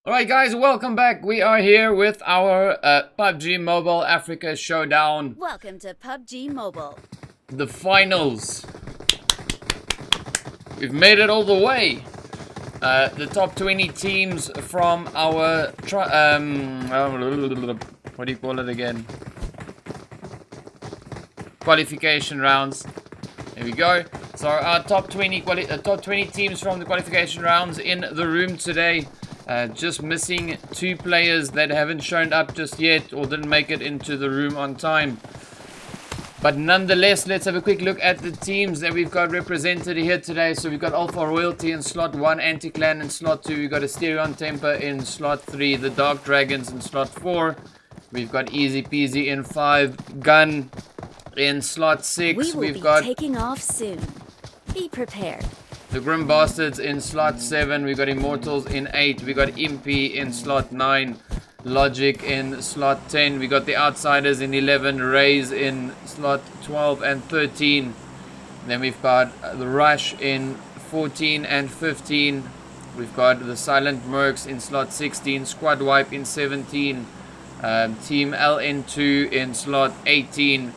Alright guys, welcome back. We are here with our PUBG Mobile Africa Showdown. Welcome to PUBG Mobile. The finals. We've made it all the way. The top 20 teams from our what do you call it again? Qualification rounds. There we go. So our top 20 teams from the qualification rounds in the room today. Just missing 2 players that haven't shown up just yet or didn't make it into the room on time. But nonetheless, let's have a quick look at the teams that we've got represented here today. So we've got Alpha Royalty in slot 1, Anti-Clan in slot 2. We've got Asterion Temper in slot 3, the Dark Dragons in slot 4. We've got Easy Peasy in 5, Gun in slot 6. We've got taking off soon. Be prepared. The Grim Bastards in slot 7. We got Immortals in 8. We got Impy in slot 9. Logic in slot 10. We got the Outsiders in 11. Rays in slot 12 and 13. Then we've got the Rush in 14 and 15. We've got the Silent Mercs in slot 16. Squad Wipe in 17. Team LN2 in slot 18.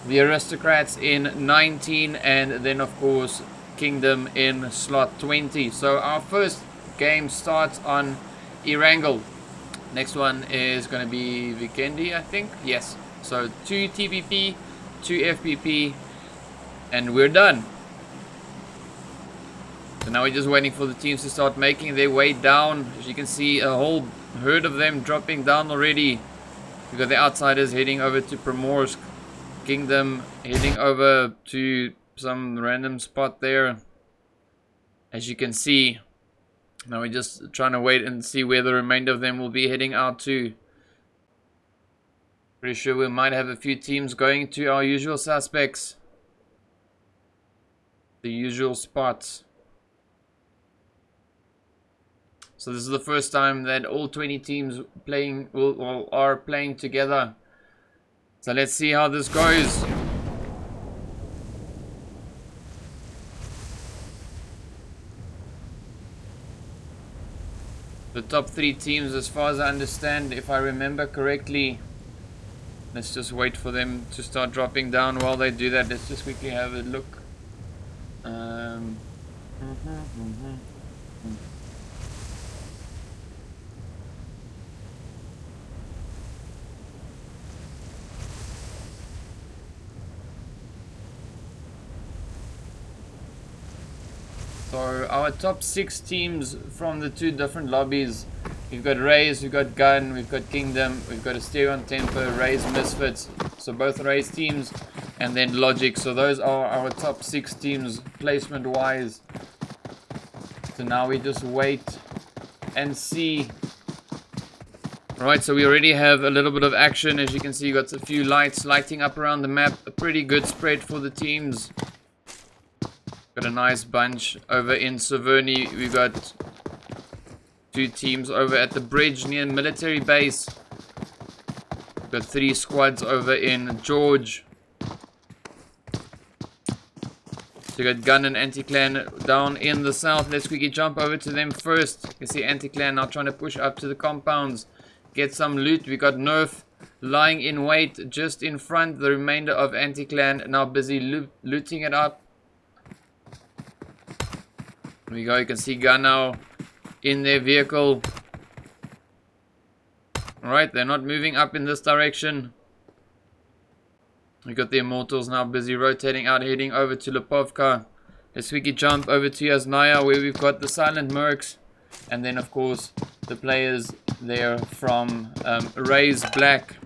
The Aristocrats in 19. And then of course Kingdom in slot 20. So our first game starts on Erangel. Next one is going to be Vikendi, I think. Yes. So 2 TPP, 2 FPP, and we're done. So now we're just waiting for the teams to start making their way down. As you can see, a whole herd of them dropping down already. We've got the Outsiders heading over to Primorsk. Kingdom heading over to some random spot there. As you can see, now we're just trying to wait and see where the remainder of them will be heading out to. Pretty sure we might have a few teams going to our usual suspects, the usual spots. So this is the first time that all 20 teams are playing together. So let's see how this goes. The top 3 teams, as far as I understand, if I remember correctly. Let's just wait for them to start dropping down. While they do that, let's just quickly have a look. So our top 6 teams from the 2 different lobbies. We've got Rays, we've got Gun, we've got Kingdom, we've got Asterion Temper, Rays Misfits. So both Rays teams, and then Logic. So those are our top 6 teams placement wise. So now we just wait and see. Right, so we already have a little bit of action. As you can see, you got a few lights lighting up around the map. A pretty good spread for the teams. Got a nice bunch over in Severny. We've got 2 teams over at the bridge near military base. We've got 3 squads over in George. So you got Gun and Anti-Clan down in the south. Let's quickly jump over to them first. You can see Anti-Clan now trying to push up to the compounds. Get some loot. We got Nerf lying in wait just in front. The remainder of Anti-Clan now busy looting it up. There we go, you can see Gun now in their vehicle. Alright, they're not moving up in this direction. We got the Immortals now busy rotating out, heading over to Lipovka. Let's quickly jump over to Yasnaya, where we've got the Silent Mercs. And then of course the players there from Rays Black.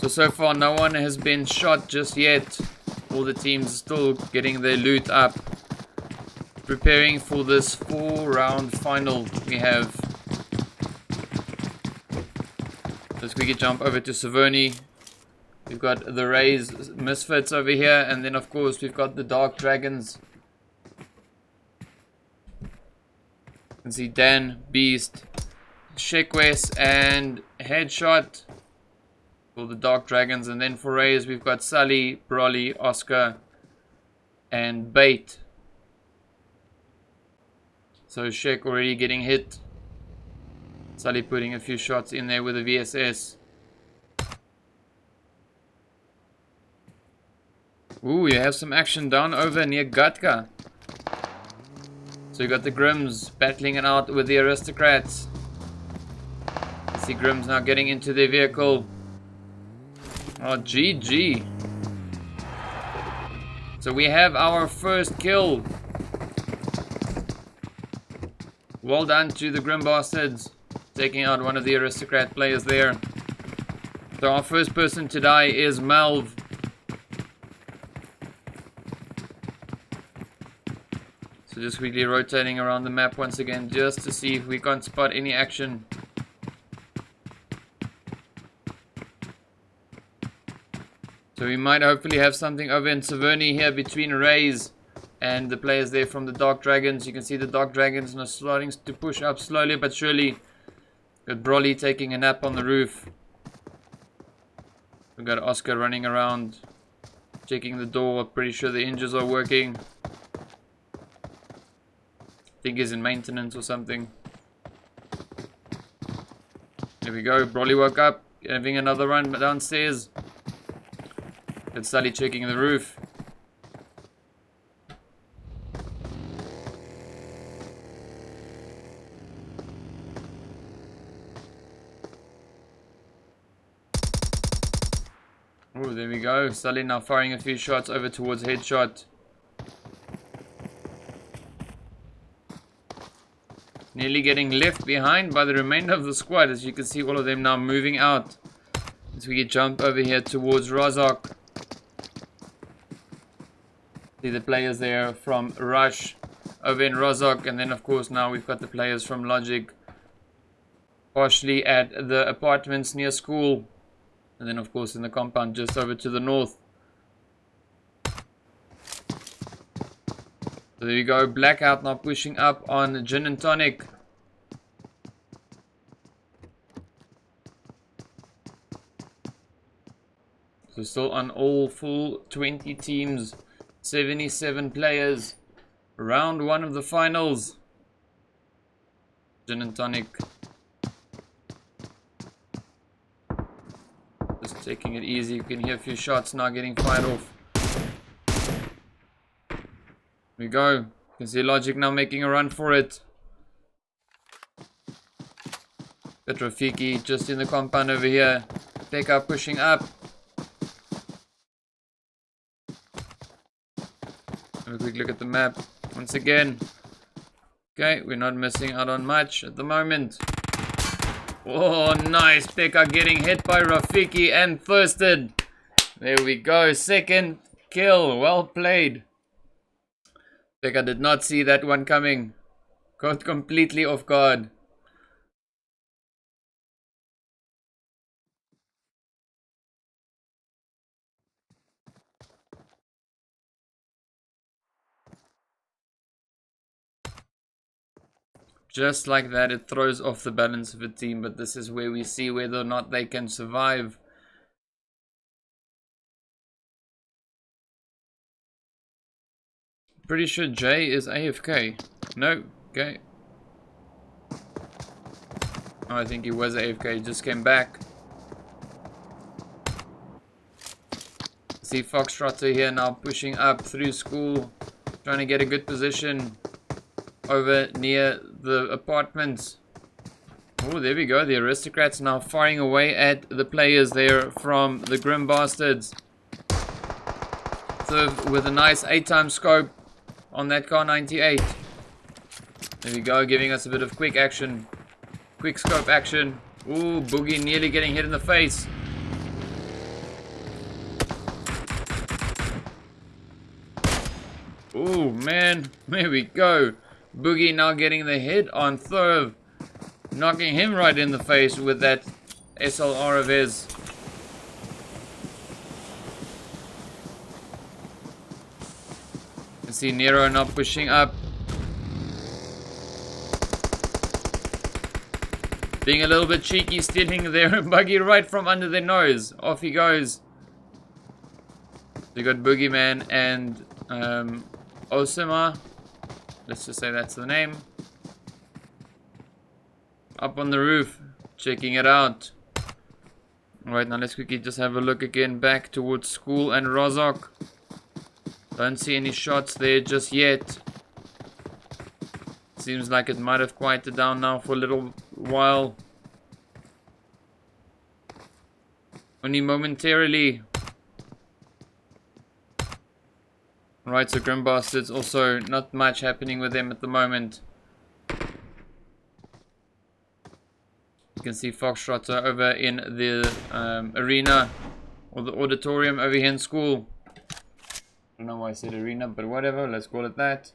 So far no one has been shot just yet. All the teams still getting their loot up. Preparing for this 4-round final we have. Let's quickly jump over to Severny. We've got the Rays Misfits over here. And then of course we've got the Dark Dragons. You can see Dan, Beast, Shekwes and Headshot. for the Dark Dragons. And then for Rays, we've got Sully, Broly, Oscar, and Bait. So Shek already getting hit. Sully putting a few shots in there with a VSS. Ooh, you have some action down over near Gatka. So you got the Grims battling it out with the Aristocrats. You see Grims now getting into their vehicle. Oh, GG. So we have our first kill. Well done to the Grim Bastards, taking out one of the Aristocrat players there. So our first person to die is Malv. So just quickly rotating around the map once again, just to see if we can't spot any action. So we might hopefully have something over in Severny here between Rays and the players there from the Dark Dragons. You can see the Dark Dragons are starting to push up slowly but surely. Got Broly taking a nap on the roof. We've got Oscar running around, checking the door. Pretty sure the hinges are working. I think he's in maintenance or something. There we go. Broly woke up, having another run downstairs. Got Sully checking the roof. Oh, there we go. Sully now firing a few shots over towards headshot. Nearly getting left behind by the remainder of the squad, as you can see all of them now moving out. As we jump over here towards Razak. See the players there from Rush over in Razak, and then of course now we've got the players from Logic partially at the apartments near school, and then of course in the compound just over to the north. So there you go, Blackout now pushing up on Gin and Tonic. So still on all full 20 teams, 77 players, round one of the finals. Gin and Tonic just taking it easy. You can hear a few shots now getting fired off. There we go. You can see Logic now making a run for it. Petrofiki just in the compound over here. Pekka pushing up. Have a quick look at the map once again. Okay, we're not missing out on much at the moment. Oh, nice. Pekka getting hit by Rafiki and thirsted. There we go. Second kill. Well played. Pekka did not see that one coming. Caught completely off guard. Just like that, it throws off the balance of a team, but this is where we see whether or not they can survive. Pretty sure Jay is AFK. No, okay. Oh, I think he was AFK, he just came back. See Foxtrotter here now pushing up through school, trying to get a good position over near the apartments. Oh, there we go. The Aristocrats now firing away at the players there from the Grim Bastards. So with a nice 8-time scope on that car 98. There we go, giving us a bit of quick action. Quick scope action. Ooh, Boogie nearly getting hit in the face. Ooh, man. There we go. Boogie now getting the hit on Thurv, knocking him right in the face with that SLR of his. You see Nero now pushing up. Being a little bit cheeky, stealing their buggy right from under their nose. Off he goes. We got Boogeyman and Osama. Let's just say that's the name. Up on the roof, checking it out. Alright, now let's quickly just have a look again back towards school and Rozok. Don't see any shots there just yet. Seems like it might have quieted down now for a little while. Only momentarily. Right, so Grim Bastards also not much happening with them at the moment. You can see Foxtrotter over in the arena or the auditorium over here in school. I don't know why I said arena, but whatever, let's call it that.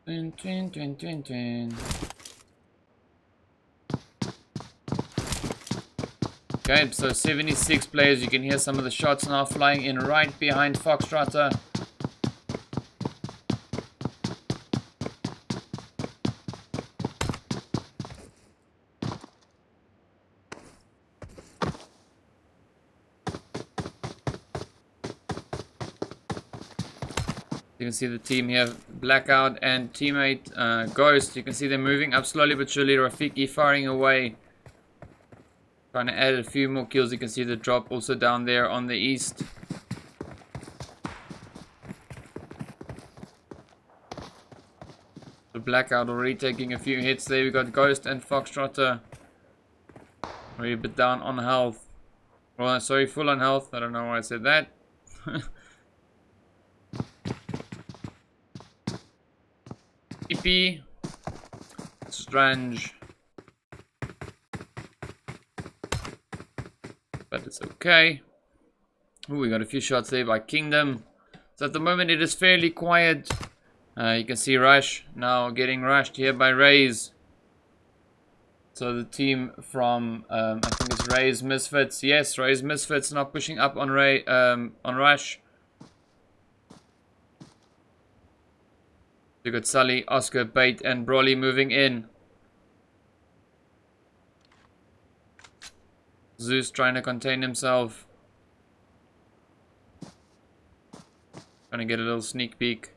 Twin, twin, twin, twin, twin. Okay, so 76 players. You can hear some of the shots now flying in right behind Foxtrotter. You can see the team here, Blackout and teammate Ghost. You can see them moving up slowly but surely. Rafiki firing away. Trying to add a few more kills. You can see the drop also down there on the east. The Blackout already taking a few hits there. We got Ghost and Foxtrotter. Already a bit down on health. Well, sorry, full on health. I don't know why I said that. EP. Strange. But it's okay. Ooh, we got a few shots there by Kingdom. So at the moment it is fairly quiet. You can see Rush now getting rushed here by Rays. So the team from I think it's Rays Misfits. Yes, Rays Misfits now pushing up on Rush. You got Sully, Oscar, Bait, and Broly moving in. Zeus trying to contain himself. Trying to get a little sneak peek.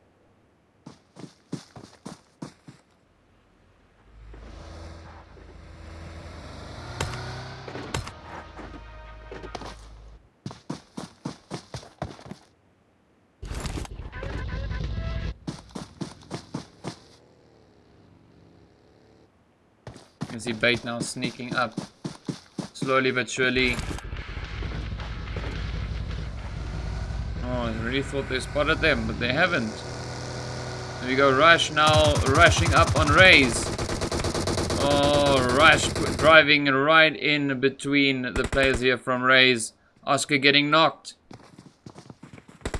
You can see Bait now sneaking up. Slowly but surely. Oh, I really thought they spotted them, but they haven't. There we go, Rush now rushing up on Rays. Oh, Rush driving right in between the players here from Rays. Oscar getting knocked.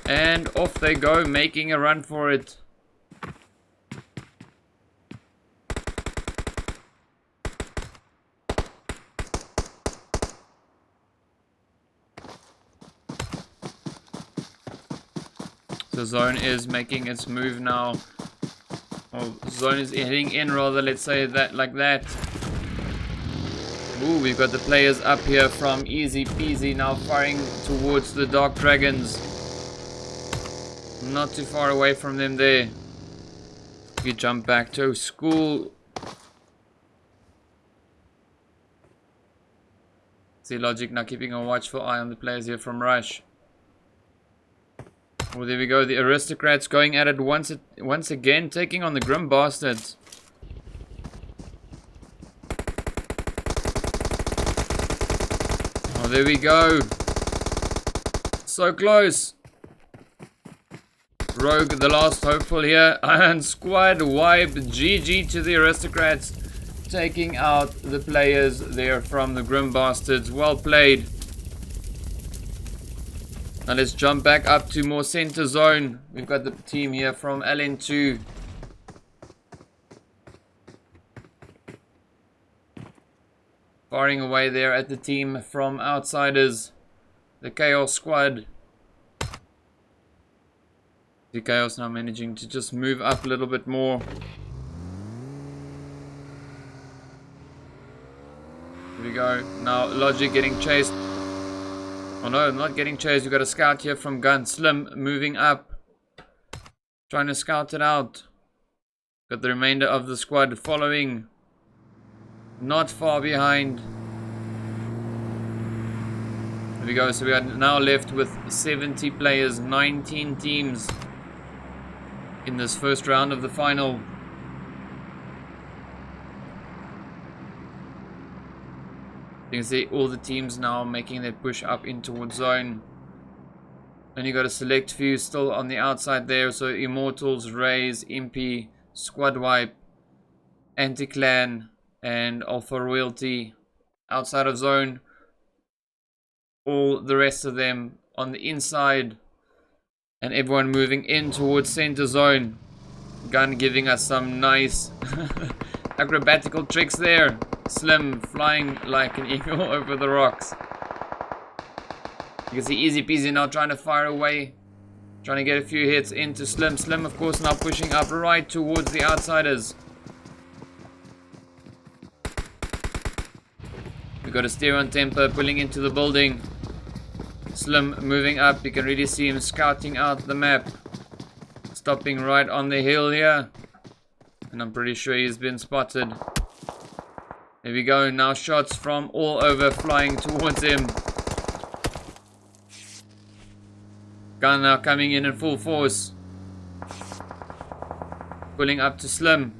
And off they go, making a run for it. The zone is making its move now. Oh, zone is heading in rather, let's say that like that. Ooh, we've got the players up here from Easy Peasy now firing towards the Dark Dragons. Not too far away from them there. We jump back to school. See Logic now keeping a watchful eye on the players here from Rush. Oh, there we go. The Aristocrats going at it once again, taking on the Grim Bastards. Oh, there we go. So close. Rogue, the last hopeful here. And squad wipe. GG to the Aristocrats. Taking out the players there from the Grim Bastards. Well played. Now let's jump back up to more center zone. We've got the team here from LN2. Firing away there at the team from Outsiders. The Chaos Squad. The Chaos now managing to just move up a little bit more. Here we go. Now Logic getting chased. Oh no, not getting chased. We've got a scout here from Gun. Slim moving up. Trying to scout it out. Got the remainder of the squad following. Not far behind. There we go. So we are now left with 70 players, 19 teams in this first round of the final. You can see all the teams now making their push up in towards zone. Then you got a select few still on the outside there. So Immortals, Rays, Impy, Squad Wipe, Anti-Clan, and Alpha Royalty outside of zone. All the rest of them on the inside. And everyone moving in towards center zone. Gun giving us some nice acrobatical tricks there. Slim flying like an eagle over the rocks. You can see Easy Peasy now trying to fire away. Trying to get a few hits into Slim. Slim, of course, now pushing up right towards the outsiders. We've got a steer on temper pulling into the building. Slim moving up. You can really see him scouting out the map. Stopping right on the hill here. And I'm pretty sure he's been spotted. There we go. Now shots from all over flying towards him. Gun now coming in full force. Pulling up to Slim.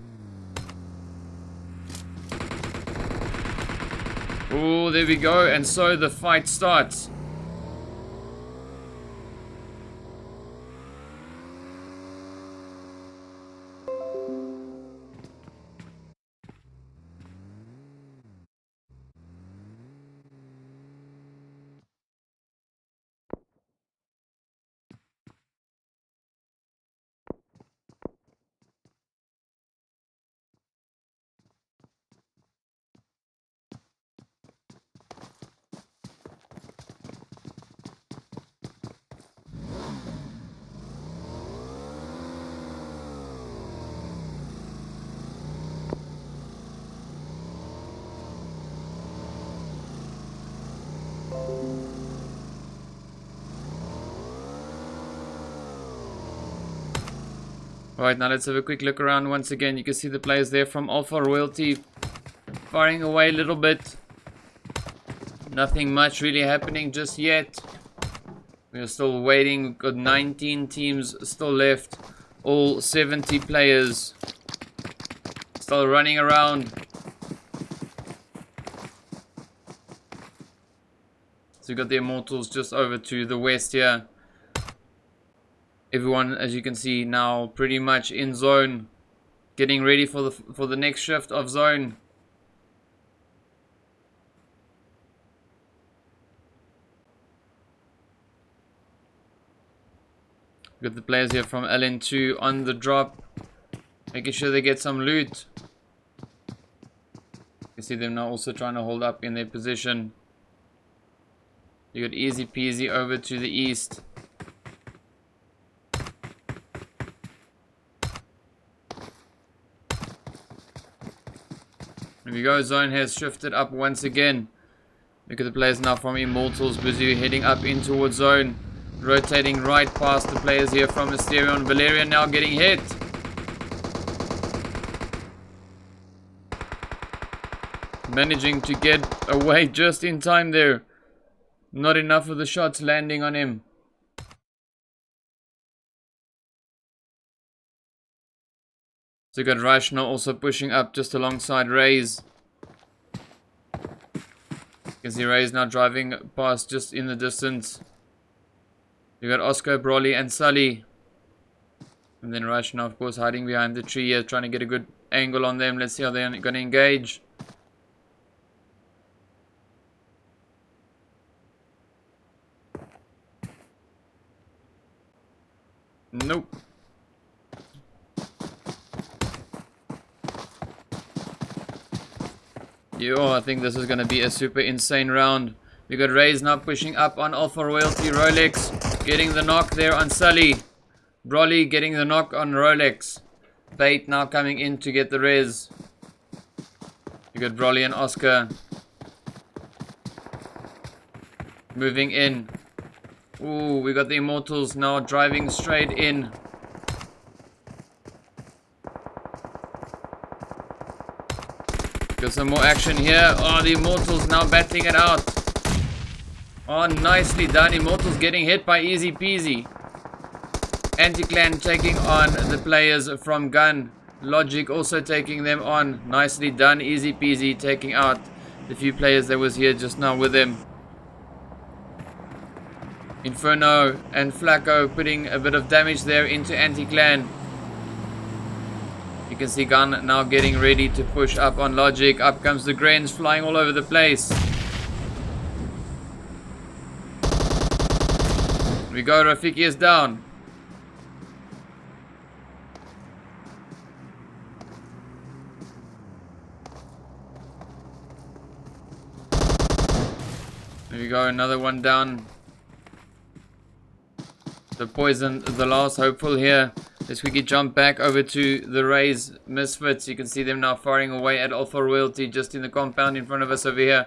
Oh, there we go. And so the fight starts. Alright, now let's have a quick look around once again. You can see the players there from Alpha Royalty firing away a little bit. Nothing much really happening just yet. We're still waiting. We've got 19 teams still left. All 70 players still running around. So we've got the Immortals just over to the west here. Everyone, as you can see now, pretty much in zone, getting ready for the next shift of zone. Got the players here from LN2 on the drop, making sure they get some loot. You see them now also trying to hold up in their position. You got Easy Peasy over to the east. There we go, zone has shifted up once again. Look at the players now from Immortals, busy heading up in towards zone. Rotating right past the players here from Mysterion. Valerian now getting hit. Managing to get away just in time there. Not enough of the shots landing on him. So you got Rush now also pushing up just alongside Rays. You can see Rays now driving past just in the distance. You got Oscar, Broly and Sully. And then Rush now of course hiding behind the tree here, trying to get a good angle on them. Let's see how they're going to engage. Nope. Yo, I think this is going to be a super insane round. We got Rays now pushing up on Alpha Royalty. Rolex getting the knock there on Sully. Broly getting the knock on Rolex. Bait now coming in to get the res. We got Broly and Oscar. Moving in. Ooh, we got the Immortals now driving straight in. Got some more action here. Oh, the Immortals now battling it out. Oh, nicely done. Immortals getting hit by Easy Peasy. Anti-Clan taking on the players from Gun. Logic also taking them on. Nicely done. Easy Peasy taking out the few players that was here just now with him. Inferno and Flacco putting a bit of damage there into Anti-Clan. You can see Gun now getting ready to push up on Logic. Up comes the grains flying all over the place. We go, Rafiki is down. There we go, another one down. The Poison, the last hopeful here. Let's quickly jump back over to the Rays Misfits. You can see them now firing away at Alpha Royalty just in the compound in front of us over here.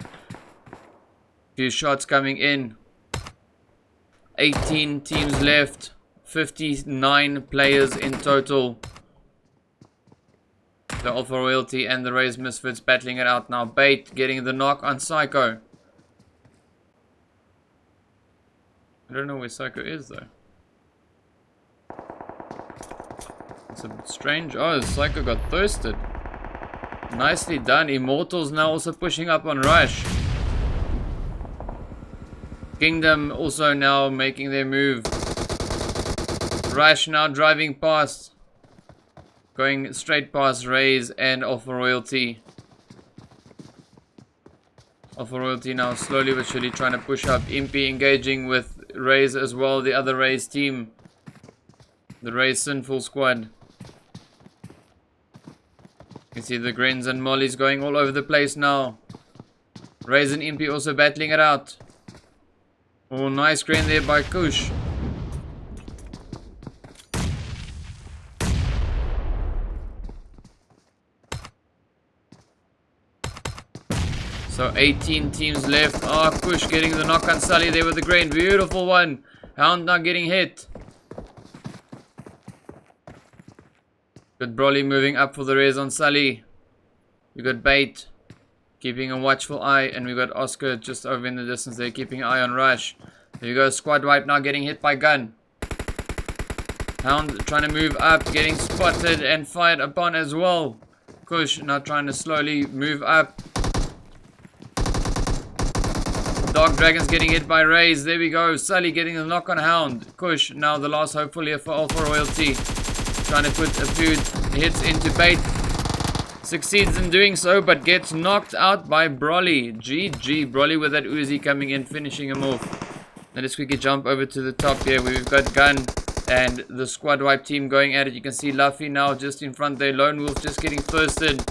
Few shots coming in. 18 teams left. 59 players in total. The Alpha Royalty and the Rays Misfits battling it out now. Bait getting the knock on Psycho. I don't know where Psycho is though. It's a bit strange. Oh, Psycho got thirsted. Nicely done. Immortals now also pushing up on Rush. Kingdom also now making their move. Rush now driving past. Going straight past Rays and Alpha Royalty. Alpha Royalty now slowly but surely trying to push up. Impy engaging with Rays as well. The other Rays team. The Rays Sinful Squad. You can see the Grins and Mollies going all over the place now. Rays and Impy also battling it out. Oh, nice grain there by Kush. So 18 teams left. Oh, Kush getting the knock on Sully there with the grain. Beautiful one. Hound not getting hit. Good Broly moving up for the raise on Sully. We got Bait keeping a watchful eye, and we got Oscar just over in the distance there keeping an eye on Rush. There you go, squad wipe now getting hit by Gun. Hound trying to move up, getting spotted and fired upon as well. Kush now trying to slowly move up. Dark Dragons getting hit by Rays. There we go. Sully getting the knock on Hound. Kush now the last hopeful here for Alpha Royalty. Trying to put a few hits into Bait. Succeeds in doing so, but gets knocked out by Broly. GG. Broly with that Uzi coming in, finishing him off. Now let's quickly jump over to the top here. We've got Gun and the squad wipe team going at it. You can see Luffy now just in front there. Lone Wolf just getting thirsted.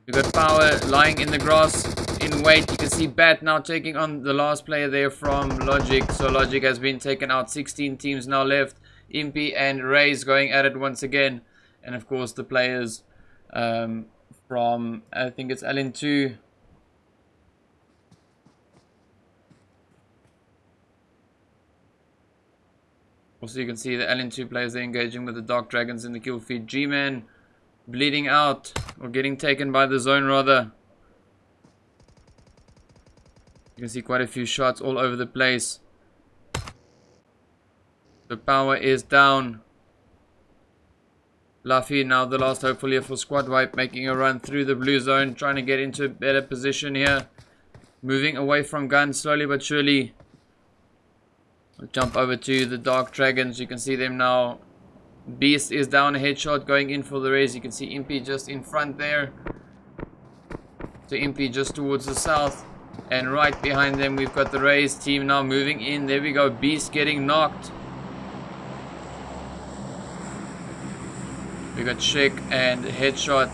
We've got Power lying in the grass in wait. You can see Bat now taking on the last player there from Logic. So Logic has been taken out. 16 teams now left. Impy and Rays going at it once again. And of course the players from, I think it's LN2. Also you can see the LN2 players, they're engaging with the Dark Dragons in the kill feed. G-Man bleeding out, or getting taken by the zone rather. You can see quite a few shots all over the place. The power is down. Luffy now the last hopefully for squad wipe, making a run through the blue zone, trying to get into a better position here. Moving away from Gun slowly but surely. We'll jump over to the Dark Dragons. You can see them now. Beast is down, a headshot going in for the raise. You can see Impy just in front there. So Impy just towards the south. And right behind them we've got the Rays team now moving in. There we go, Beast getting knocked. We got Shake and headshot.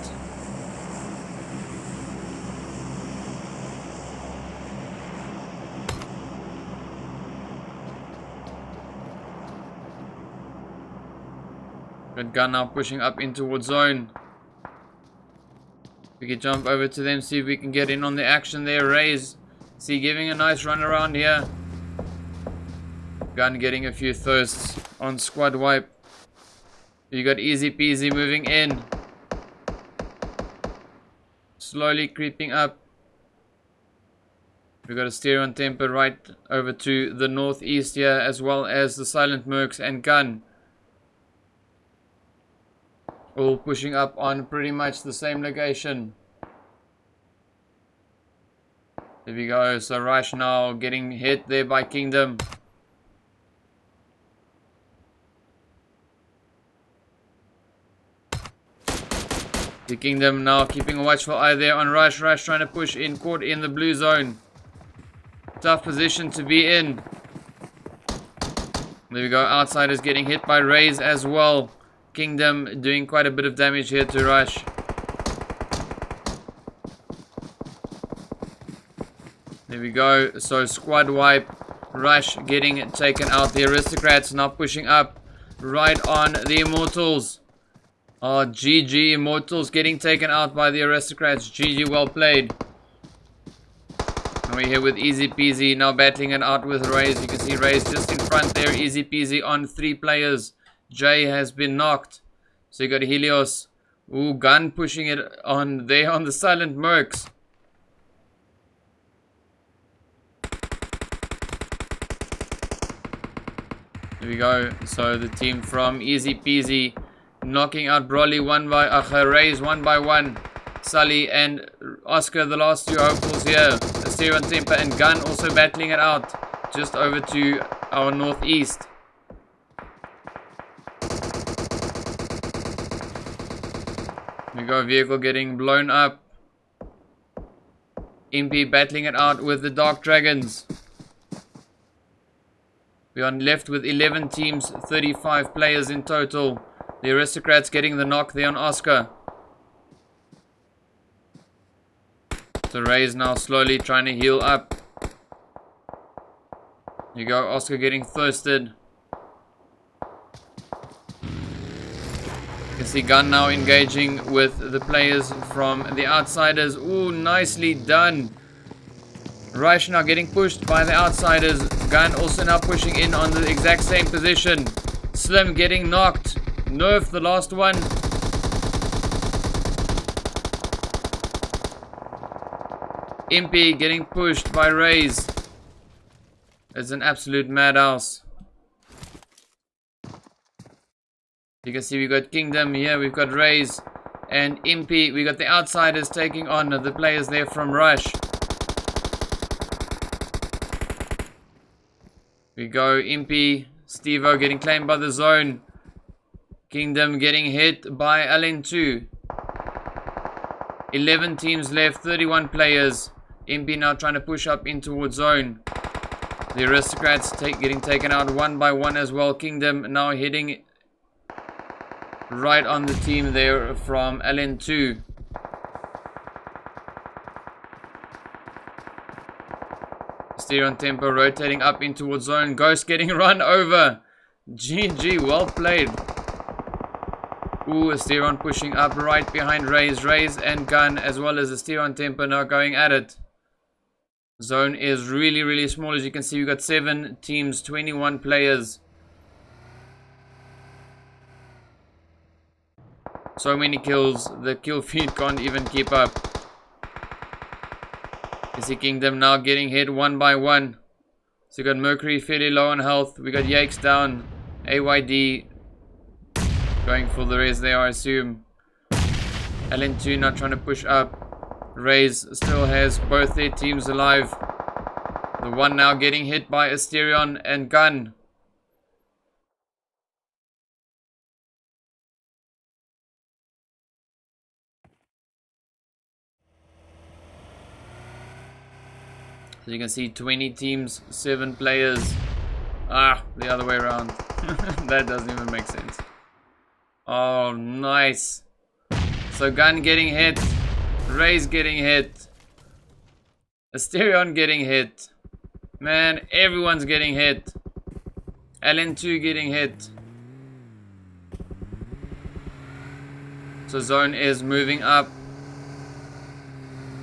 Got Gun now pushing up in towards zone. We can jump over to them, see if we can get in on the action there. Rays See, giving a nice run around here. Gun getting a few thirsts on squad wipe. You got Easy Peasy moving in. Slowly creeping up. We got a steer on temper right over to the northeast here, as well as the Silent Mercs and Gun. All pushing up on pretty much the same location. There we go. So Rush now getting hit there by Kingdom. The Kingdom now keeping a watchful eye there on Rush. Rush trying to push in, caught in the blue zone. Tough position to be in. There we go. Outsiders getting hit by Rays as well. Kingdom doing quite a bit of damage here to Rush. There we go. So squad wipe. Rush getting taken out. The Aristocrats now pushing up right on the Immortals. Oh, GG. Immortals getting taken out by the Aristocrats. GG, well played. And we're here with Easy Peasy now battling it out with Rays. You can see Rays just in front there. Easy Peasy on 3 players. Jay has been knocked. So you got Helios. Ooh, Gun pushing it on there on the Silent Mercs. There we go. So the team from Easy Peasy knocking out Broly Rays one by one. Sully and Oscar, the last 2 hopefuls here. Asterion Temper and Gun also battling it out just over to our northeast. We got vehicle getting blown up. Impy battling it out with the Dark Dragons. We are left with 11 teams, 35 players in total. The Aristocrats getting the knock there on Oscar. So Ray's now slowly trying to heal up. Here you go, Oscar getting thirsted. You can see Gun now engaging with the players from the Outsiders. Ooh, nicely done. Rush now getting pushed by the Outsiders. Gun also now pushing in on the exact same position. Slim getting knocked. Nerf the last one. Impy getting pushed by Rays. It's an absolute madhouse. You can see we got Kingdom here, we've got Rays and Impy. We got the Outsiders taking on the players there from Rush. We go Impy, Steve-O getting claimed by the zone. Kingdom getting hit by LN2. 11 teams left, 31 players. Impy now trying to push up in towards zone. The Aristocrats getting taken out one by one as well. Kingdom now hitting right on the team there from LN2. Steer on tempo, rotating up in towards zone. Ghost getting run over. GG, well played. Ooh, Asteron pushing up right behind Rays and Gun, as well as Asteron Temper now going at it. Zone is really, really small. As you can see, we've got 7 teams, 21 players. So many kills, the kill feed can't even keep up. You see Kingdom now getting hit one by one. So we got Mercury fairly low on health. We got Yakes down, AYD going for the res there, I assume. LN2 not trying to push up. Rays still has both their teams alive. The one now getting hit by Asterion and Gun. So you can see 20 teams, 7 players. Ah, the other way around. That doesn't even make sense. Oh, nice. So Gun getting hit. Rays getting hit. Asterion getting hit. Man, everyone's getting hit. LN2 getting hit. So zone is moving up.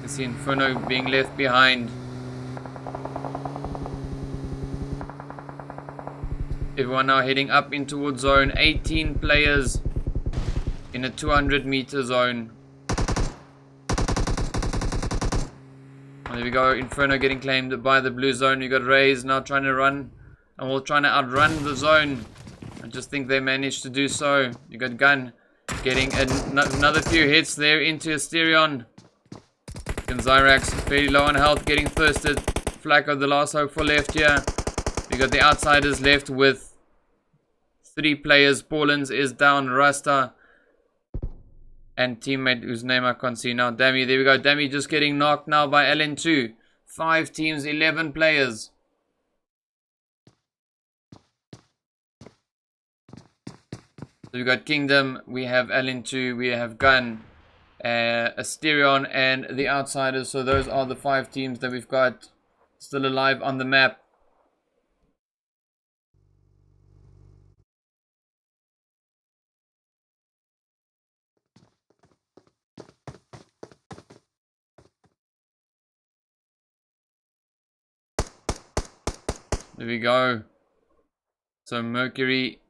You see Inferno being left behind. Everyone now heading up in towards zone. 18 players in a 200-meter zone. There we go. Inferno getting claimed by the blue zone. We got Rays now trying to run, and we're trying to outrun the zone. I just think they managed to do so. You got Gun getting another few hits there into Asterion. And Zyrax fairly low on health, getting thirsted. Flacco, the last hope for left here. We got the outsiders left with 3 players. Paulins is down. Rasta and teammate whose name I can't see now. Dammy, there we go. Dammy just getting knocked now by LN2. 5 teams, 11 players. So we got Kingdom, we have LN2, we have Gun, Asterion, and the outsiders. So those are the 5 teams that we've got still alive on the map. There we go. So Mercury,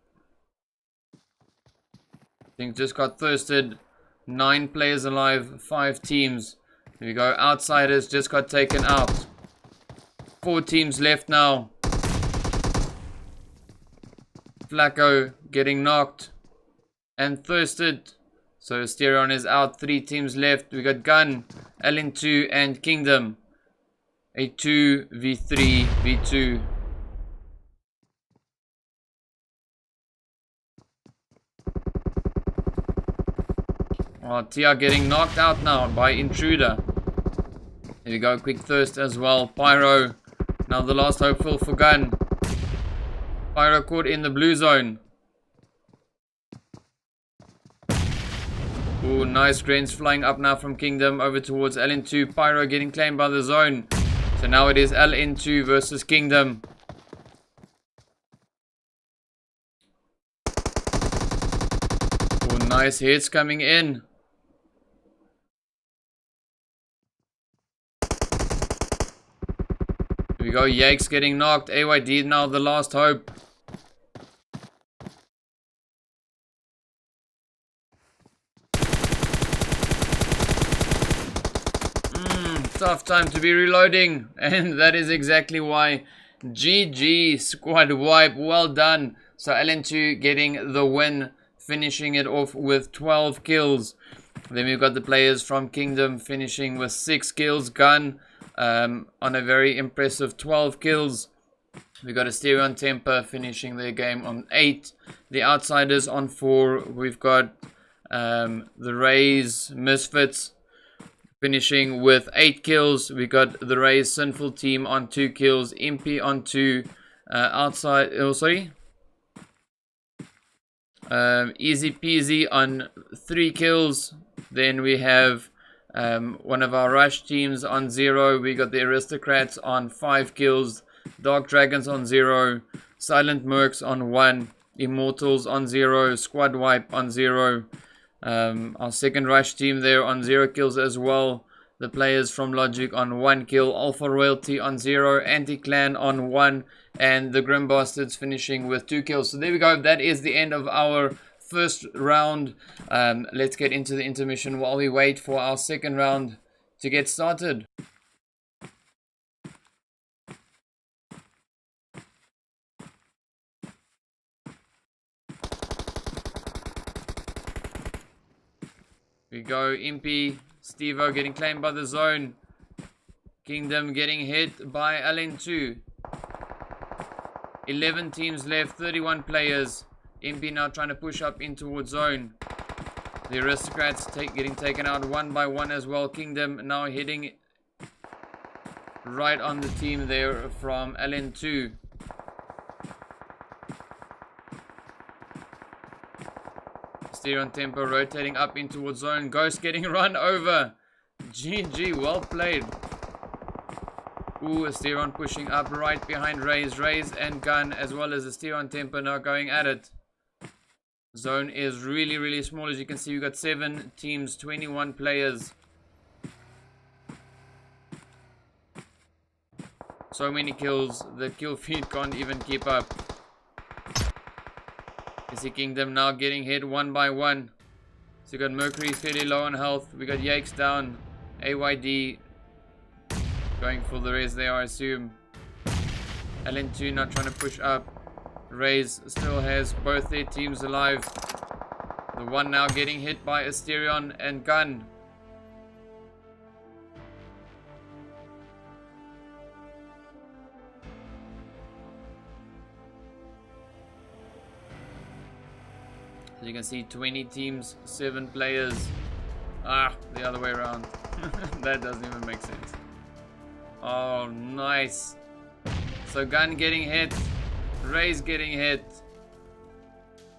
I think, just got thirsted. 9 players alive, 5 teams. There we go. Outsiders just got taken out. 4 teams left now. Flacco getting knocked and thirsted. So Asterion is out. 3 teams left. We got Gun, LN2, and Kingdom. A 2v3 v2. Oh, Tia getting knocked out now by Intruder. There we go, quick thirst as well. Pyro, now the last hopeful for Gun. Pyro caught in the blue zone. Ooh, nice grains flying up now from Kingdom over towards LN2. Pyro getting claimed by the zone. So now it is LN2 versus Kingdom. Ooh, nice hits coming in. Here we go, Yakes getting knocked. AYD now the last hope. Tough time to be reloading, and that is exactly why. GG, squad wipe, well done. So LN2 getting the win, finishing it off with 12 kills. Then we've got the players from Kingdom finishing with 6 kills. Gun on a very impressive 12 kills. We got Asterion Temper finishing their game on 8. The Outsiders on 4. We've got the Rays Misfits finishing with 8 kills. We got the Rays Sinful Team on 2 kills. Impy on 2. Easy Peasy on 3 kills. Then we have one of our Rush teams on 0. We got the Aristocrats on 5 kills. Dark Dragons on 0. Silent Mercs on 1. Immortals on 0. Squad Wipe on 0. Our second Rush team there on 0 kills as well. The players from Logic on 1 kill. Alpha Royalty on 0. Anti-Clan on 1. And the Grim Bastards finishing with 2 kills. So there we go. That is the end of our first round. Let's get into the intermission while we wait for our second round to get started. We go, Impy, Stevo getting claimed by the zone. Kingdom getting hit by LN2. 11 teams left, 31 players. Impy now trying to push up in towards zone. The Aristocrats getting taken out one by one as well. Kingdom now hitting right on the team there from LN2. Asterion Tempo rotating up in towards zone. Ghost getting run over. GG, well played. Ooh, Asterion pushing up right behind Rays. Rays and Gun as well as Asterion Tempo now going at it. Zone is really, really small. As you can see, we've got 7 teams, 21 players. So many kills. The kill feed can't even keep up. Peasy Kingdom now getting hit one by one. So we got Mercury fairly low on health. We got Yakes down. AYD going for the res there, I assume. LN2 not trying to push up. Raze still has both their teams alive. The one now getting hit by Asterion and Gun. So you can see 20 teams, 7 players. Ah, the other way around. That doesn't even make sense. Oh, nice. So Gun getting hit. Raze getting hit.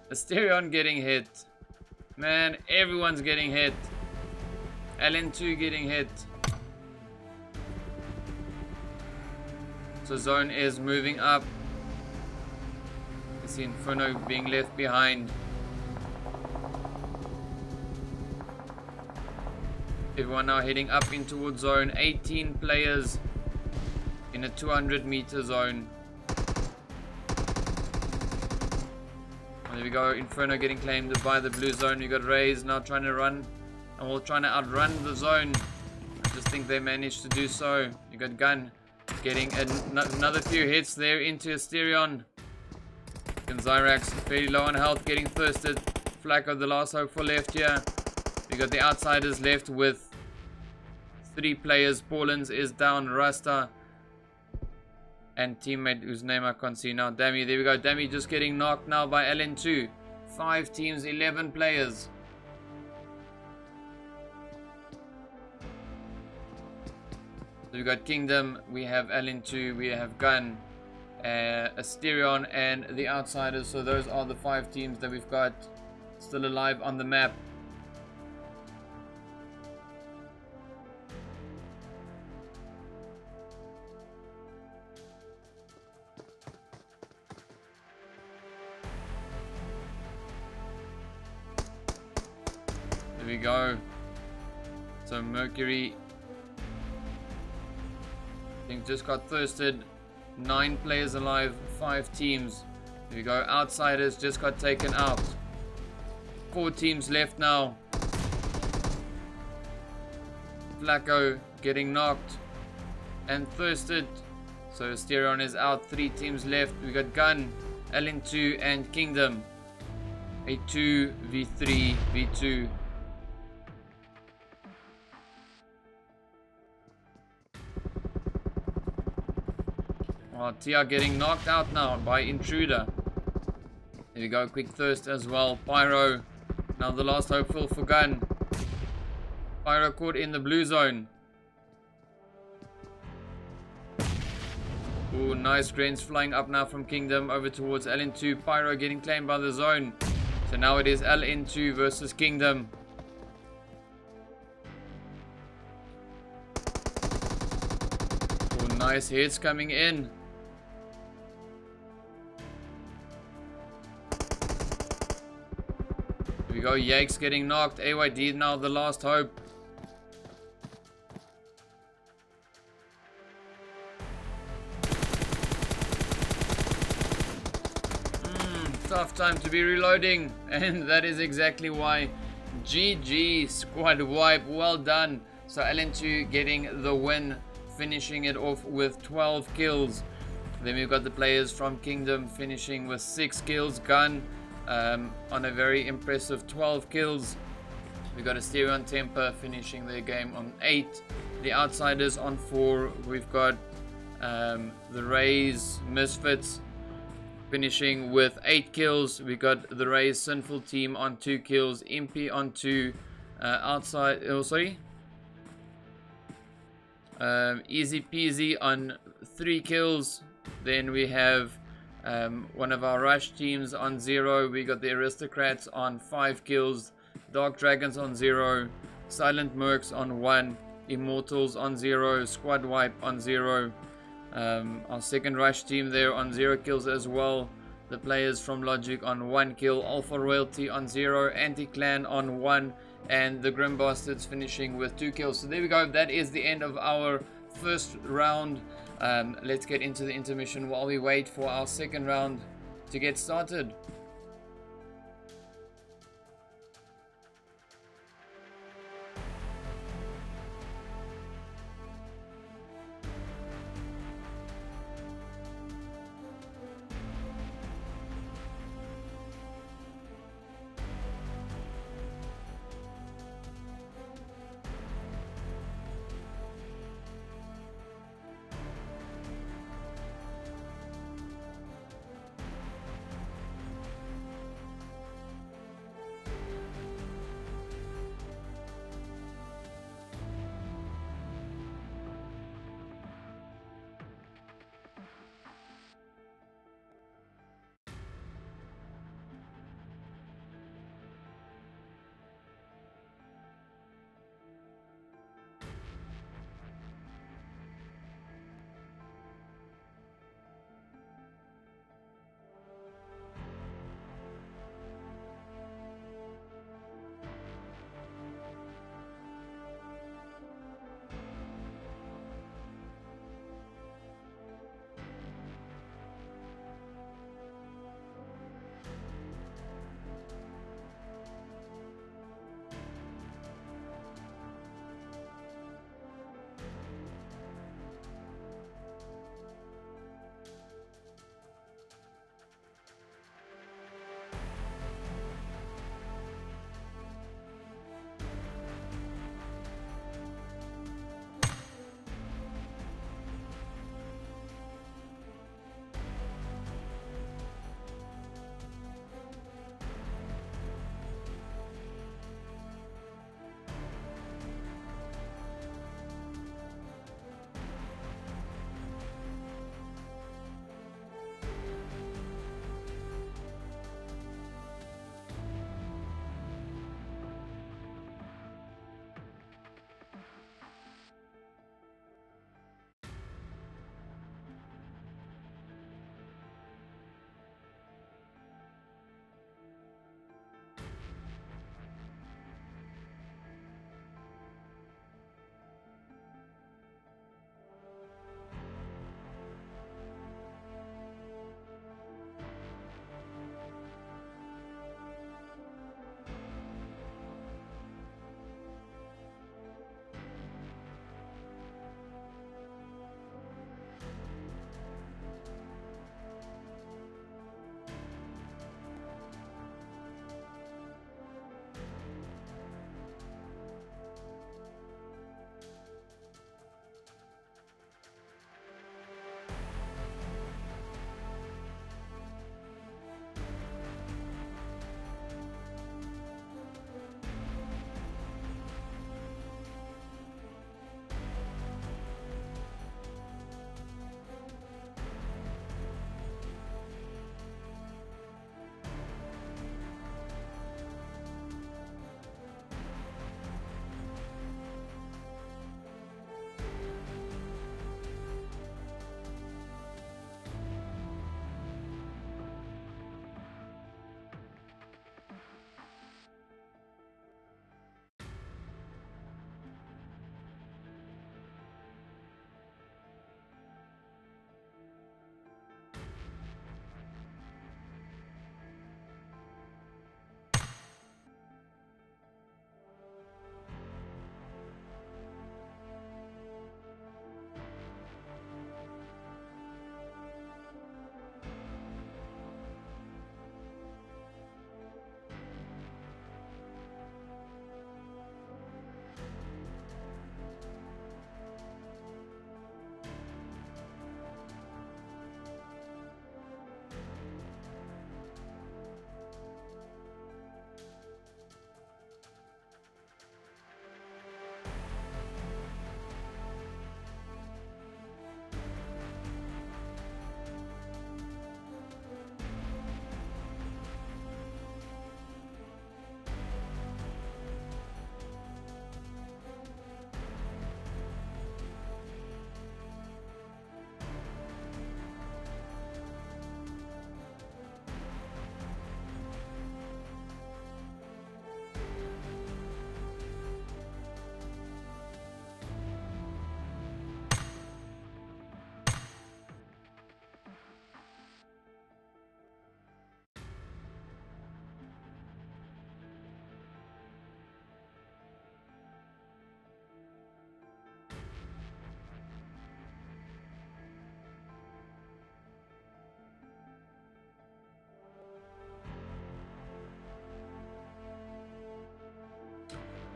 Asterion getting hit. Man, everyone's getting hit. LN2 getting hit. So Zone is moving up. You see Inferno being left behind. Everyone now heading up in towards zone. 18 players in a 200-meter zone. There we go. Inferno getting claimed by the blue zone. We got Raze now trying to run. And we're trying to outrun the zone. I just think they managed to do so. You got Gun getting another few hits there into Asterion. And Zyrax fairly low on health, getting thirsted. Flacco the last hope for left here. We got the outsiders left with 3 players. Paulins is down. Rasta and teammate whose name I can't see now. Dammy, there we go. Dammy just getting knocked now by LN2. 5 teams, 11 players. So we got Kingdom, we have LN2, we have Gun, Asterion, and the outsiders. So those are the 5 teams that we've got still alive on the map. There we go. So Mercury, I think, just got thirsted. 9 players alive, 5 teams. There we go. Outsiders just got taken out. 4 teams left now. Flacco getting knocked and thirsted. So Asterion is out. 3 teams left. We got Gun, LN2, and Kingdom. A 2v3 v2. Oh, Tia getting knocked out now by Intruder. There we go, quick thirst as well. Pyro, now the last hopeful for Gun. Pyro caught in the blue zone. Ooh, nice grains flying up now from Kingdom over towards LN2. Pyro getting claimed by the zone. So now it is LN2 versus Kingdom. Ooh, nice hits coming in. We go, Yakes getting knocked. AYD now the last hope. Tough time to be reloading, and that is exactly why. GG, squad wipe, well done. So LN2 getting the win, finishing it off with 12 kills. Then we've got the players from Kingdom finishing with 6 kills. Gun on a very impressive 12 kills. We got Asterion Temper finishing their game on 8. The outsiders on 4. We've got the Rays Misfits finishing with 8 kills. We got the Rays Sinful Team on 2 kills. Impy on 2. Easy Peasy on 3 kills. Then we have one of our Rush teams on 0. We got the Aristocrats on 5 kills. Dark Dragons on 0. Silent Mercs on 1. Immortals on 0. Squad Wipe on 0. Our second Rush team there on 0 kills as well. The players from Logic on 1 kill. Alpha Royalty on 0. Anti-Clan on 1. And the Grim Bastards finishing with 2 kills. So there we go. That is the end of our first round. Let's get into the intermission while we wait for our second round to get started.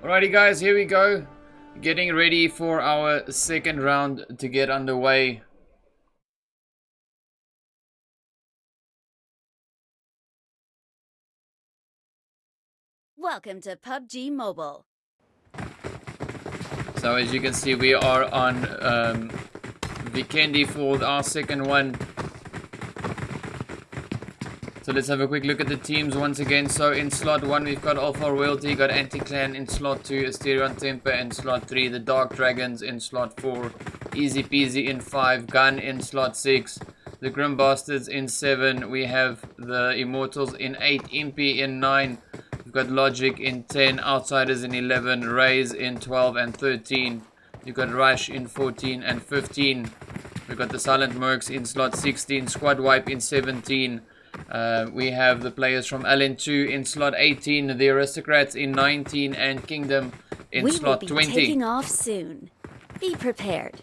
Alrighty guys, here we go. Getting ready for our second round to get underway. Welcome to PUBG Mobile. So as you can see, we are on Vikendi for our second one. So let's have a quick look at the teams once again. So in slot 1 we've got Alpha Royalty, got Anti-Clan in slot 2, Asterion Temper in slot 3, the Dark Dragons in slot 4, Easy Peasy in 5, Gun in slot 6, the Grim Bastards in 7, we have the Immortals in 8, Impy in 9, we've got Logic in 10, Outsiders in 11, Raze in 12 and 13, you've got Rush in 14 and 15, we've got the Silent Mercs in slot 16, Squad Wipe in 17, we have the players from LN2 in slot 18, the Aristocrats in 19, and Kingdom in slot 20. We will be taking off soon. Be prepared.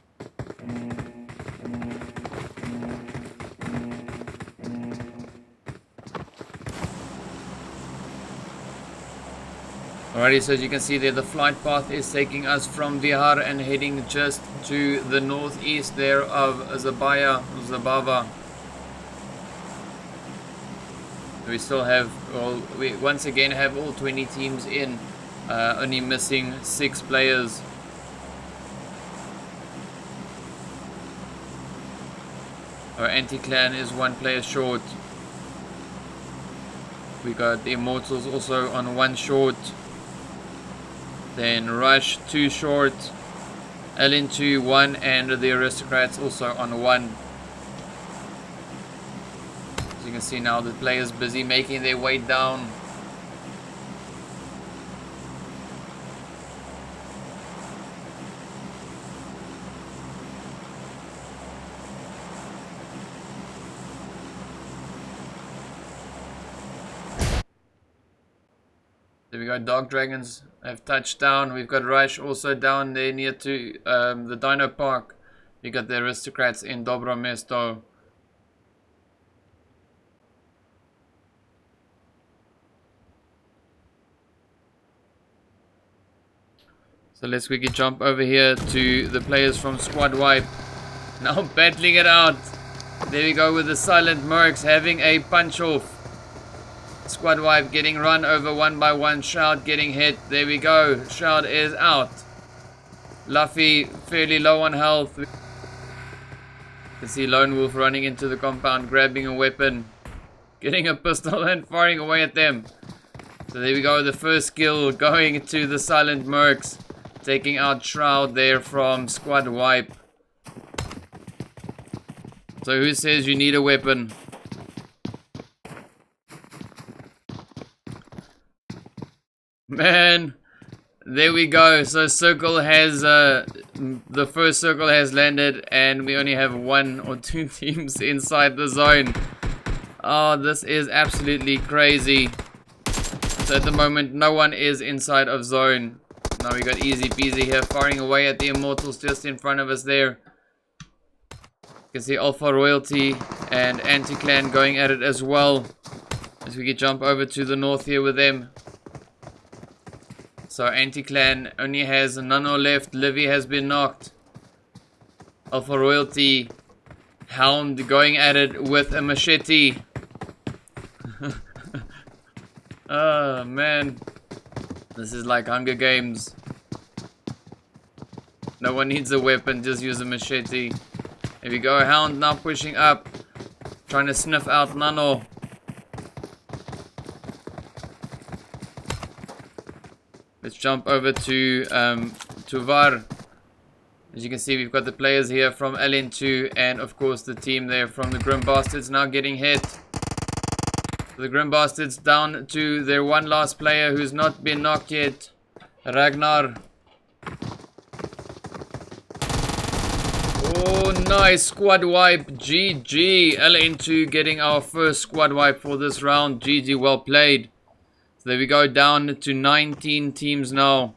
Alrighty, so as you can see there, the flight path is taking us from Vihar and heading just to the northeast there of Zabava. We still have, well, we once again have all 20 teams in, only missing 6 players. Our Anti-Clan is 1 player short. We got the Immortals also on 1 short. Then Rush 2 short. LN2 1, and the Aristocrats also on 1. You can see now the players busy making their way down. There we go, Dark Dragons have touched down. We've got Rush also down there near to the Dino Park. We got the Aristocrats in Dobro Mesto. So let's quickly jump over here to the players from Squad Wipe. Now battling it out. There we go with the Silent Mercs having a punch off. Squad Wipe getting run over 1 by 1. Shroud getting hit. There we go. Shroud is out. Luffy fairly low on health. You can see Lone Wolf running into the compound, grabbing a weapon, getting a pistol and firing away at them. So there we go. The first kill going to the Silent Mercs. Taking out Shroud there from Squad Wipe. So who says you need a weapon? Man, there we go. So circle has the first circle has landed, and we only have 1 or 2 teams inside the zone. Oh, this is absolutely crazy. So at the moment, no one is inside of zone. Now we got Easy Peasy here firing away at the Immortals just in front of us there. You can see Alpha Royalty and Anti-Clan going at it as well. As we can jump over to the north here with them. So Anti-Clan only has Nano left. Livy has been knocked. Alpha Royalty, Hound going at it with a machete. Oh man. This is like Hunger Games. No one needs a weapon, just use a machete. There we go, Hound now pushing up. Trying to sniff out Nano. Let's jump over to Var. As you can see, we've got the players here from LN2 and of course the team there from the Grim Bastards now getting hit. The Grim Bastards down to their 1 last player who's not been knocked yet. Ragnar. Oh, nice squad wipe. GG. LN2 getting our first squad wipe for this round. GG, well played. So there we go, down to 19 teams now.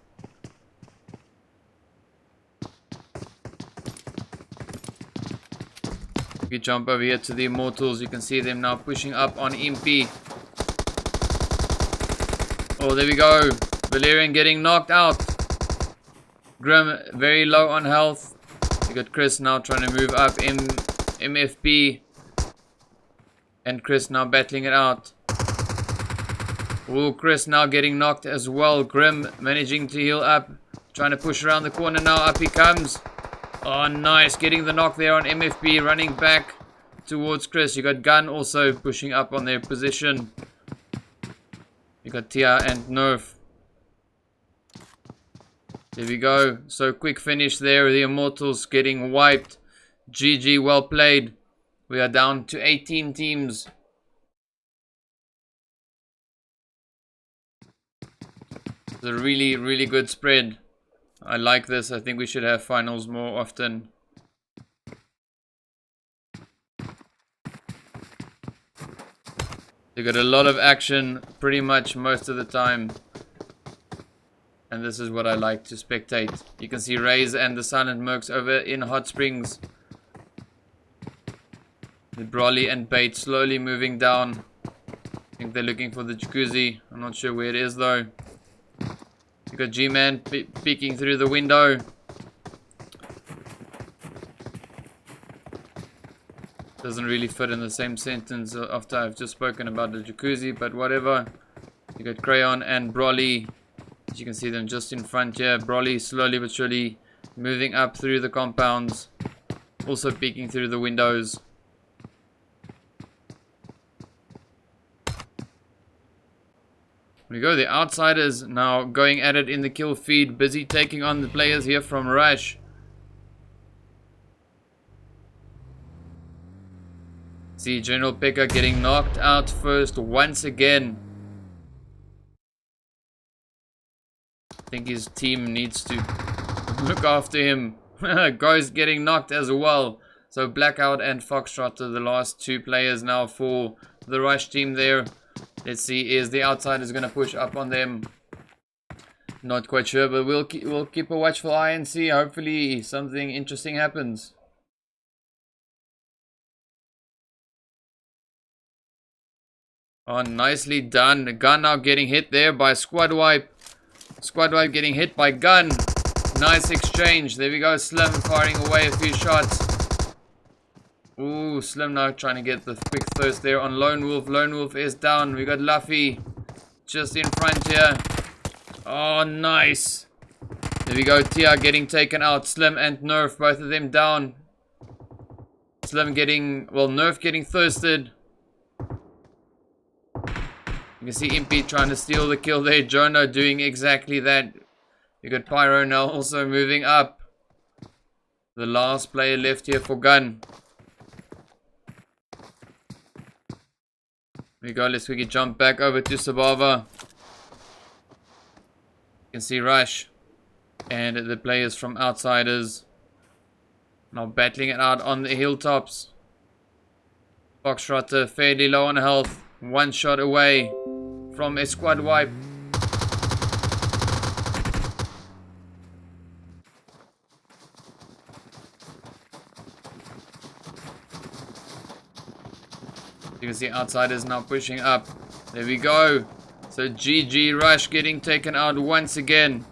If you jump over here to the Immortals, you can see them now pushing up on Impy. Oh, there we go. Valerian getting knocked out. Grim very low on health. We got Chris now trying to move up. MFB. And Chris now battling it out. Ooh, Chris now getting knocked as well. Grim managing to heal up. Trying to push around the corner now. Up he comes. Oh, nice. Getting the knock there on MFB. Running back towards Chris. You got Gun also pushing up on their position. You got Tia and Nerf. There we go. So quick finish there. The Immortals getting wiped. GG, well played. We are down to 18 teams. It's a really, really good spread. I like this. I think we should have finals more often. They got a lot of action pretty much most of the time. And this is what I like to spectate. You can see Raze and the Silent Mercs over in Hot Springs. The Brawly and Bait slowly moving down. I think they're looking for the jacuzzi. I'm not sure where it is though. You got G-Man peeking through the window. Doesn't really fit in the same sentence after I've just spoken about the jacuzzi, but whatever. You got Crayon and Brawly. As you can see them just in front here. Brawly slowly but surely moving up through the compounds. Also peeking through the windows. There we go, the Outsiders now going at it in the kill feed. Busy taking on the players here from Rush. See General Pekka getting knocked out first once again. I think his team needs to look after him. Ghost getting knocked as well. So Blackout and Foxtrot are the last two players now for the Rush team there. Let's see, is the Outsiders going to push up on them? Not quite sure, but we'll keep a watchful eye and see. Hopefully something interesting happens. Oh, nicely done. Gun now getting hit there by Squad Wipe. Squad Wipe getting hit by Gun. Nice exchange. There we go. Slim firing away a few shots. Ooh, Slim now trying to get the quick thirst there on Lone Wolf. Lone Wolf is down. We got Luffy just in front here. Oh, nice. There we go. Tia getting taken out. Slim and Nerf, both of them down. Slim getting, well, Nerf getting thirsted. You can see Impy trying to steal the kill there. Jono doing exactly that. You got Pyro now also moving up. The last player left here for Gun. There we go. Let's quickly jump back over to Sabava. You can see Rush and the players from Outsiders now battling it out on the hilltops. Foxtrotter fairly low on health. One shot away from a squad wipe. You can see Outsiders now pushing up. There we go. So GG Rush getting taken out once again.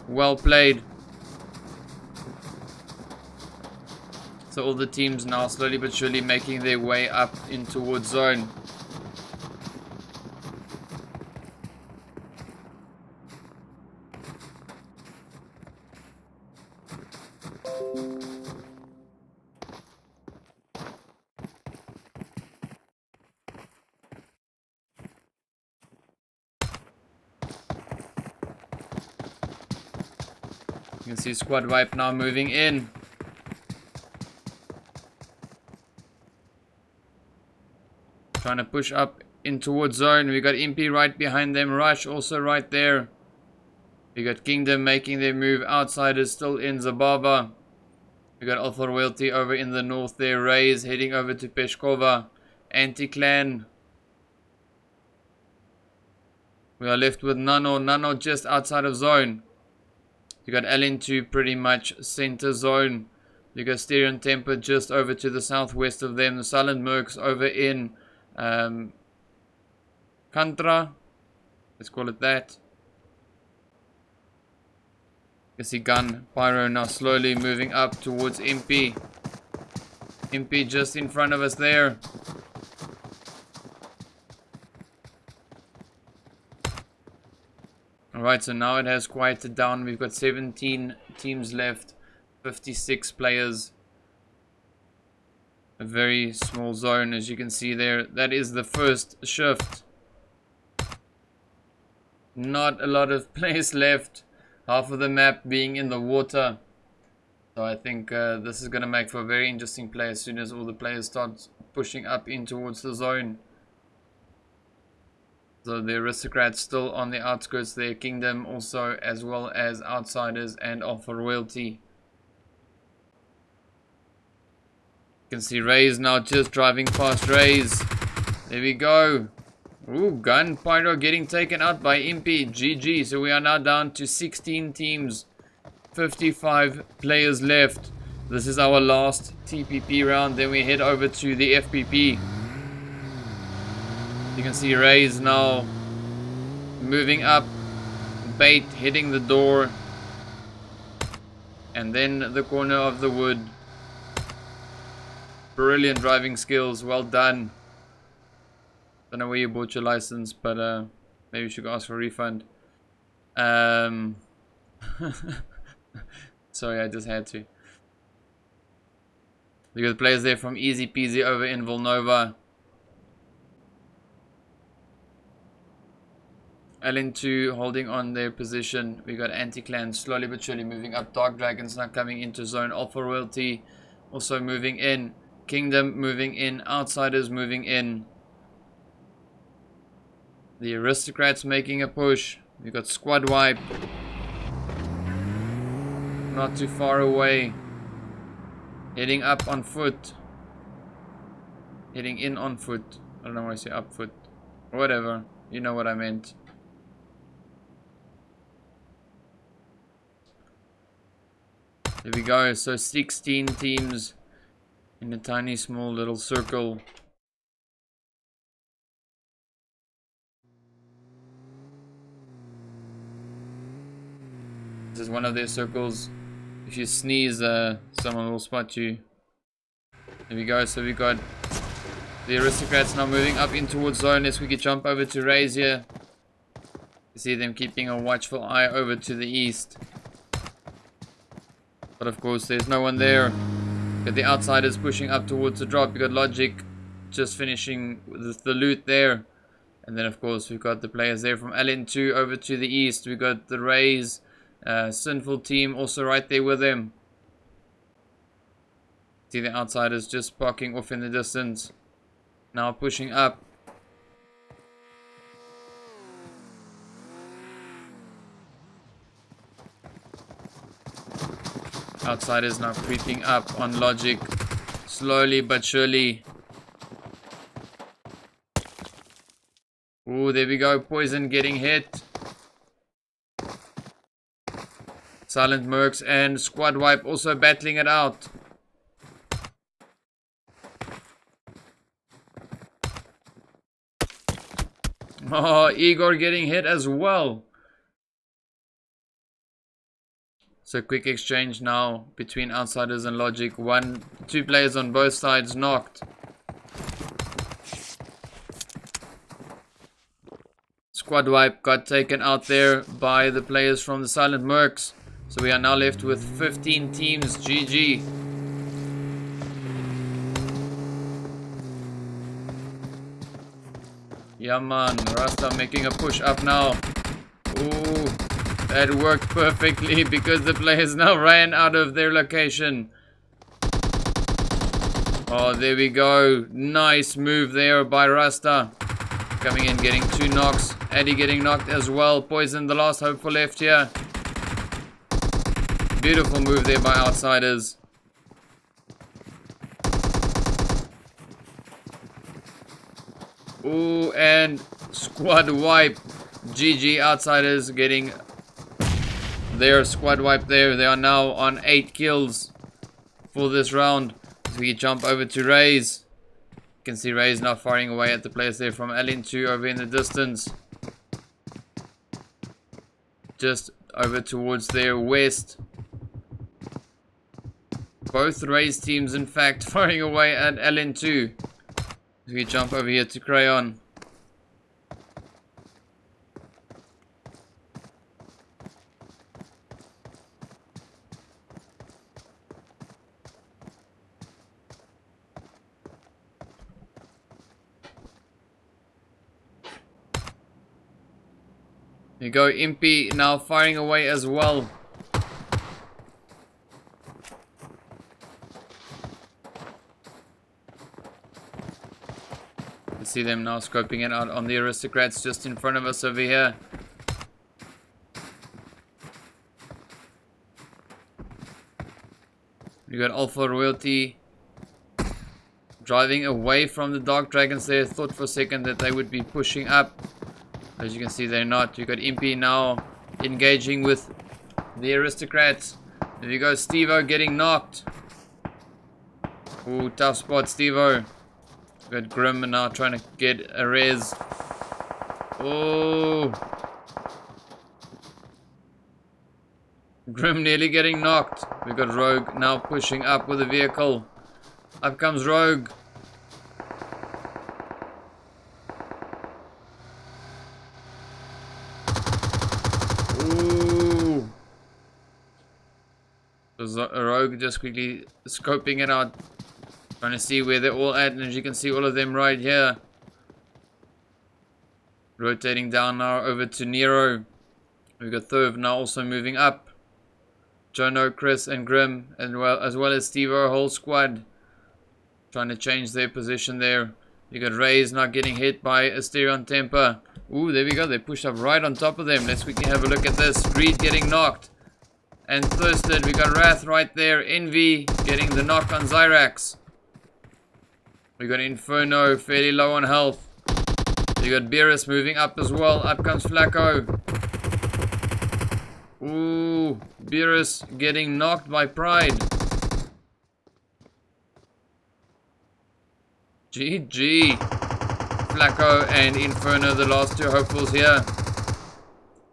Well played. So all the teams now slowly but surely making their way up in towards zone. You can see Squad Wipe now moving in. Trying to push up in towards zone. We got Impy right behind them. Rush also right there. We got Kingdom making their move. Outsiders still in Zababa. We got Alpha Royalty over in the north there. Raze heading over to Peshkova. Anti-Clan. We are left with Nano. Nano just outside of zone. You got L2 pretty much center zone. You got Stereo and Temper just over to the southwest of them. The Silent Mercs over in Kantra. Let's call it that. You see Gun, Pyro now slowly moving up towards Impy. Impy just in front of us there. Alright, so now it has quieted down. We've got 17 teams left, 56 players. A very small zone, as you can see there. That is the first shift. Not a lot of players left. Half of the map being in the water. So I think this is going to make for a very interesting play as soon as all the players start pushing up in towards the zone. So the Aristocrats still on the outskirts there. Kingdom also, as well as Outsiders and Alpha Royalty. You can see Rays now just driving past Rays. There we go. Ooh, Gun, Pyro getting taken out by Impy. GG. So we are now down to 16 teams. 55 players left. This is our last TPP round. Then we head over to the FPP. You can see Rays now moving up. Bait hitting the door. And then the corner of the wood. Brilliant driving skills. Well done. Don't know where you bought your license, but maybe you should ask for a refund. Sorry, I just had to. We got players there from Easy Peasy over in Villanova. LN2 holding on their position. We got Anti-Clan slowly but surely moving up. Dark Dragons now coming into zone. Alpha Royalty also moving in. Kingdom moving in. Outsiders moving in. The Aristocrats making a push. We got Squad Wipe. Not too far away. Heading up on foot. Heading in on foot. I don't know why I say up foot. Whatever. You know what I meant. There we go. So 16 teams in a tiny small little circle. This is one of their circles. If you sneeze, someone will spot you. There we go. So we got the Aristocrats now moving up in towards zone. As we could jump over to Rays here. You see them keeping a watchful eye over to the east. But of course, there's no one there. Got the Outsiders pushing up towards the drop. We got Logic just finishing the loot there. And then of course, we've got the players there from LN2 over to the east. We got the Rays. Sinful team also right there with them. See the Outsiders just parking off in the distance. Now pushing up. Outsiders now creeping up on Logic. Slowly but surely. Ooh, there we go. Poison getting hit. Silent Mercs and Squad Wipe also battling it out. Oh, Igor getting hit as well. So quick exchange now between Outsiders and Logic. Two players on both sides knocked. Squad Wipe got taken out there by the players from the Silent Mercs. So we are now left with 15 teams. GG. Yeah man, Rasta making a push up now. Ooh, that worked perfectly because the players now ran out of their location. Oh, there we go. Nice move there by Rasta. Coming in, getting 2 knocks. Eddie getting knocked as well. Poison, the last hope for left here. Beautiful move there by Outsiders. Ooh, and Squad Wipe. GG, Outsiders getting their Squad Wipe there. They are now on 8 kills for this round. So we jump over to Rays. You can see Rays now firing away at the players there from LN2 over in the distance. Just over towards their west. Both race teams, in fact, firing away at LN2. We jump over here to Crayon. There you go, Impy now firing away as well. You see them now scoping it out on the aristocrats just in front of us over here. We got Alpha Royalty driving away from the Dark Dragons there. Thought for a second that they would be pushing up. As you can see, they're not. You got Impy now engaging with the aristocrats. There you go, Steve-O getting knocked. Ooh, tough spot, Steve-O. We got Grim now trying to get a res. Oh, Grim nearly getting knocked. We got Rogue now pushing up with a vehicle. Up comes Rogue. Ooh. So Rogue just quickly scoping it out, trying to see where they're all at, and as you can see, all of them right here. Rotating down now over to Nero. We've got Thurv now also moving up. Jono, Chris, and Grim, as well as Steve-O, whole squad trying to change their position there. You got Rays not getting hit by Asterion Temper. Ooh, there we go. They pushed up right on top of them. Let's quickly have a look at this. Greed getting knocked. And Thirsted. We got Wrath right there. Envy getting the knock on Zyrax. We got Inferno fairly low on health. You got Beerus moving up as well. Up comes Flacco. Ooh, Beerus getting knocked by Pride. GG. Flacco and Inferno, the last two hopefuls here.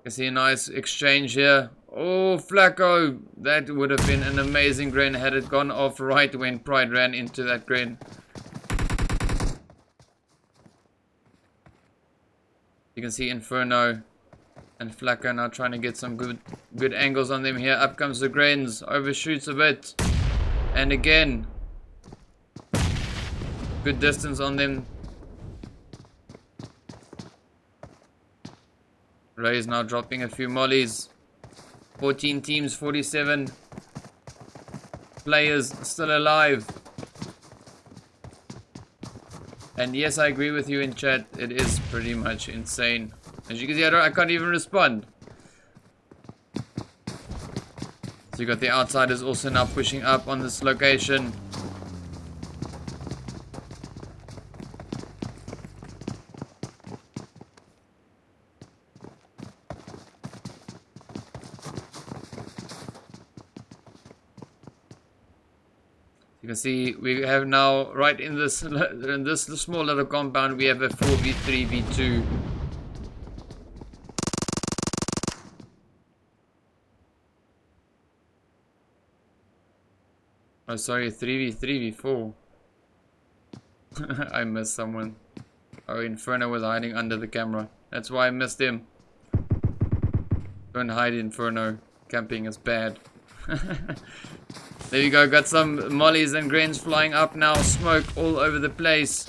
You see a nice exchange here. Oh, Flacco. That would have been an amazing gren had it gone off right when Pride ran into that gren. You can see Inferno and Flacco now trying to get some good angles on them here. Up comes the Grens. Overshoots a bit. And again. Good distance on them. Ray is now dropping a few mollies. 14 teams, 47 players still alive. And yes, I agree with you in chat. It is pretty much insane. As you can see, I can't even respond. So you got the outsiders also now pushing up on this location. You can see we have now right in this small little compound we have a 4v3 v2. Oh sorry, 3v3 v4. I missed someone. Oh, Inferno was hiding under the camera. That's why I missed him. Don't hide, Inferno. Camping is bad. There you go, got some mollies and grens flying up now, smoke all over the place.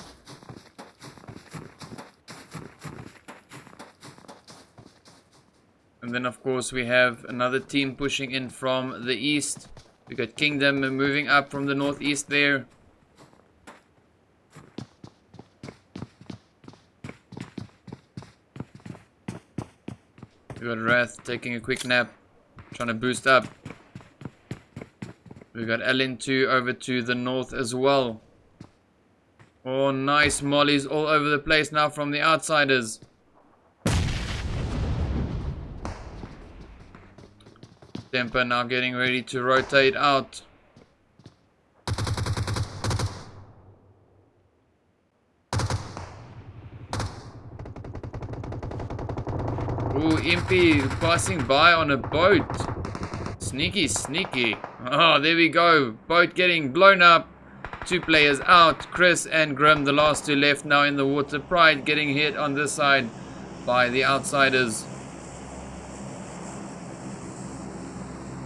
And then of course we have another team pushing in from the east. We got Kingdom moving up from the northeast there. We got Wrath taking a quick nap, trying to boost up. We got LN2 over to the north as well. Oh, nice mollies all over the place now from the outsiders. Temper now getting ready to rotate out. Ooh, Impy passing by on a boat. Sneaky, sneaky. Oh, there we go. Boat getting blown up. 2 players out. Chris and Grim, the last 2 left now in the water. Pride getting hit on this side by the outsiders.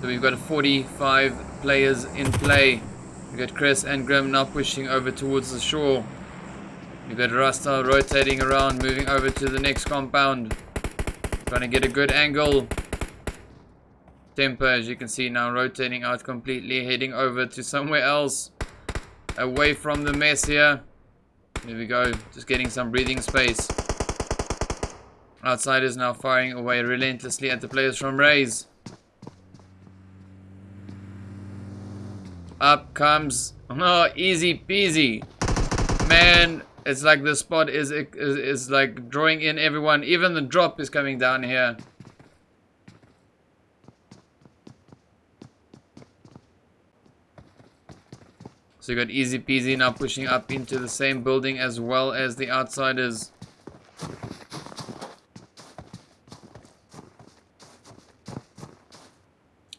So we've got 45 players in play. We've got Chris and Grim now pushing over towards the shore. We've got Rasta rotating around, moving over to the next compound. Trying to get a good angle. Temper, as you can see now, rotating out completely, heading over to somewhere else. Away from the mess here. There we go, just getting some breathing space. Outsiders now firing away relentlessly at the players from Rays. Up comes, oh, easy peasy. Man, it's like the spot is like drawing in everyone. Even the drop is coming down here. So you got easy peasy now pushing up into the same building as well as the outsiders.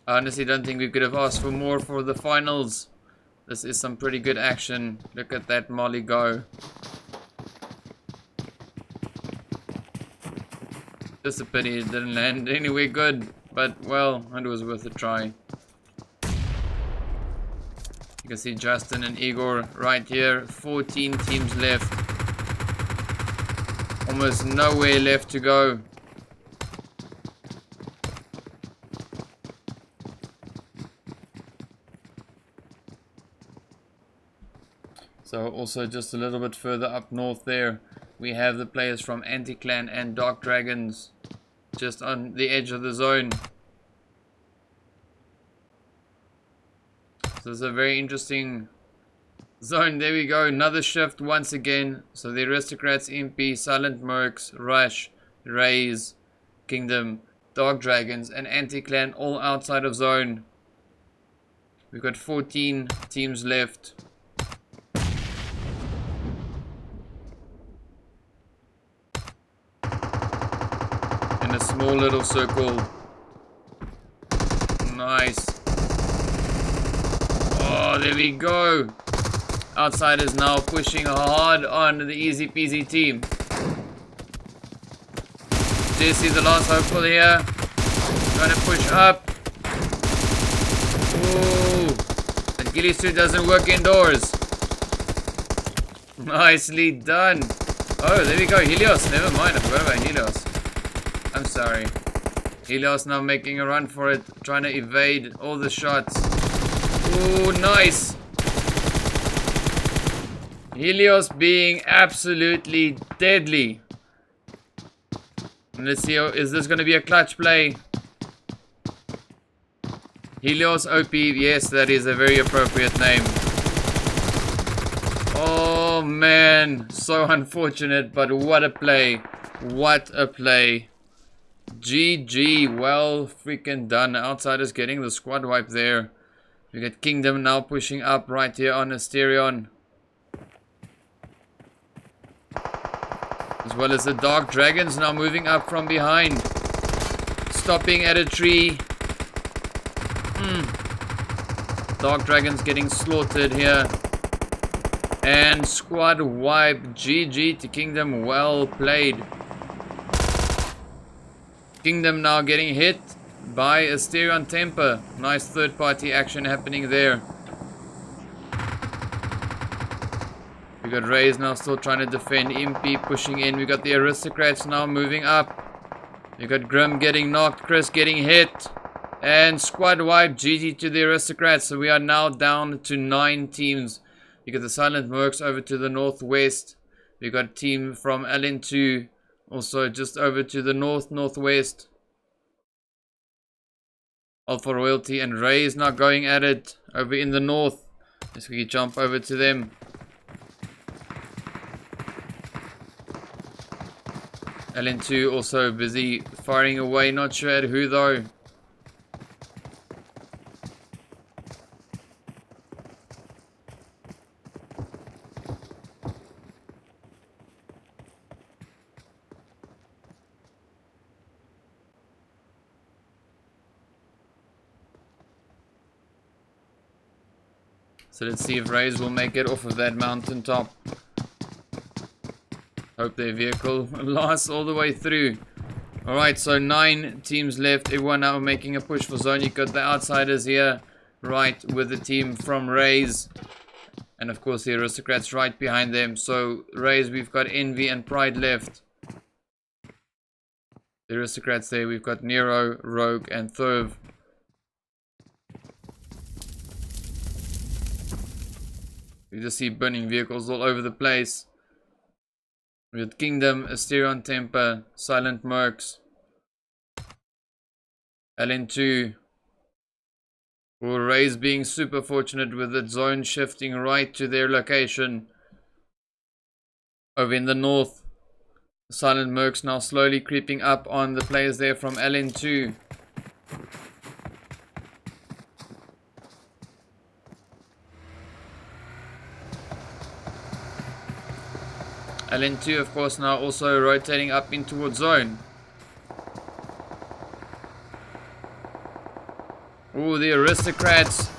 I honestly don't think we could have asked for more for the finals. This is some pretty good action. Look at that Molly go. Just a pity it didn't land anywhere good. But, well, it was worth a try. You can see Justin and Igor right here. 14 teams left. Almost nowhere left to go. So also just a little bit further up north there, we have the players from Anti-Clan and Dark Dragons just on the edge of the zone. So it's a very interesting zone. There we go, another shift once again. So the Aristocrats, MP, Silent Mercs, Rush, Rays, Kingdom, Dark Dragons and Anti-Clan all outside of zone. We've got 14 teams left. In a small little circle. Nice. Oh, there we go. Outsiders now pushing hard on the easy peasy team. Jesse, the last hopeful here. Trying to push up. Ooh. And ghillie suit doesn't work indoors. Nicely done. Oh, there we go. Helios. Never mind. I forgot about Helios. I'm sorry. Helios now making a run for it. Trying to evade all the shots. Ooh, nice. Helios being absolutely deadly. And let's see, is this going to be a clutch play? Helios OP, yes, that is a very appropriate name. Oh man, so unfortunate, but what a play. What a play. GG, well freaking done. Outsiders getting the squad wipe there. We got Kingdom now pushing up right here on Asterion. As well as the Dark Dragons now moving up from behind. Stopping at a tree. Dark Dragons getting slaughtered here. And squad wipe. GG to Kingdom. Well played. Kingdom now getting hit by Asterion Temper. Nice third party action happening there. We got Rays now still trying to defend. Impy pushing in. We got the Aristocrats now moving up. We got Grim getting knocked. Chris getting hit. And squad wipe. GG to the Aristocrats. So we are now down to 9 teams. You got the Silent Mercs over to the northwest. We got a team from LN2 also just over to the northwest. Alpha Royalty and Rays now going at it over in the north. Let's quickly jump over to them. LN2 also busy firing away, not sure at who though. So let's see if Rays will make it off of that mountaintop. Hope their vehicle lasts all the way through. Alright, so 9 teams left. Everyone now making a push for zone. You got the outsiders here, right, with the team from Rays. And of course the aristocrats right behind them. So Rays, we've got Envy and Pride left. The aristocrats there, we've got Nero, Rogue, and Thurv. You just see burning vehicles all over the place. We got Kingdom, Asterion Temper, Silent Mercs, LN2. Rays being super fortunate with the zone shifting right to their location over in the north. Silent Mercs now slowly creeping up on the players there from LN2. LN2 of course now also rotating up in towards zone. Oh, the aristocrats,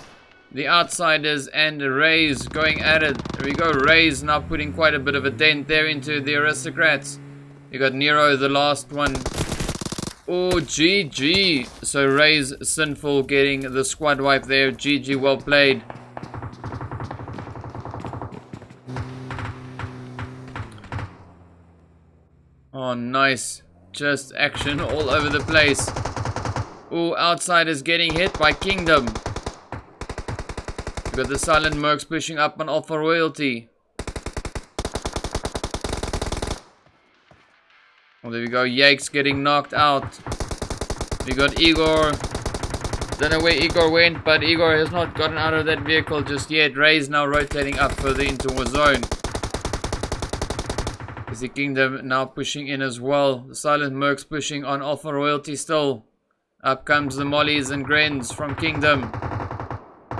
the outsiders, and the Rays going at it. There we go, Rays now putting quite a bit of a dent there into the aristocrats. You got Nero, the last one. Oh, GG. So Rays Sinful getting the squad wipe there. GG, well played. Oh, nice. Just action all over the place. Oh, outsiders getting hit by Kingdom. We got the Silent Mercs pushing up on Alpha Royalty. Oh, there we go. Yakes getting knocked out. We got Igor. Don't know where Igor went, but Igor has not gotten out of that vehicle just yet. Ray's now rotating up further into a zone. Is the Kingdom now pushing in as well. The Silent Mercs pushing on Alpha Royalty still. Up comes the Mollies and Grens from Kingdom.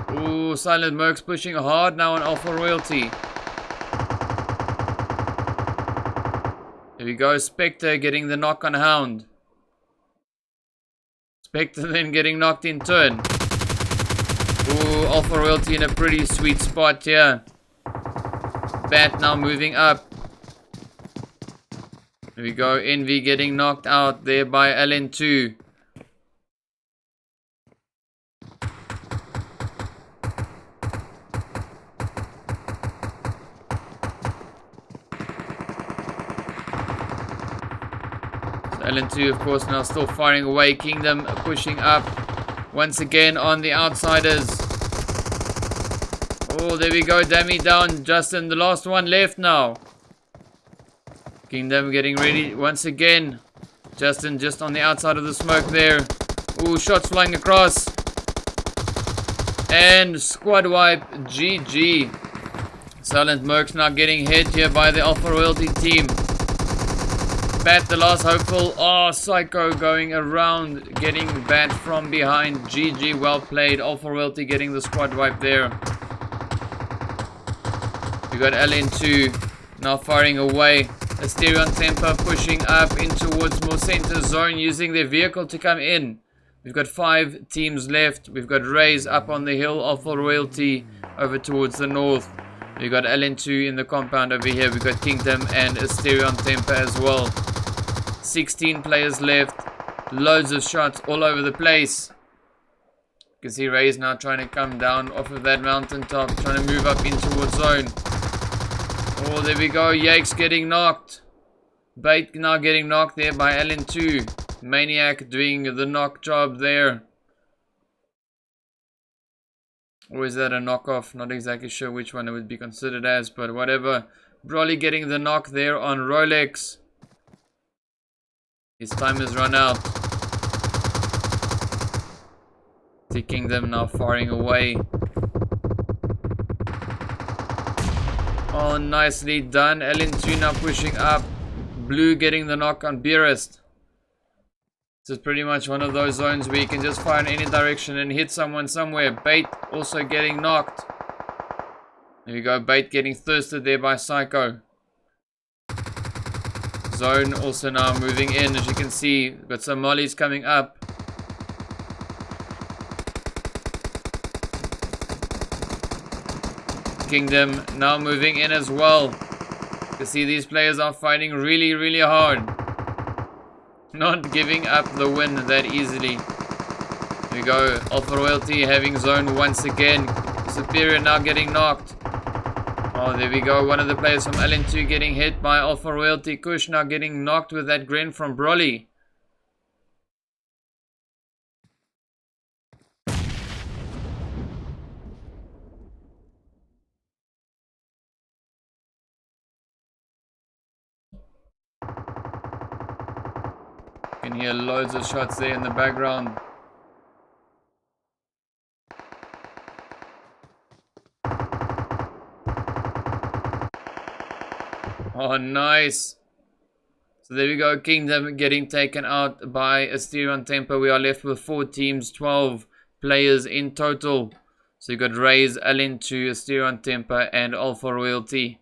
Ooh, Silent Mercs pushing hard now on Alpha Royalty. There we go, Spectre getting the knock on Hound. Spectre then getting knocked in turn. Ooh, Alpha Royalty in a pretty sweet spot here. Bat now moving up. There we go, Envy getting knocked out there by LN2. LN2 of course now still firing away. Kingdom pushing up once again on the outsiders. Oh, there we go, Dammy down. Justin, the last one left now. Kingdom getting ready once again. Justin just on the outside of the smoke there. Ooh, shots flying across. And squad wipe, GG. Silent Mercs now getting hit here by the Alpha Royalty team. Bat, the last hopeful. Oh, Psycho going around, getting Bat from behind. GG, well played. Alpha Royalty getting the squad wipe there. We got LN2 now firing away. Asterion Temper pushing up in towards more center zone, using their vehicle to come in. We've got 5 teams left. We've got Rays up on the hill, Alpha Royalty over towards the north. We've got LN2 in the compound over here. We've got Kingdom and Asterion Temper as well. 16 players left. Loads of shots all over the place. You can see Rays now trying to come down off of that mountaintop, trying to move up in towards zone. Oh, there we go. Yakes getting knocked. Bait now getting knocked there by LN2. Maniac doing the knock job there. Or is that a knockoff? Not exactly sure which one it would be considered as, but whatever. Broly getting the knock there on Rolex. His time has run out. The Kingdom now firing away. Oh, nicely done. LN2 now pushing up. Blue getting the knock on Beerest. This is pretty much one of those zones where you can just fire in any direction and hit someone somewhere. Bait also getting knocked. There we go. Bait getting thirsted there by Psycho. Zone also now moving in, as you can see. We've got some mollies coming up. Kingdom now moving in as well. You can see these players are fighting really, really hard. Not giving up the win that easily. Here we go. Alpha Royalty having zone once again. Superior now getting knocked. Oh, there we go. One of the players from LN2 getting hit by Alpha Royalty. Kush now getting knocked with that gren from Broly. You can hear loads of shots there in the background. Oh, nice. So there we go. Kingdom getting taken out by Asterion Tempo. We are left with 4 teams, 12 players in total. So you got Raze, LN2, Asterion Tempo, and Alpha Royalty.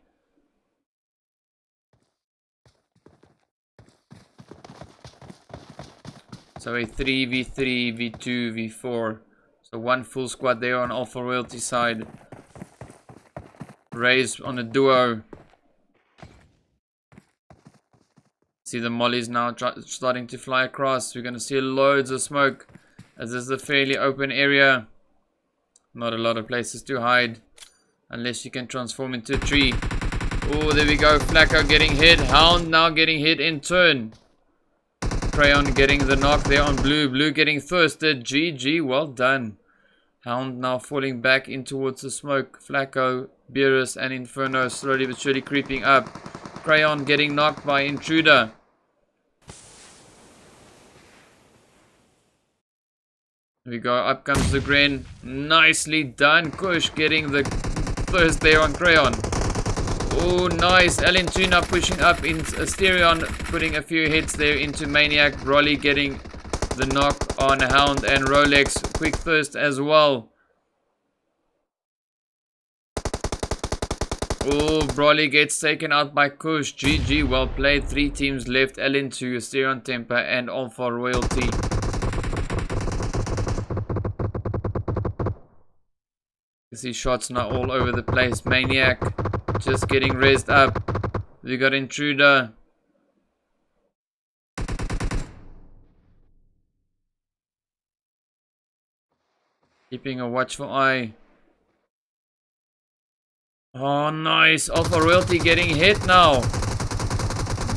So a 3v3, v2, v4. So one full squad there on Alpha Royalty side. Raze on a duo. See the mollies now starting to fly across. We're going to see loads of smoke as this is a fairly open area. Not a lot of places to hide unless you can transform into a tree. Oh, there we go. Flacco getting hit. Hound now getting hit in turn. Crayon getting the knock there on Blue. Blue getting thirsted. GG, well done. Hound now falling back in towards the smoke. Flacco, Beerus and Inferno slowly but surely creeping up. Crayon getting knocked by Intruder. There we go, up comes the Gren. Nicely done. Kush getting the thirst there on Crayon. Oh, nice. LN2 now pushing up in Asterion, putting a few hits there into Maniac. Broly getting the knock on Hound and Rolex. Quick thirst as well. Oh, Broly gets taken out by Kush. GG, well played. 3 teams left. LN2, Asterion Temper, and Alpha Royalty. You see shots now all over the place. Maniac just getting raised up. We got Intruder. Keeping a watchful eye. Oh, nice. Alpha Royalty getting hit now.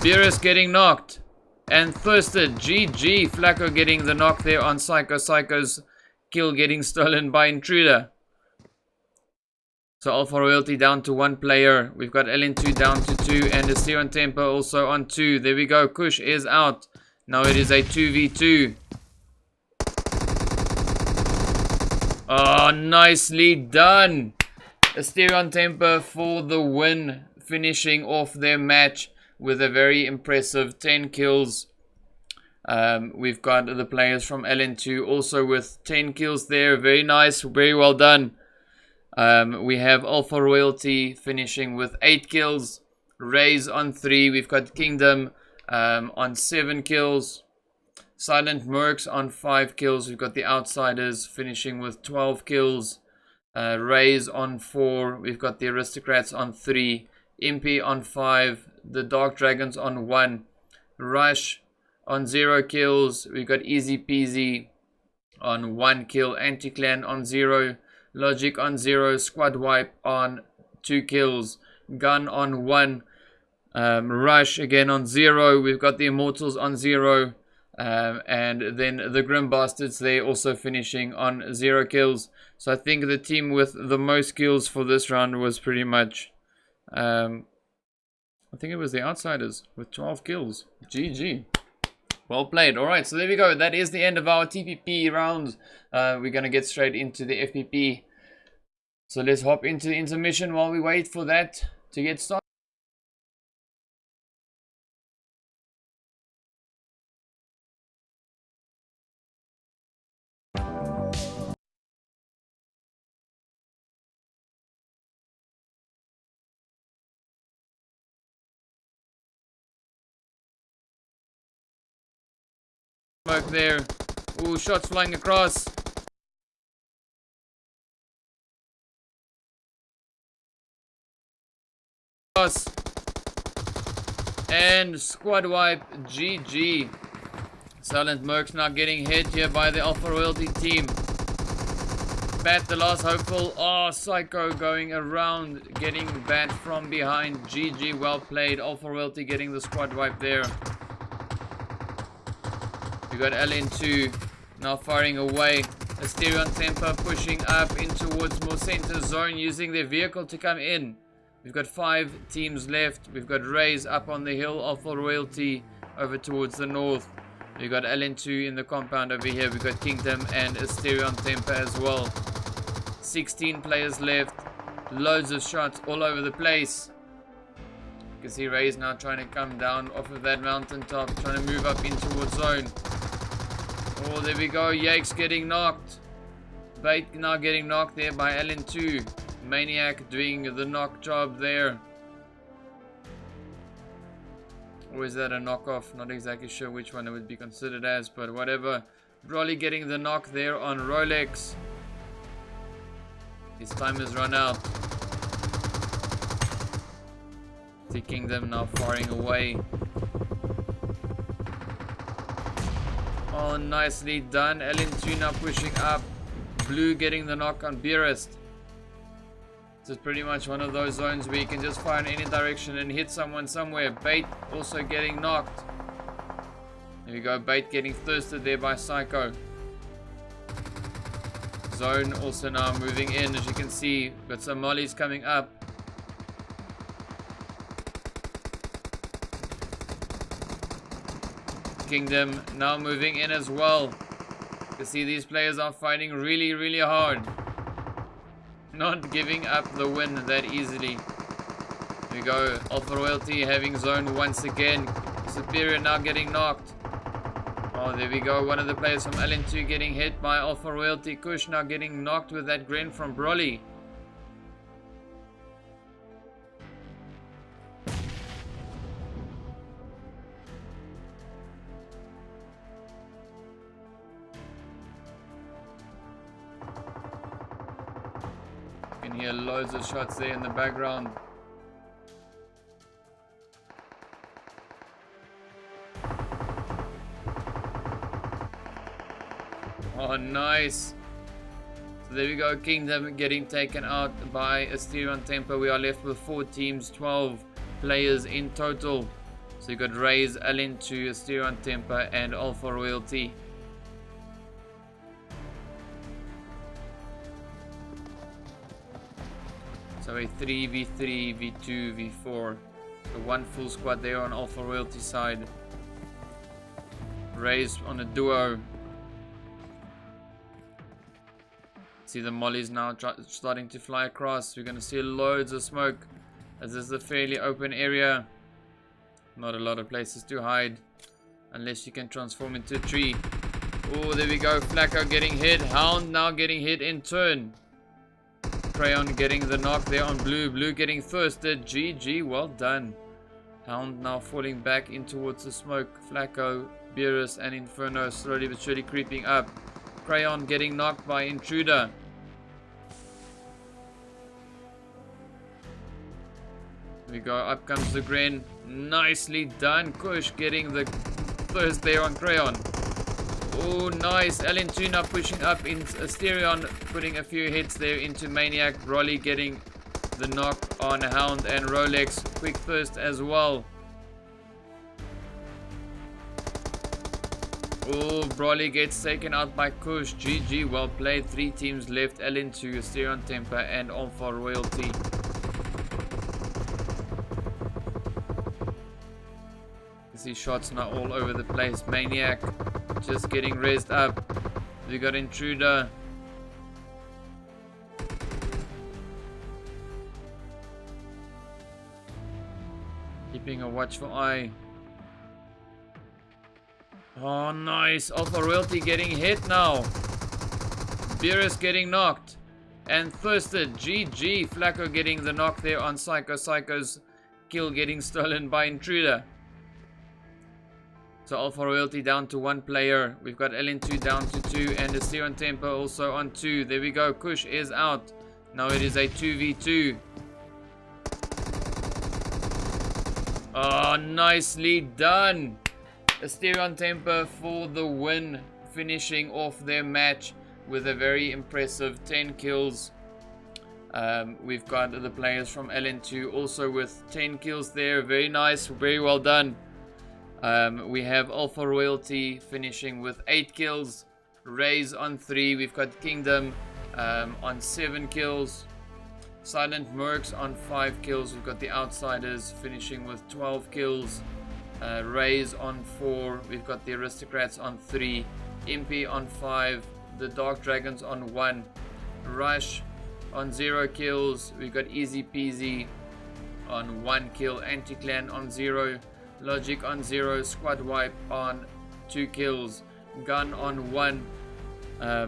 Beerus getting knocked. And thirsted. GG. Flacco getting the knock there on Psycho. Psycho's kill getting stolen by Intruder. So Alpha Royalty down to 1 player. We've got LN2 down to 2. And Asterion Tempo also on 2. There we go. Kush is out. Now it is a 2v2. Oh, nicely done. Asterion Tempo for the win. Finishing off their match with a very impressive 10 kills. We've got the players from LN2 also with 10 kills there. Very nice. Very well done. We have Alpha Royalty finishing with 8 kills. Raze on 3. We've got Kingdom on 7 kills. Silent Mercs on 5 kills. We've got the Outsiders finishing with 12 kills. Raze on 4. We've got the Aristocrats on 3. Impy on 5. The Dark Dragons on 1. Rush on 0 kills. We've got Easy Peasy on 1 kill. Anti-Clan on 0. Logic on 0, Squad Wipe on 2 kills, Gun on 1, Rush again on 0, we've got the Immortals on 0, and then the Grim Bastards there also finishing on 0 kills. So I think the team with the most kills for this round was pretty much, I think it was the Outsiders with 12 kills. GG. Well played. Alright, so there we go. That is the end of our TPP round. We're going to get straight into the FPP. So let's hop into the intermission while we wait for that to get started. Smoke there. Ooh, shots flying across. across. And squad wipe. GG. Silent Mercs now getting hit here by the Alpha Royalty team. Bat, the last hopeful. Oh, Psycho going around, getting Bat from behind. GG, well played. Alpha Royalty getting the squad wipe there. We got LN2 now firing away. Asterion Temper pushing up in towards more center zone, using their vehicle to come in. We've got 5 teams left. We've got Rays up on the hill, Alpha Royalty over towards the north. We've got LN2 in the compound over here. We've got Kingdom and Asterion Temper as well. 16 players left. Loads of shots all over the place. You can see Rays now trying to come down off of that mountaintop, trying to move up in towards zone. Oh, there we go. Yakes getting knocked. Bait now getting knocked there by LN2. Maniac doing the knock job there. Or is that a knockoff? Not exactly sure which one it would be considered as, but whatever. Broly getting the knock there on Rolex. His time has run out. The Kingdom now firing away. Oh, nicely done. LN2 now pushing up. Blue getting the knock on Beerust. This is pretty much one of those zones where you can just fire in any direction and hit someone somewhere. Bait also getting knocked. There we go. Bait getting thirsted there by Psycho. Zone also now moving in, as you can see. Got some mollies coming up. Kingdom now moving in as well. You can see these players are fighting really, really hard. Not giving up the win that easily. Here we go. Alpha Royalty having zone once again. Superior now getting knocked. Oh, there we go. One of the players from LN2 getting hit by Alpha Royalty. Kush now getting knocked with that gren from Broly. You can hear loads of shots there in the background. Oh, nice. So there we go. Kingdom getting taken out by Asterion Temper. We are left with 4 teams, 12 players in total. So you got Rays, LN2, Asterion Temper, and Alpha Royalty. So a 3v3, v2, v4. So one full squad there on Alpha Royalty side. Rays on a duo. See the mollies now starting to fly across. We're going to see loads of smoke, as this is a fairly open area. Not a lot of places to hide unless you can transform into a tree. Oh, there we go. Flacco getting hit. Hound now getting hit in turn. Crayon getting the knock there on Blue. Blue getting thirsted. GG, well done. Hound now falling back in towards the smoke. Flacco, Beerus and Inferno slowly but surely creeping up. Crayon getting knocked by Intruder. There we go, up comes the Gren. Nicely done. Kush getting the thirst there on Crayon. Oh, nice. LN2 now pushing up in Asterion, putting a few hits there into Maniac. Broly getting the knock on Hound and Rolex. Quick thirst as well. Oh, Broly gets taken out by Kush. GG, well played. 3 teams left. LN2, Asterion Temper, and Alpha Royalty. You see shots now all over the place. Maniac just getting raised up. We got Intruder. Keeping a watchful eye. Oh, nice. Alpha Royalty getting hit now. Beerus getting knocked. And thirsted. GG. Flacco getting the knock there on Psycho. Psycho's kill getting stolen by Intruder. So Alpha Royalty down to 1 player. We've got LN2 down to 2. And Asterion Temper also on 2. There we go. Kush is out. Now it is a 2v2. Oh, nicely done. Asterion Temper for the win, finishing off their match with a very impressive 10 kills. We've got the players from LN2 also with 10 kills there. Very nice, very well done. We have Alpha Royalty finishing with 8 kills. Raze on 3. We've got Kingdom on 7 kills. Silent Mercs on 5 kills. We've got the Outsiders finishing with 12 kills. Raze on 4. We've got the Aristocrats on 3. Impy on 5. The Dark Dragons on 1. Rush on 0 kills. We've got Easy Peasy on 1 kill. Anti-Clan on 0. Logic on 0. Squad Wipe on 2 kills. Gun on 1.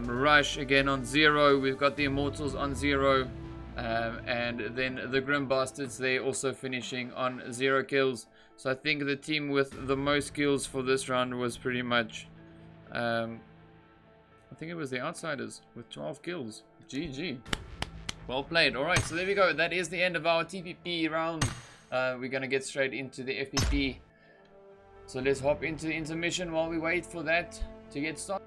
Rush again on 0. We've got the Immortals on 0. And then the Grim Bastards, they also finishing on 0 kills. So I think the team with the most kills for this round was pretty much, I think it was the Outsiders with 12 kills. GG. Well played. Alright, so there we go. That is the end of our TPP round. We're going to get straight into the FPP. So let's hop into the intermission while we wait for that to get started.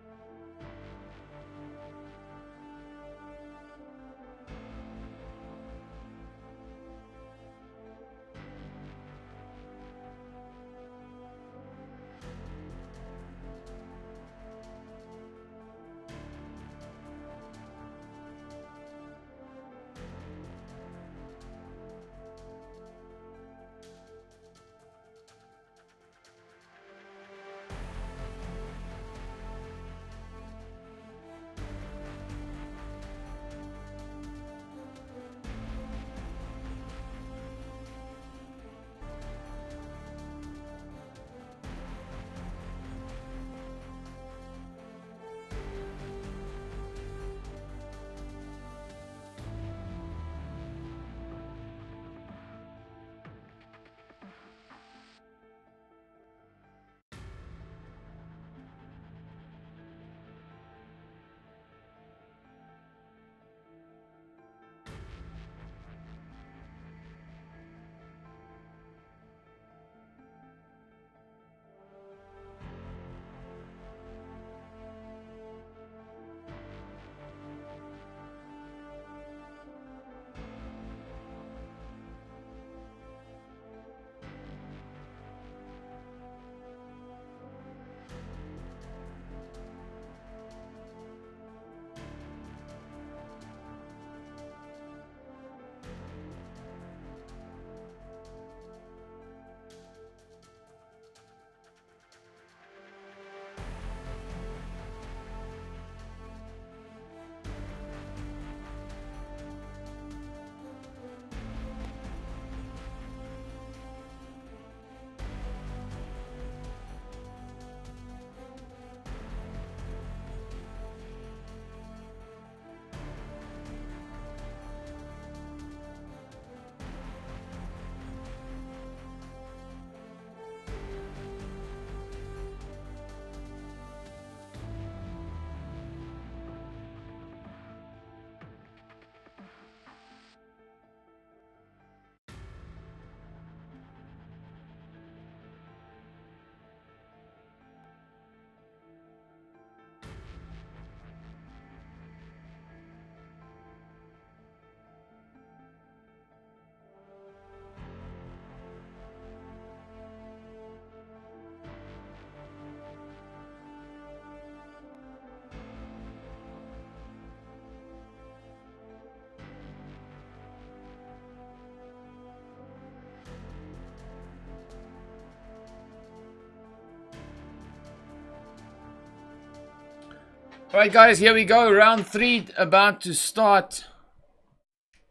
Alright guys, here we go. Round 3 about to start.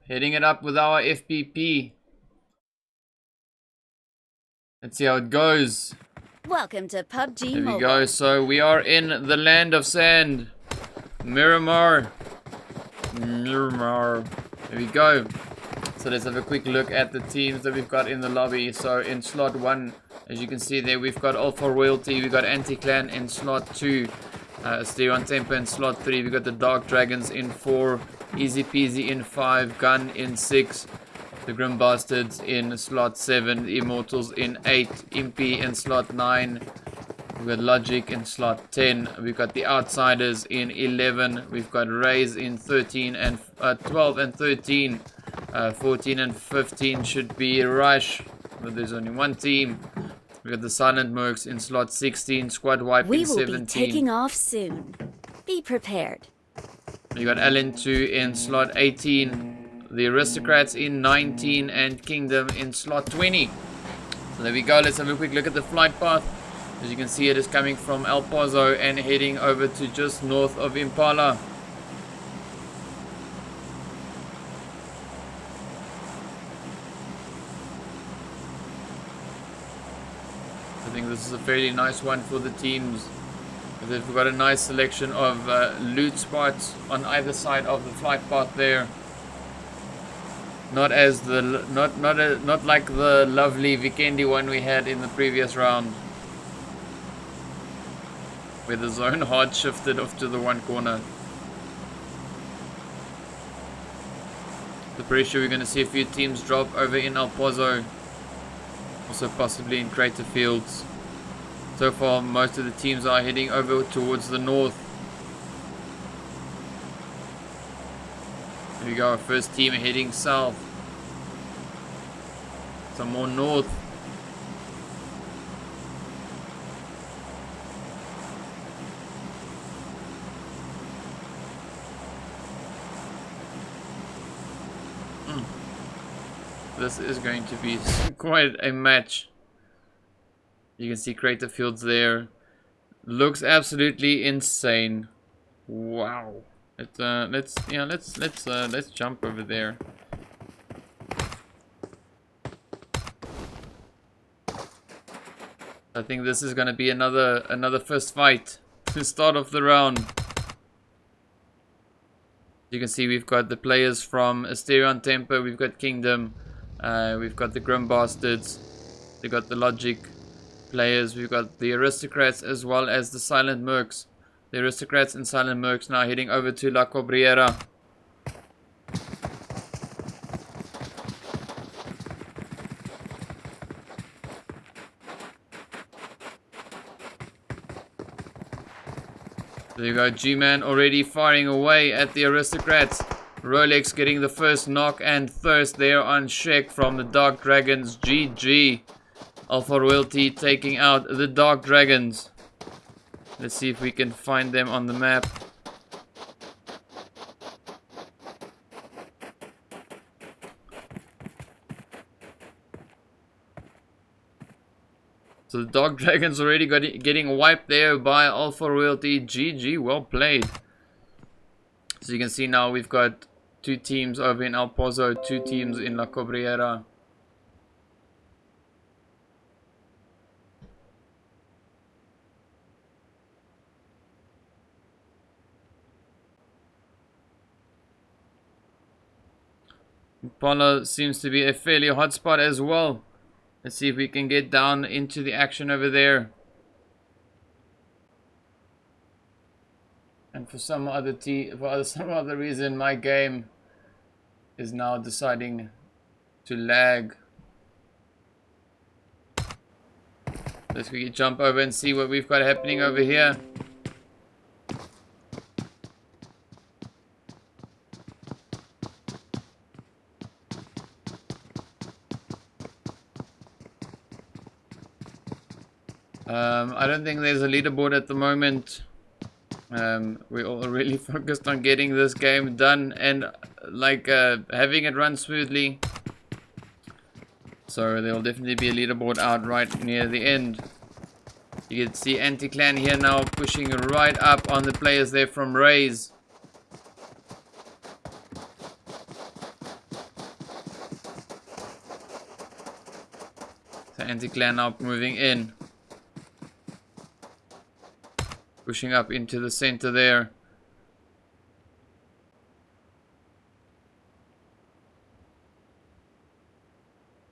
Heading it up with our FPP. Let's see how it goes. Welcome to PUBG There Mobile. we go. So we are in the land of sand. Miramar. Miramar. There we go. So let's have a quick look at the teams that we've got in the lobby. So in slot 1, as you can see there, we've got Alpha Royalty. We've got Anti-Clan in slot 2. Asterion Temper in slot 3. We got the Dark Dragons in 4. Easy Peasy in 5. Gun in 6. The Grim Bastards in slot 7, the Immortals in 8, Impy in slot 9, we've got Logic in slot 10, we've got the Outsiders in 11, we've got Rays in 13 and 12 and 13, 14 and 15 should be Rush, but there's only one team. We've got the Silent Mercs in slot 16, Squad Wipe in 17. We will be taking off soon. Be prepared. We got Allen 2 in slot 18, the Aristocrats in 19, and Kingdom in slot 20. So there we go. Let's have a quick look at the flight path. As you can see, it is coming from El Pozo and heading over to just north of Impala. I think this is a fairly nice one for the teams. They've got a nice selection of loot spots on either side of the flight path there. Not as the not like the lovely Vikendi one we had in the previous round, where the zone hard shifted off to the one corner. So pretty sure we're going to see a few teams drop over in El Pozo, also possibly in Crater Fields. So far, most of the teams are heading over towards the north. Here we go, our first team heading south. Some more north. This is going to be quite a match. You can see Crater Fields there. Looks absolutely insane. Wow. Let's jump over there. I think this is gonna be another first fight to start off the round. You can see we've got the players from Asterion Tempo, we've got Kingdom, we've got the Grim Bastards, we've got the Logic players, we've got the Aristocrats as well as the Silent Mercs. The Aristocrats and Silent Mercs now heading over to La Cabrera. There you go, G-Man already firing away at the Aristocrats. Rolex getting the first knock and thirst there on Shek from the Dark Dragons. GG. Alpha Royalty taking out the Dark Dragons. Let's see if we can find them on the map. So the Dark Dragons already getting wiped there by Alpha Royalty. GG, well played. So you can see now we've got two teams over in El Pozo, two teams in La Cabrera. Impala seems to be a fairly hot spot as well. Let's see if we can get down into the action over there. And for some other reason, my game is now deciding to lag. Let's quickly jump over and see what we've got happening over here. I don't think there's a leaderboard at the moment. We're all really focused on getting this game done and having it run smoothly. So there will definitely be a leaderboard out right near the end. You can see Anti-Clan here now pushing right up on the players there from Rays. So Anti-Clan now moving in. Pushing up into the center there.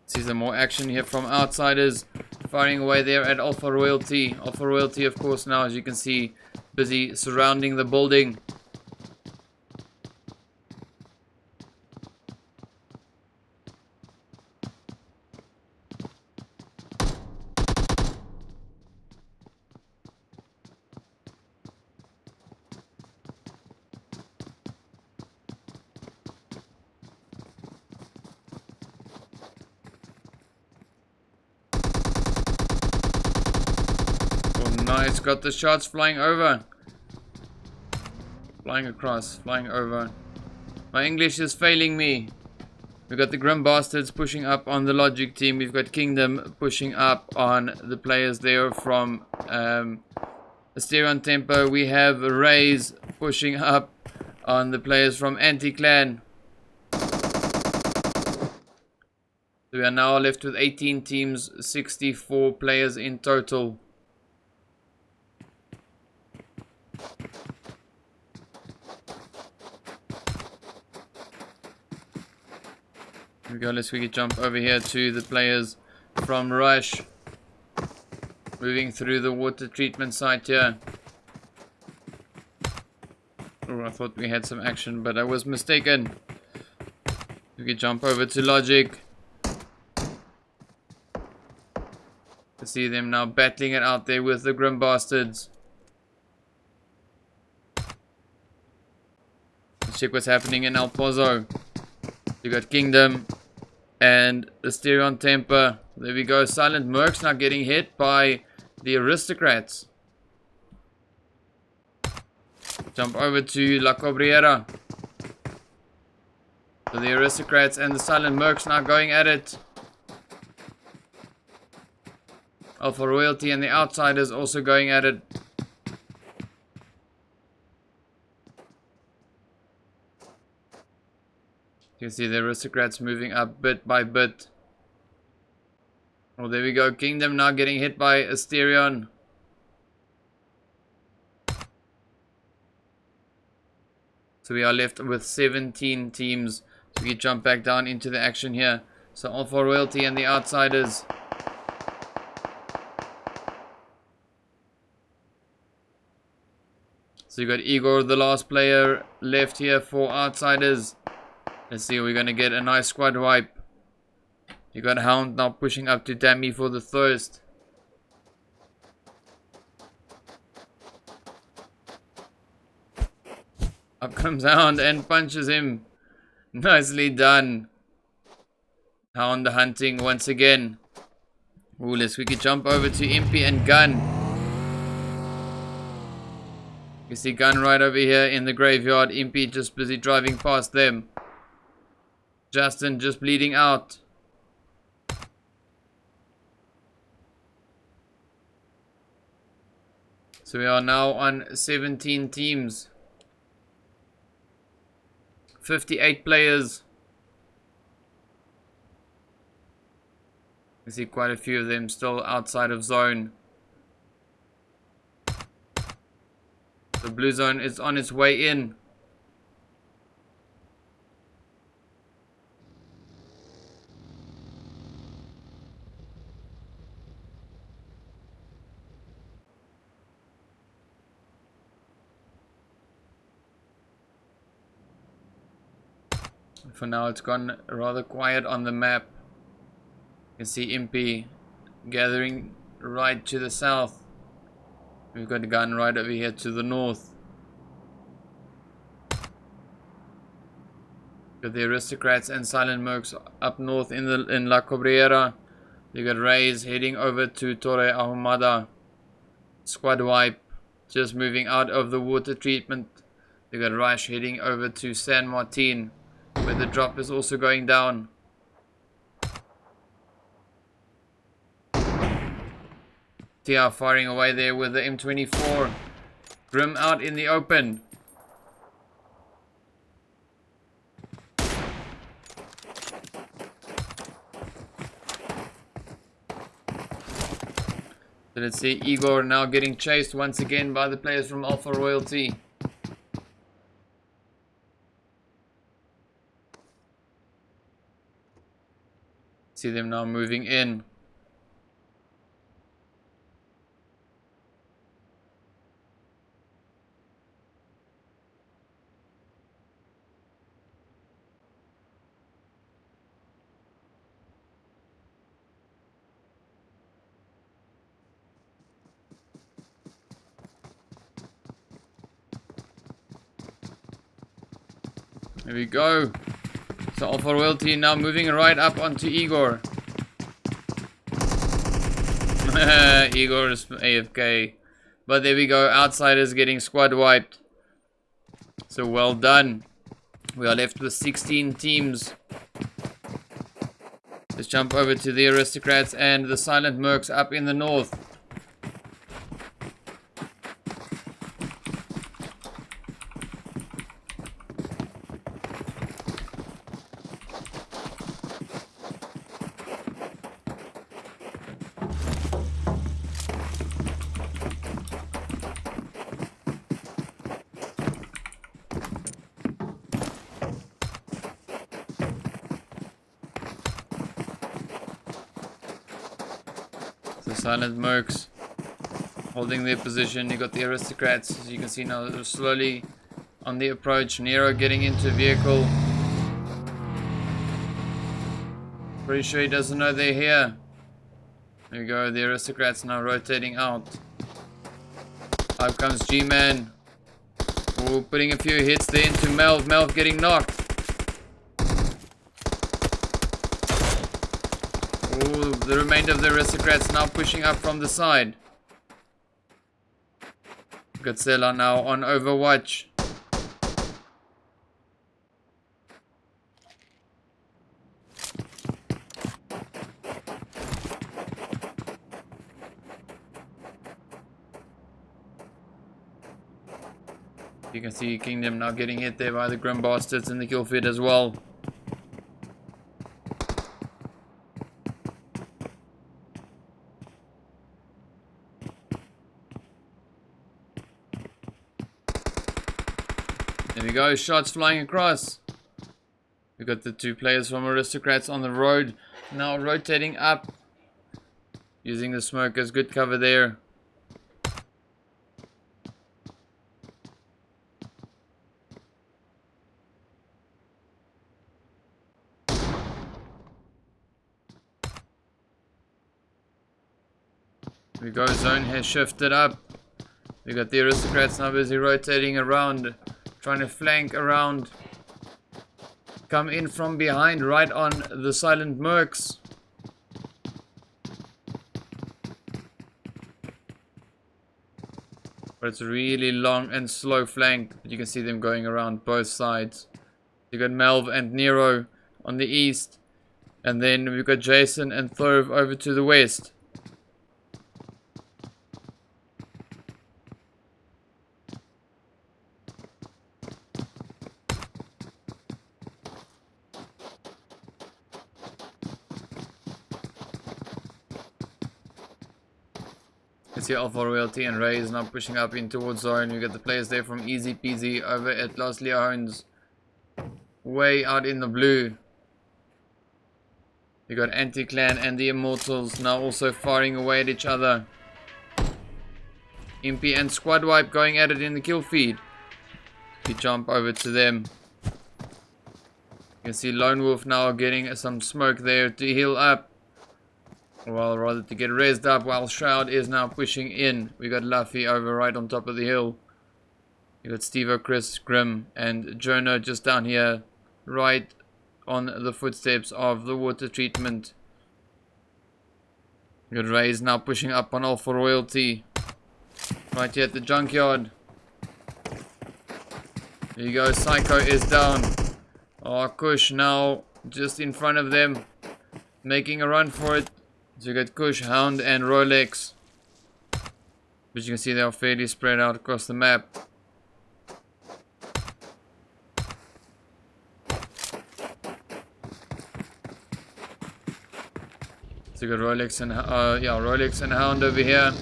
See some more action here from Outsiders. Firing away there at Alpha Royalty. Alpha Royalty, of course, now, as you can see, busy surrounding the building. Nice, got the shots flying over. Flying across, flying over. My English is failing me. We've got the Grim Bastards pushing up on the Logic team. We've got Kingdom pushing up on the players there from Asterion Tempo. We have Rays pushing up on the players from Anti-Clan. So we are now left with 18 teams, 64 players in total. Here we go, let's quickly jump over here to the players from Rush. Moving through the water treatment site here. Oh, I thought we had some action, but I was mistaken. We can jump over to Logic. To see them now battling it out there with the Grim Bastards. Let's check what's happening in El Pozo. You got Kingdom and Asterion Temper. There we go. Silent Mercs now getting hit by the Aristocrats. Jump over to La Cabrera. So the Aristocrats and the Silent Mercs now going at it. Alpha Royalty and the Outsiders also going at it. You can see the Aristocrats moving up bit by bit. Oh, there we go. Kingdom now getting hit by Asterion. So we are left with 17 teams. So we jump back down into the action here. So Alpha Royalty and the Outsiders. So you got Igor, the last player left here for Outsiders. Let's see, we're going to get a nice squad wipe. You got Hound now pushing up to Dammy for the thirst. Up comes Hound and punches him. Nicely done. Hound hunting once again. Ooh, let's quickly jump over to Impy and Gun. You see Gun right over here in the graveyard. Impy just busy driving past them. Justin just bleeding out. So we are now on 17 teams. 58 players. You see quite a few of them still outside of zone. The blue zone is on its way in. For now, it's gone rather quiet on the map. You can see Impy gathering right to the south. We've got a gun right over here to the north. Got the Aristocrats and Silent Mercs up north in La Cabrera. You got Rays heading over to Torre Ahumada. Squad wipe just moving out of the water treatment. You got Rush heading over to San Martin, where the drop is also going down. TR firing away there with the M24. Grim out in the open. So let's see Igor now getting chased once again by the players from Alpha Royalty. See them now moving in. There we go. So Alpha Royalty now moving right up onto Igor. Igor is AFK. But there we go. Outsiders getting squad wiped. So well done. We are left with 16 teams. Let's jump over to the Aristocrats and the Silent Mercs up in the north. The Silent Mercs holding their position. You got the Aristocrats, as you can see now, they're slowly on the approach. Nero getting into vehicle. Pretty sure he doesn't know they're here. There we go, the Aristocrats now rotating out. Up comes G-Man. Ooh, putting a few hits there into Melv. Melv getting knocked. Ooh, the remainder of the Aristocrats now pushing up from the side. Godzilla now on Overwatch. You can see Kingdom now getting hit there by the Grim Bastards in the kill feed as well. There we go, shots flying across. We got the two players from Aristocrats on the road, now rotating up, using the smoke as good cover there. There we go, zone has shifted up. We got the Aristocrats now busy rotating around, trying to flank around, come in from behind right on the Silent Mercs. But it's a really long and slow flank, but you can see them going around both sides. You got Melv and Nero on the east, and then we've got Jason and Thorv over to the west. You see Alpha Royalty and Ray is now pushing up in towards zone. We got the players there from Easy Peasy over at Los Leones, way out in the blue. You got Anti-Clan and the Immortals now also firing away at each other. Impy and Squad Wipe going at it in the kill feed. You jump over to them. You can see Lone Wolf now getting some smoke there to heal up. Well, rather to get raised up, while Shroud is now pushing in. We got Luffy over right on top of the hill. You got Steve, Chris, Grim, and Jono just down here, right on the footsteps of the water treatment. You got Raze now pushing up on Alpha Royalty, right here at the junkyard. There you go, Psycho is down. Oh, Kush now just in front of them, making a run for it. So you got Kush, Hound, and Rolex. But you can see they are fairly spread out across the map. So you got Rolex and Rolex and Hound over here.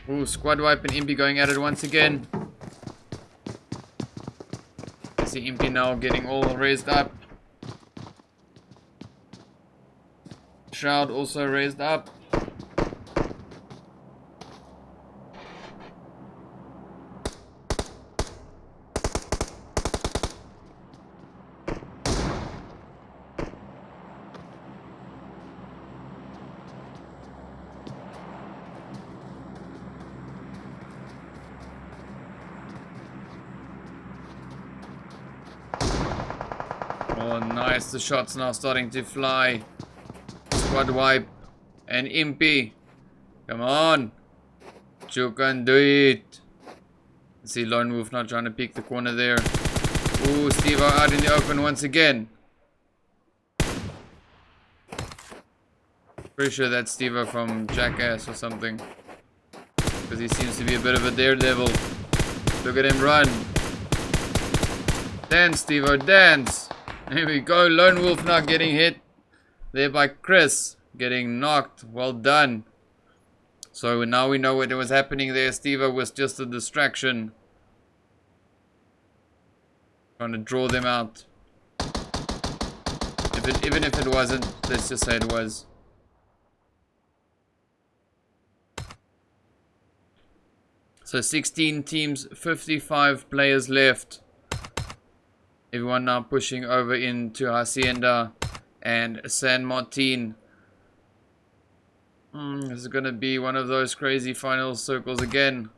Ooh, Squad Wipe and Impy going at it once again. You see Impy now getting all raised up. Shroud also raised up. Oh, nice. The shots now starting to fly. Squad Wipe and Impy. Come on. You can do it. See Lone Wolf not trying to pick the corner there. Ooh, Steve out in the open once again. Pretty sure that's Steve from Jackass or something. Because he seems to be a bit of a daredevil. Look at him run. Dance, Steve-O, dance. Here we go. Lone Wolf now getting hit there by Chris. Getting knocked. Well done. So now we know what was happening there. Steve-O was just a distraction. Trying to draw them out. Even if it wasn't, let's just say it was. So 16 teams, 55 players left. Everyone now pushing over into Hacienda and San Martin. This is going to be one of those crazy final circles again.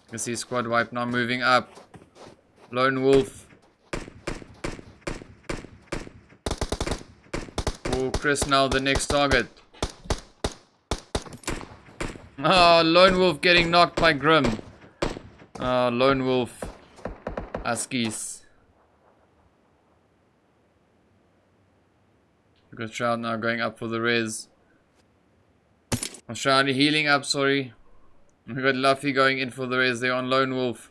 You can see squad wipe now moving up. Lone Wolf. Oh, Chris now the next target. Oh, Lone Wolf getting knocked by Grim. Oh, Lone Wolf. Askies. We've got Shroud now going up for the res. Oh, Shroud healing up, sorry. We've got Luffy going in for the res there on Lone Wolf.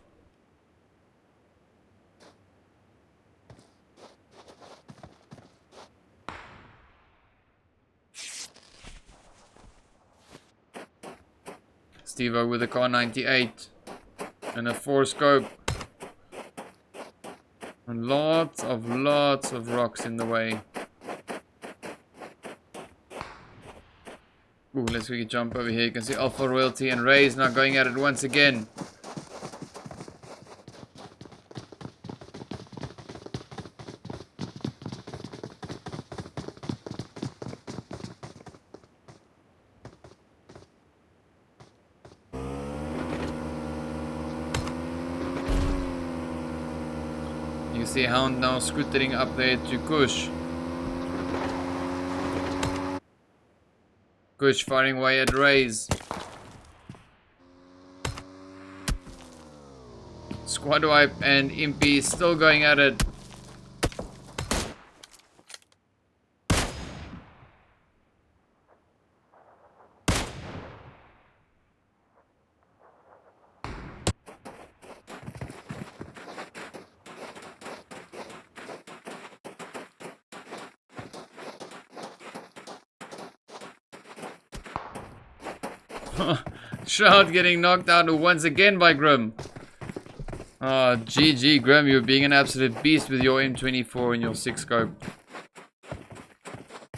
Steve-O with a car 98 and a 4-scope and lots of rocks in the way. Ooh, let's quickly jump over here. You can see Alpha Royalty and Ray's now going at it once again. You see Hound now scootering up there to Kush. Kush firing away at Rays. Squad wipe and Impy still going at it. Shroud getting knocked out once again by Grim. Oh, GG Grim, you're being an absolute beast with your M24 and your 6-scope.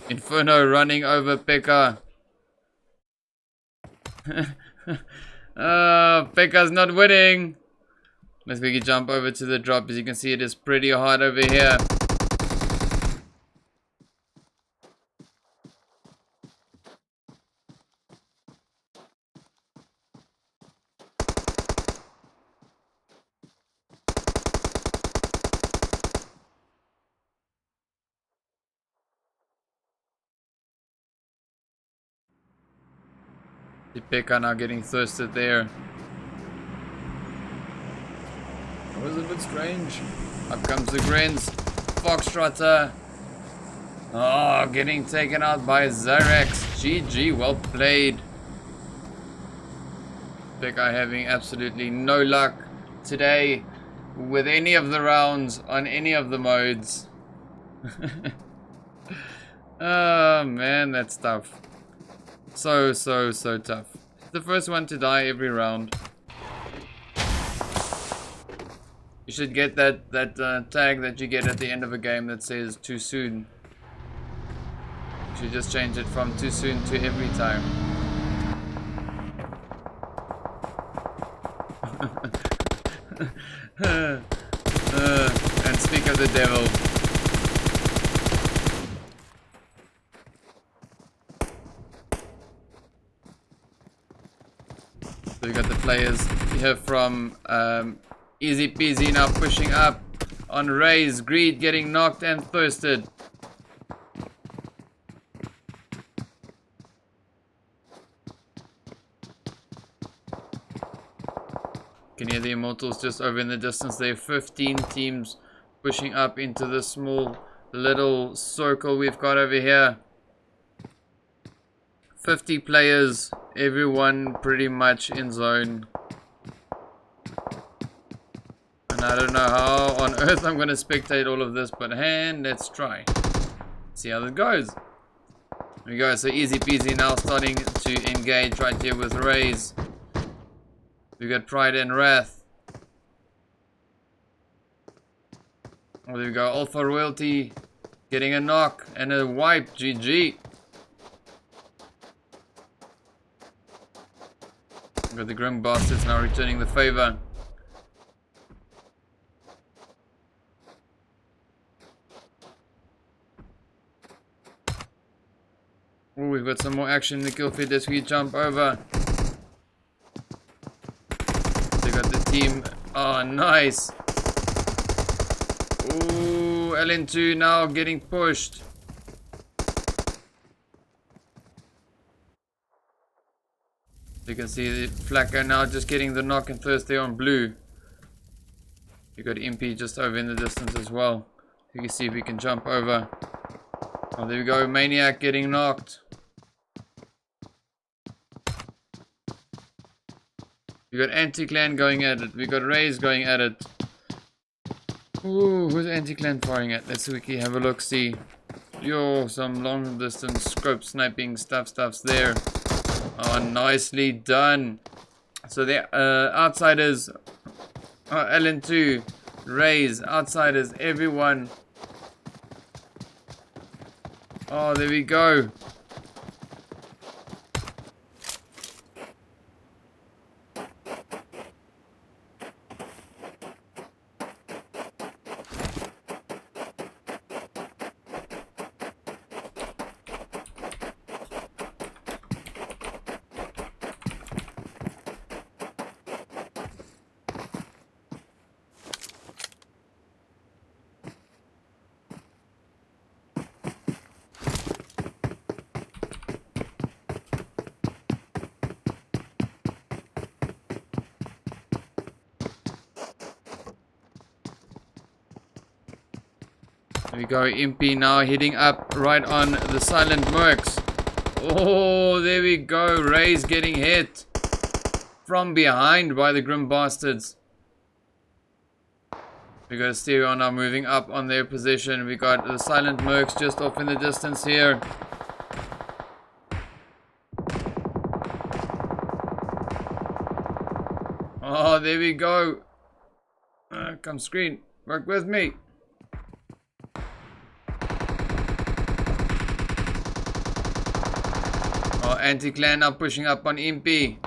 Inferno running over Pekka. Pekka's not winning. Let's quickly jump over to the drop. As you can see, it is pretty hard over here. The Pekka now getting thirsted there. That was a bit strange. Up comes the Grins. Foxtrotter. Oh, getting taken out by Zyrax. GG, well played. Pekka having absolutely no luck today with any of the rounds on any of the modes. Oh man, that's tough. So tough. The first one to die every round. You should get that tag that you get at the end of a game that says too soon. You should just change it from too soon to every time. And speak of the devil. So we got the players here from Easy peasy now pushing up on Rays. Greed getting knocked and thirsted. Can hear the Immortals just over in the distance there. 15 teams pushing up into the small little circle we've got over here. 50 players, everyone pretty much in zone. And I don't know how on earth I'm going to spectate all of this, but let's try. See how that goes. There we go, so easy peasy now starting to engage right here with Rays. We got Pride and Wrath. Oh, there we go, Alpha Royalty getting a knock and a wipe, GG. We got the Grim Bastards now returning the favor. Oh, we've got some more action in the kill feed as we jump over. They got the team. Oh, nice. Ooh, LN2 now getting pushed. You can see the Flacker now just getting the knock and thirst there on blue. You got MP just over in the distance as well. You can see if we can jump over. Oh, there we go. Maniac getting knocked. We got Anti-Clan going at it. We got Rays going at it. Ooh, who's Anti-Clan firing at? Let's quickly have a look, see. Yo, some long distance scope sniping stuff's there. Oh, nicely done. So the outsiders, LN2, Rays, outsiders, everyone. Oh, there we go. There we go, Impy now hitting up right on the Silent Mercs. Oh, there we go, Ray's getting hit from behind by the Grim Bastards. We got Stereo now moving up on their position. We got the Silent Mercs just off in the distance here. Oh, there we go. Come screen, work with me. Anti-Clan now pushing up on Impy.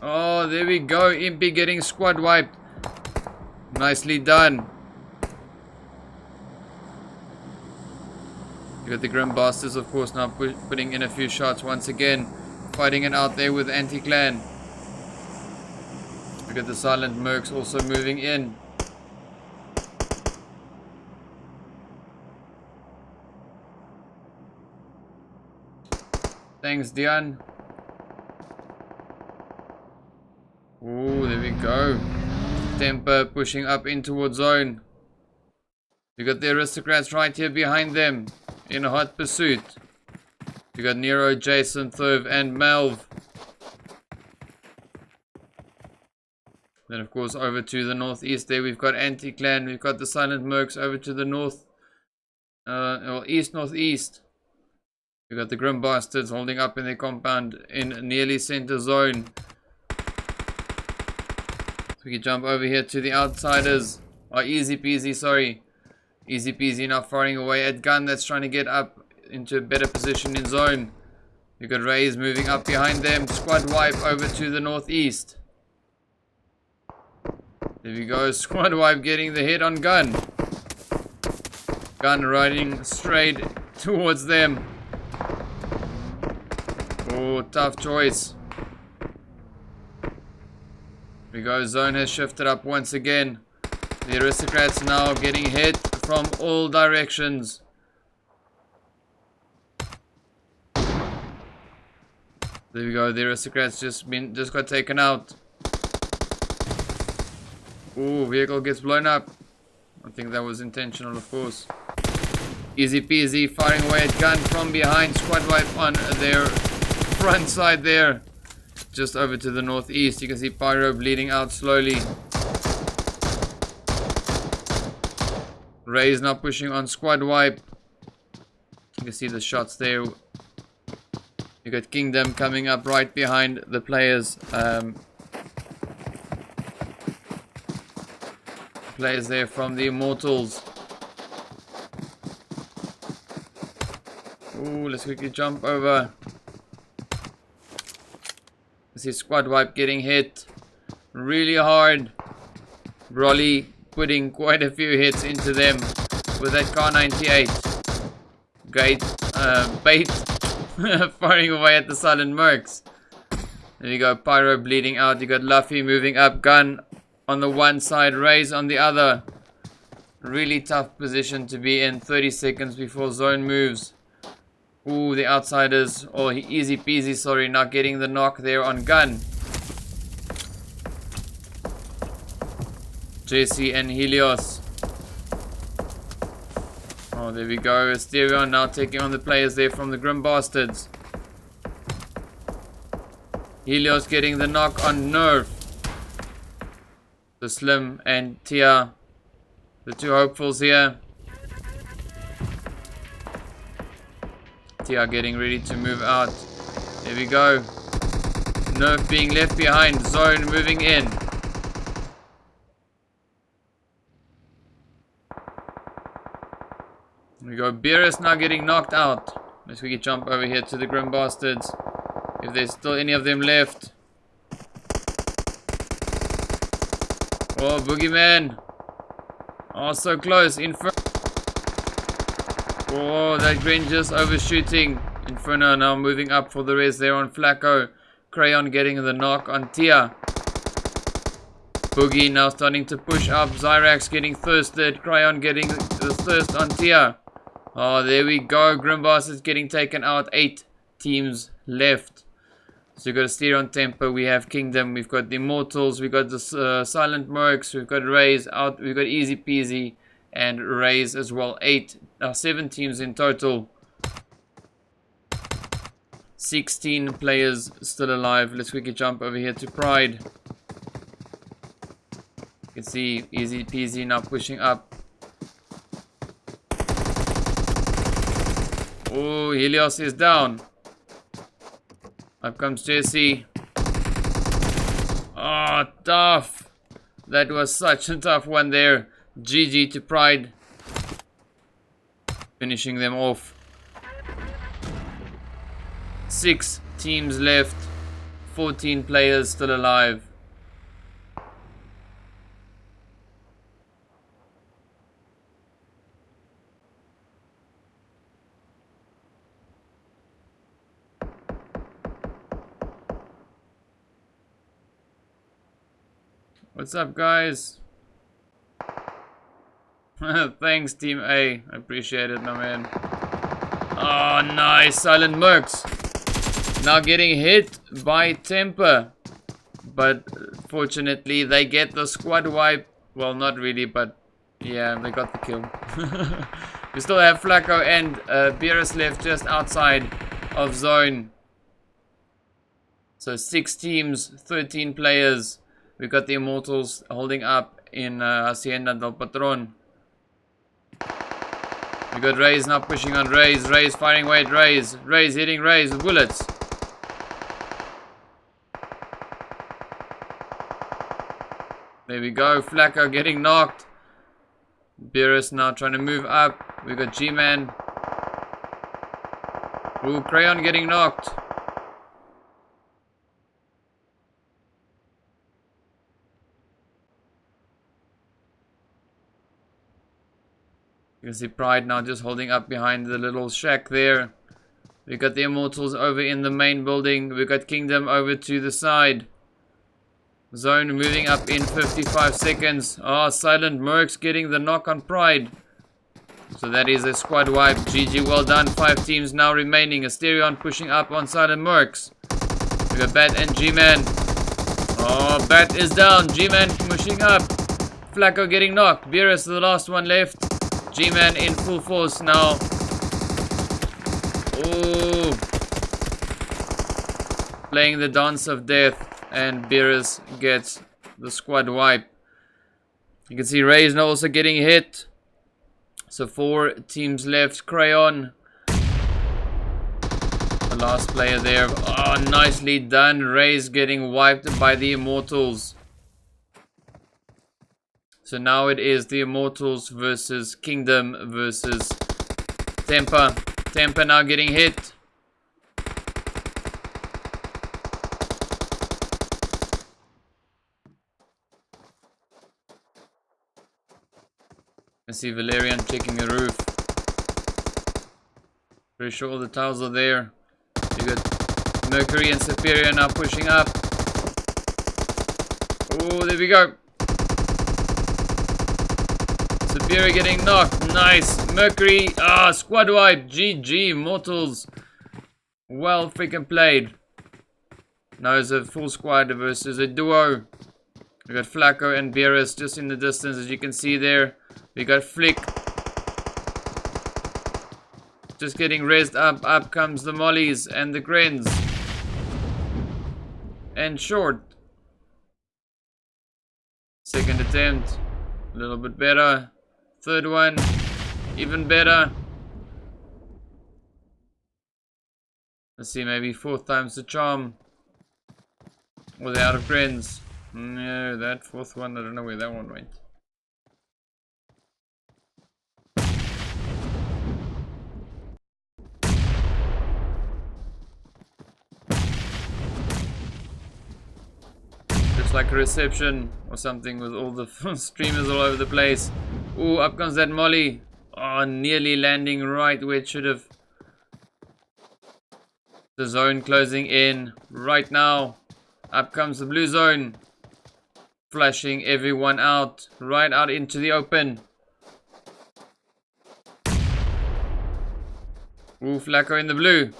Oh, there we go. Impy getting squad wiped. Nicely done. You got the Grim Bastards, of course, now putting in a few shots once again. Fighting it out there with Anti-Clan. We got the Silent Mercs also moving in. Thanks, Dion. Oh, there we go. Temper pushing up in towards zone. We got the Aristocrats right here behind them in a hot pursuit. We got Nero, Jason, Thurv, and Melv. Then, of course, over to the northeast there, we've got Anti-Clan. We've got the Silent Mercs over to the north. Well, east-northeast. We got the Grim Bastards holding up in their compound in nearly center zone. So we can jump over here to the outsiders. Oh, easy peasy, sorry. Easy peasy now firing away at gun that's trying to get up into a better position in zone. We got Rays moving up behind them. Squad wipe over to the northeast. There we go. Squad wipe getting the hit on gun. Gun riding straight towards them. Oh, tough choice. We go, zone has shifted up once again. The aristocrats now getting hit from all directions. There we go, the aristocrats just got taken out. Ooh, vehicle gets blown up. I think that was intentional, of course. Easy peasy, firing away at gun from behind. Squad wipe on their front side there. Just over to the northeast. You can see Pyro bleeding out slowly. Ray's now pushing on squad wipe. You can see the shots there. You got Kingdom coming up right behind the players. Players there from the Immortals. Ooh, let's quickly jump over. I see squad wipe getting hit really hard. Broly putting quite a few hits into them with that Car 98. Great bait. Firing away at the silent mercs. There you go, Pyro bleeding out. You got Luffy moving up, gun on the one side, Raze on the other. Really tough position to be in. 30 seconds before zone moves. Ooh, the outsiders, or easy peasy, sorry, not getting the knock there on gun. Jesse and Helios. Oh, there we go. Asterion now taking on the players there from the Grim Bastards. Helios getting the knock on Nerf. The Slim and Tia, the two hopefuls here. Tia getting ready to move out. There we go. Nerf being left behind. Zone moving in. There we go. Beerus now getting knocked out. Let's quickly jump over here to the Grim Bastards. If there's still any of them left. Oh, Boogeyman. Oh, so close. Oh, that Granger's overshooting. Inferno now moving up for the rest there on Flacco. Crayon getting the knock on Tia. Boogie now starting to push up. Zyrax getting thirsted. Crayon getting the thirst on Tia. Oh, there we go. Grimbass is getting taken out. 8 teams left. So we've got a steer on tempo. We have Kingdom. We've got the Immortals. We've got the Silent Mercs. We've got Raze out. We've got Easy Peasy and Raze as well. 7 teams in total. 16 players still alive. Let's quickly jump over here to Pride. You can see Easy Peasy now pushing up. Oh, Helios is down. Up comes Jesse. Oh, tough. That was such a tough one there. GG to Pride. Finishing them off. 6 teams left. 14 players still alive. What's up, guys? Thanks, Team A. I appreciate it, my man. Oh, nice. Silent Mercs. Now getting hit by Temper. But fortunately, they get the squad wipe. Well, not really, but yeah, they got the kill. We still have Flacco and Beerus left just outside of zone. So 6 teams, 13 players. We've got the Immortals holding up in Hacienda del Patron. We got Raze now pushing on Raze. Raze firing away at Raze. Raze hitting Raze with bullets. There we go. Flacco getting knocked. Beerus now trying to move up. We got G-Man. Ooh, Crayon getting knocked. You can see Pride now just holding up behind the little shack there. We got the Immortals over in the main building. We got Kingdom over to the side. Zone moving up in 55 seconds. Oh, Silent Mercs getting the knock on Pride. So that is a squad wipe. GG, well done. 5 teams now remaining. Asterion pushing up on Silent Mercs. We got Bat and G-Man. Oh, Bat is down. G-Man pushing up. Flacco getting knocked. Beerus the last one left. G-Man in full force now. Oh, playing the dance of death. And Beerus gets the squad wipe. You can see Reisner also getting hit. So 4 teams left. Crayon, the last player there. Oh, nicely done. Ray's getting wiped by the Immortals. So now it is the Immortals versus Kingdom versus Temper. Temper now getting hit. I see Valerian checking the roof. Pretty sure all the tiles are there. You got Mercury and Superior now pushing up. Oh, there we go. Superior getting knocked. Nice. Mercury. Ah, squad wipe. GG. Mortals. Well freaking played. Now it's a full squad versus a duo. We got Flacco and Beerus just in the distance, as you can see there. We got Flick. Just getting raised up. Up comes the Mollies and the Grins. And Short. Second attempt. A little bit better. Third one. Even better. Let's see, maybe 4th time's the charm. Or they're out of Grins. No, that 4th one, I don't know where that one went. Looks like a reception or something with all the streamers all over the place. Ooh, up comes that Molly. Oh, nearly landing right where it should have. The zone closing in right now. Up comes the blue zone. Flashing everyone out. Right out into the open. Ooh, Flacco in the blue.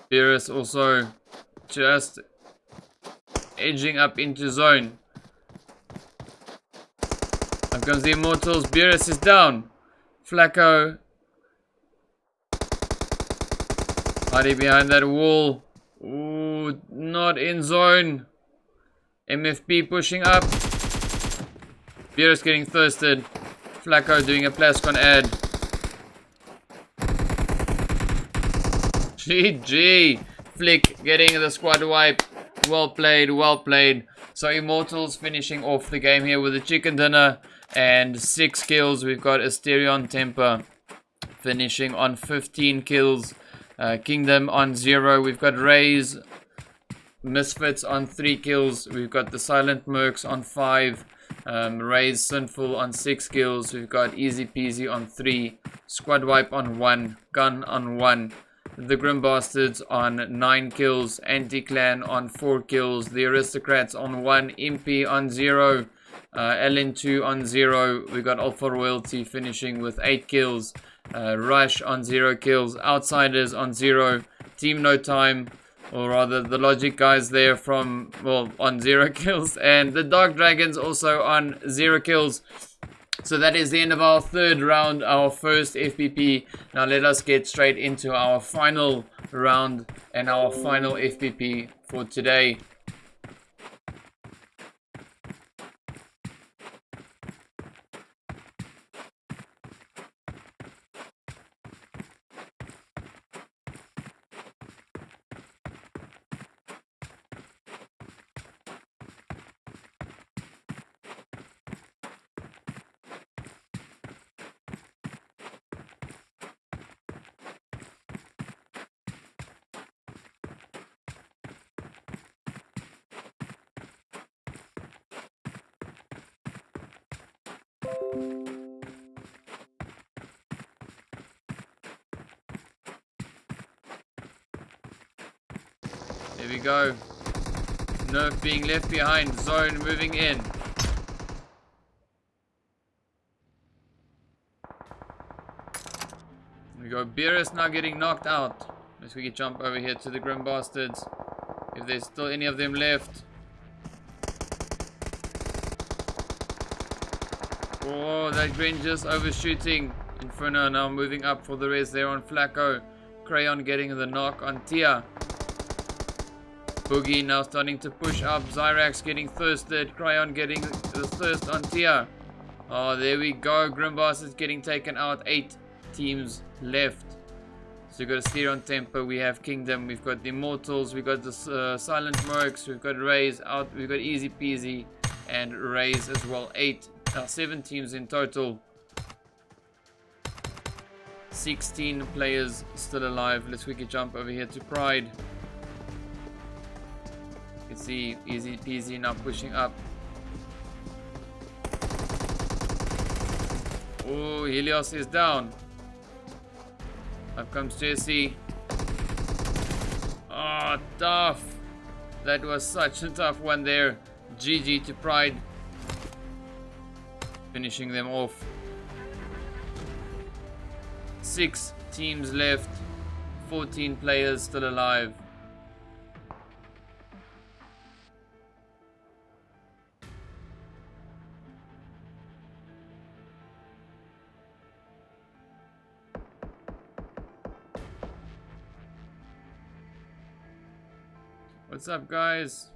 Beerus also just edging up into zone. Up comes the Immortals. Beerus is down. Flacco hiding behind that wall. Ooh, not in zone. MFP pushing up. Beerus getting thirsted. Flacco doing a Plascon ad. GG. Flick getting the squad wipe. Well played, well played. So Immortals finishing off the game here with a chicken dinner and 6 kills. We've got Asterion Temper finishing on 15 kills. Kingdom on 0. We've got Rays Misfits on 3 kills. We've got the Silent Mercs on 5. Rays Sinful on 6 kills. We've got Easy Peasy on 3. Squad Wipe on 1. Gun on 1. The Grim Bastards on 9 kills. Anti-Clan on 4 kills. The Aristocrats on 1. Impy on 0. LN2 on 0. We got Alpha Royalty finishing with 8 kills. Rush on 0 kills. Outsiders on 0. Team No Time, or rather the Logic guys there from, well, on 0 kills. And the Dark Dragons also on 0 kills. So that is the end of our 3rd round, our first FPP. Now let us get straight into our final round and our final FPP for today. There we go. Nerf being left behind. Zone moving in. We go. Beerus now getting knocked out. Let's quickly jump over here to the Grim Bastards. If there's still any of them left. Oh, that Grin just overshooting. Inferno now moving up for the rest there on Flacco. Crayon getting the knock on Tia. Boogie now starting to push up. Zyrax getting thirsted. Crayon getting the thirst on Tia. Oh, there we go. Grim Bastards getting taken out. 8 teams left. So we've got a steer on Temper. We have Kingdom. We've got the Immortals. We've got the Silent Mercs. We've got Raze out. We've got Easy Peasy and Raze as well. 7 teams in total. 16 players still alive. Let's quickly jump over here to Pride. You can see Easy Peasy now pushing up. Oh, Helios is down. Up comes Jesse. Oh, tough. That was such a tough one there. GG to Pride. Finishing them off. 6 teams left. 14 players still alive. What's up, guys?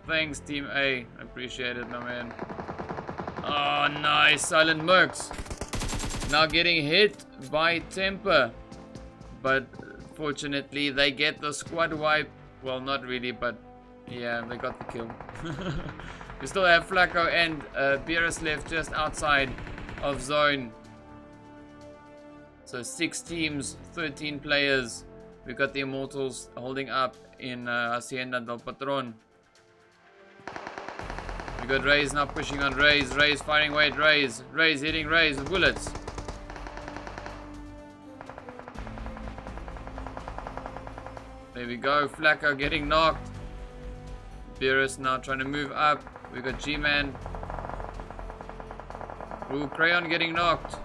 Thanks, Team A. I appreciate it, my man. Oh, nice. Silent Mercs. Now getting hit by Temper. But fortunately, they get the squad wipe. Well, not really, but yeah, they got the kill. We still have Flacco and Beerus left just outside of zone. So 6 teams, 13 players. We got the Immortals holding up in Hacienda del Patron. We got Raze now pushing on Raze. Raze firing away at Raze. Raze hitting Raze with bullets. There we go. Flacco getting knocked. Beerus now trying to move up. We got G-Man. Ooh, Crayon getting knocked.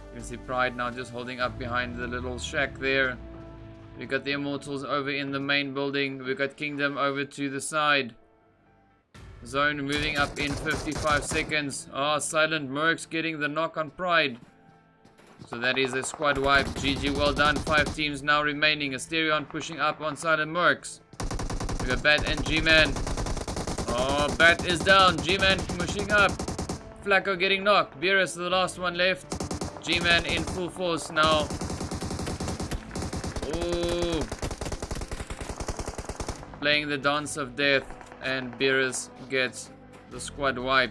You can see Pride now just holding up behind the little shack there. We got the Immortals over in the main building. We got Kingdom over to the side. Zone moving up in 55 seconds. Oh, Silent Mercs getting the knock on Pride. So that is a squad wipe. GG, well done. 5 teams now remaining. Asterion pushing up on Silent Mercs. We got Bat and G-Man. Oh, Bat is down. G-Man pushing up. Flacco getting knocked. Beerus the last one left. G-Man in full force now. Oh. Playing the dance of death. And Beerus gets the squad wipe.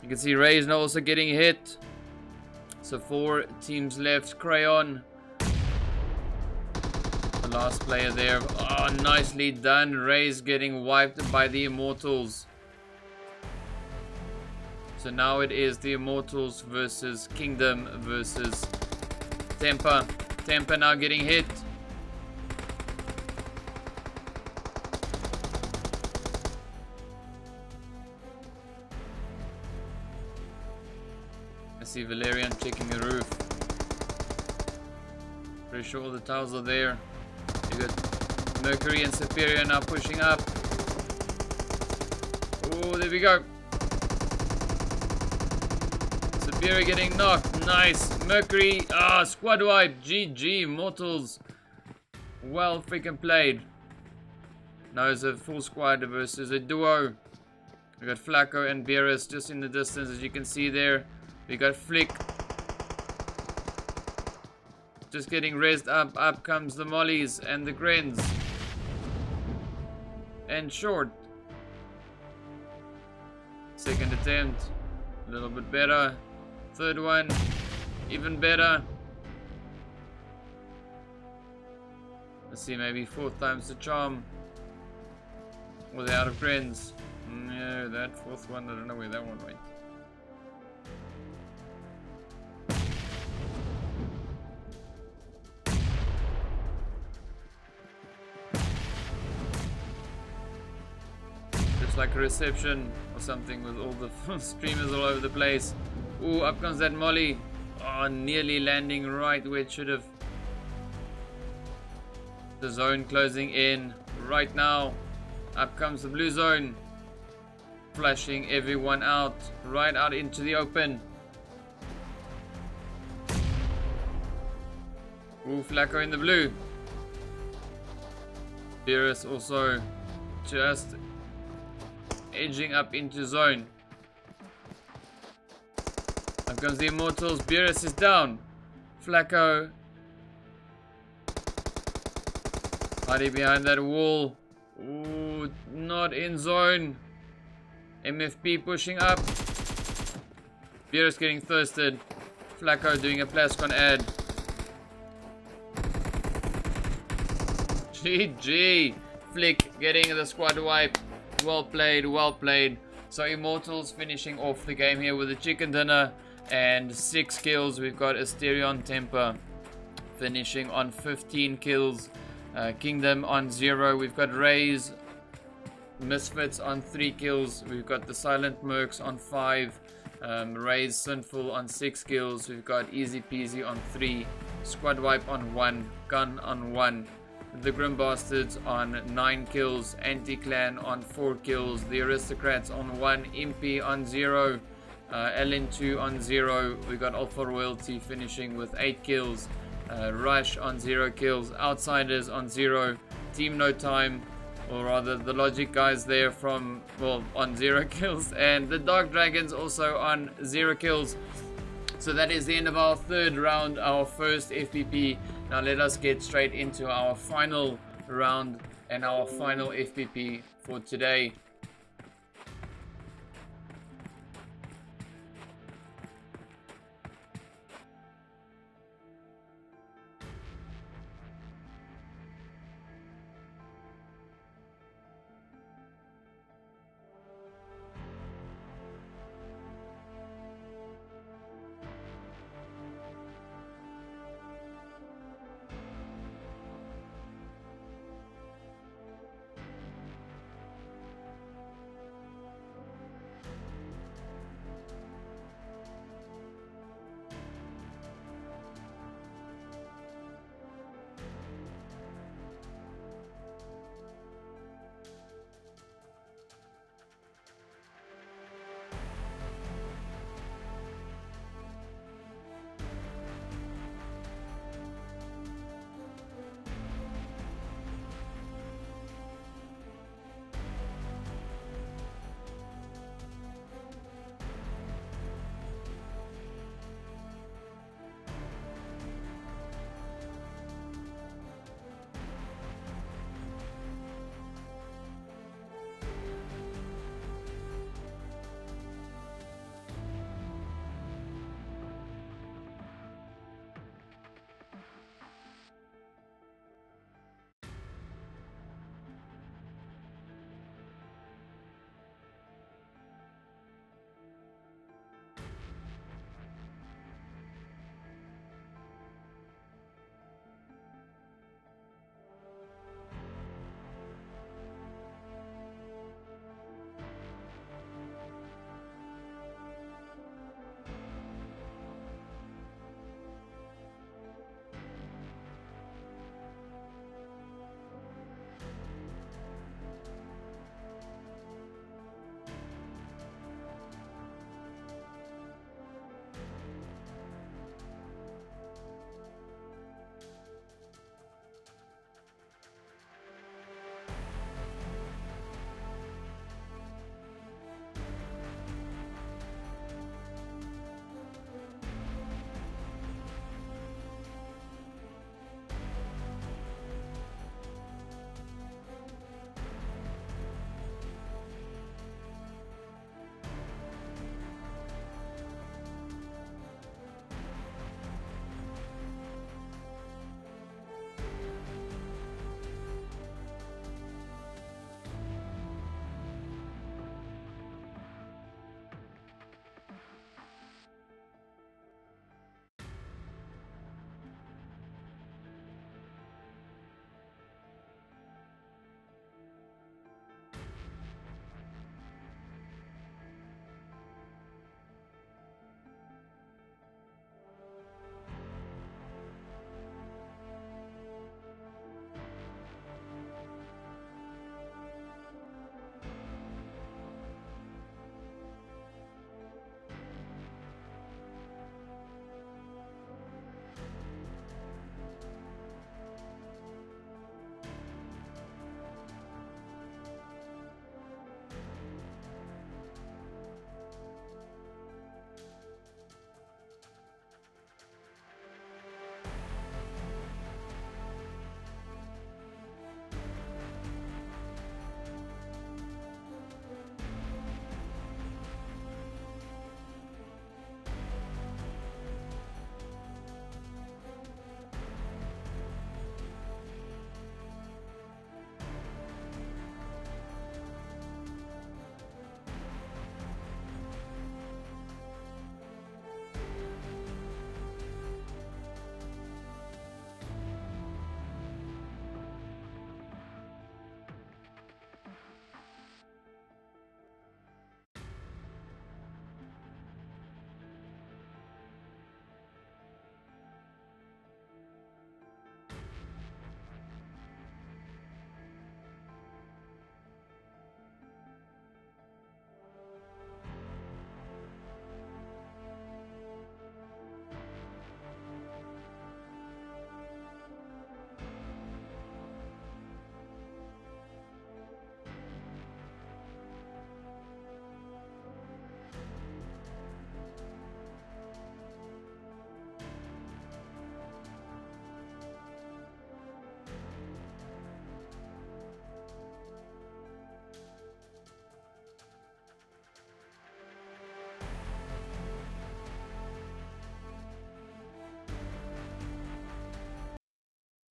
You can see Raze now also getting hit. So 4 teams left. Crayon. The last player there. Oh, nicely done. Raze getting wiped by the Immortals. So now it is the Immortals versus Kingdom versus Temper. Temper now getting hit. I see Valerian checking the roof. Pretty sure all the tiles are there. You got Mercury and Superior now pushing up. Oh, there we go. Superior getting knocked. Nice. Mercury. Ah, squad wipe. GG. Mortals. Well freaking played. Now it's a full squad versus a duo. We got Flacco and Beerus just in the distance, as you can see there. We got Flick. Just getting raised up. Up comes the Mollies and the Grins. And Short. Second attempt. A little bit better. Third one. Even better. Let's see, maybe 4th time's the charm. Or they're out of Grins. No, that 4th one, I don't know where that one went. Looks like a reception or something with all the streamers all over the place. Ooh, up comes that molly. Oh, nearly landing right where it should have. The zone closing in right now. Up comes the blue zone. Flashing everyone out. Right out into the open. Ooh, Flacco in the blue. Beerus also just edging up into zone. Up comes the Immortals. Beerus is down. Flacco hiding behind that wall. Ooh, not in zone. MFP pushing up. Beerus getting thirsted. Flacco doing a Plascon ad. GG. Flick getting the squad wipe. Well played, well played. So Immortals finishing off the game here with a chicken dinner and 6 kills. We've got Asterion Temper finishing on 15 kills. Kingdom on 0. We've got Rays Misfits on 3 kills. We've got the Silent Mercs on 5. Rays Sinful on 6 kills. We've got Easy Peasy on 3. Squad Wipe on 1. Gun on 1. The Grim Bastards on 9 kills. Anti-Clan on 4 kills. The Aristocrats on 1. Impy on 0. LN2 on 0. We got Alpha Royalty finishing with 8 kills. Rush on 0 kills. Outsiders on 0. Team No Time, or rather the Logic guys there from, well, on 0 kills. And the Dark Dragons also on 0 kills. So that is the end of our third round, our first FPP. Now let us get straight into our final round and our final FPP for today.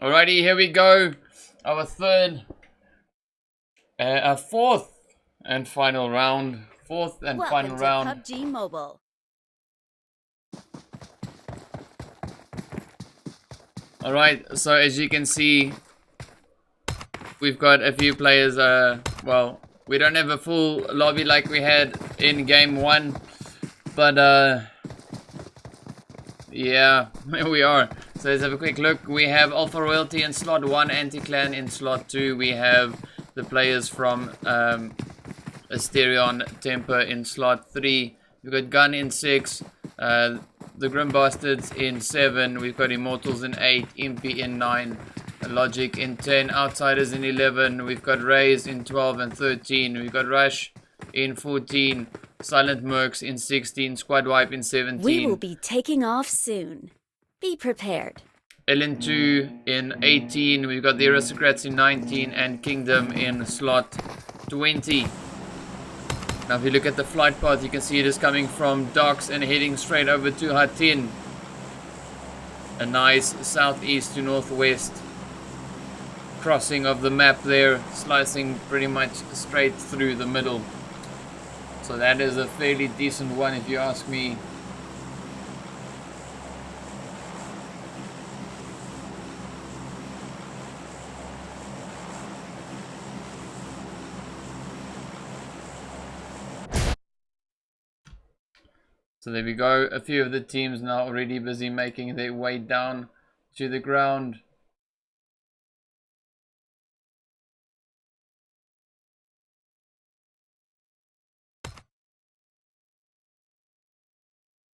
Alrighty, here we go. Our fourth and final round. Welcome Final to round. PUBG Mobile. Alright, so as you can see, we've got a few players. Well, we don't have a full lobby like we had in game 1, but yeah, here we are. So let's have a quick look. We have Alpha Royalty in slot 1, Anti-Clan in slot 2. We have the players from Asterion Temper in slot 3. We've got Gun in 6. The Grim Bastards in 7. We've got Immortals in 8. Impy in 9. Logic in 10. Outsiders in 11. We've got Rays in 12 and 13. We've got Rush in 14. Silent Mercs in 16. Squad Wipe in 17. We will be taking off soon. Be prepared. LN2 in 18. We've got the Aristocrats in 19 and Kingdom in slot 20. Now if you look at the flight path, you can see it is coming from docks and heading straight over to Hatin. A nice southeast to northwest crossing of the map there, slicing pretty much straight through the middle. So that is a fairly decent one if you ask me. So there we go. A few of the teams now already busy making their way down to the ground.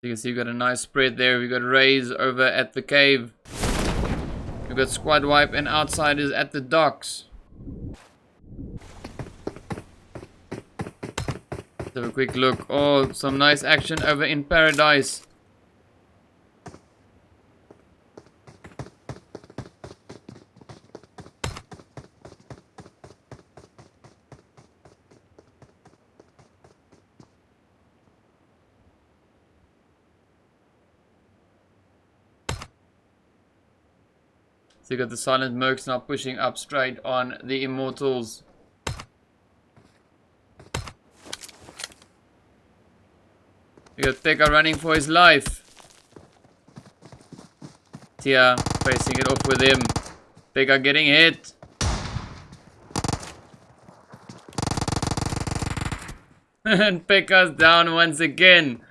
You can see we've got a nice spread there. We've got Rays over at the cave. We've got Squad Wipe and Outsiders at the docks. Let's have a quick look. Oh, some nice action over in Paradise. So you got the Silent Mercs now pushing up straight on the Immortals. You got Pekka running for his life. Tia facing it off with him. Pekka getting hit. And Pekka's down once again.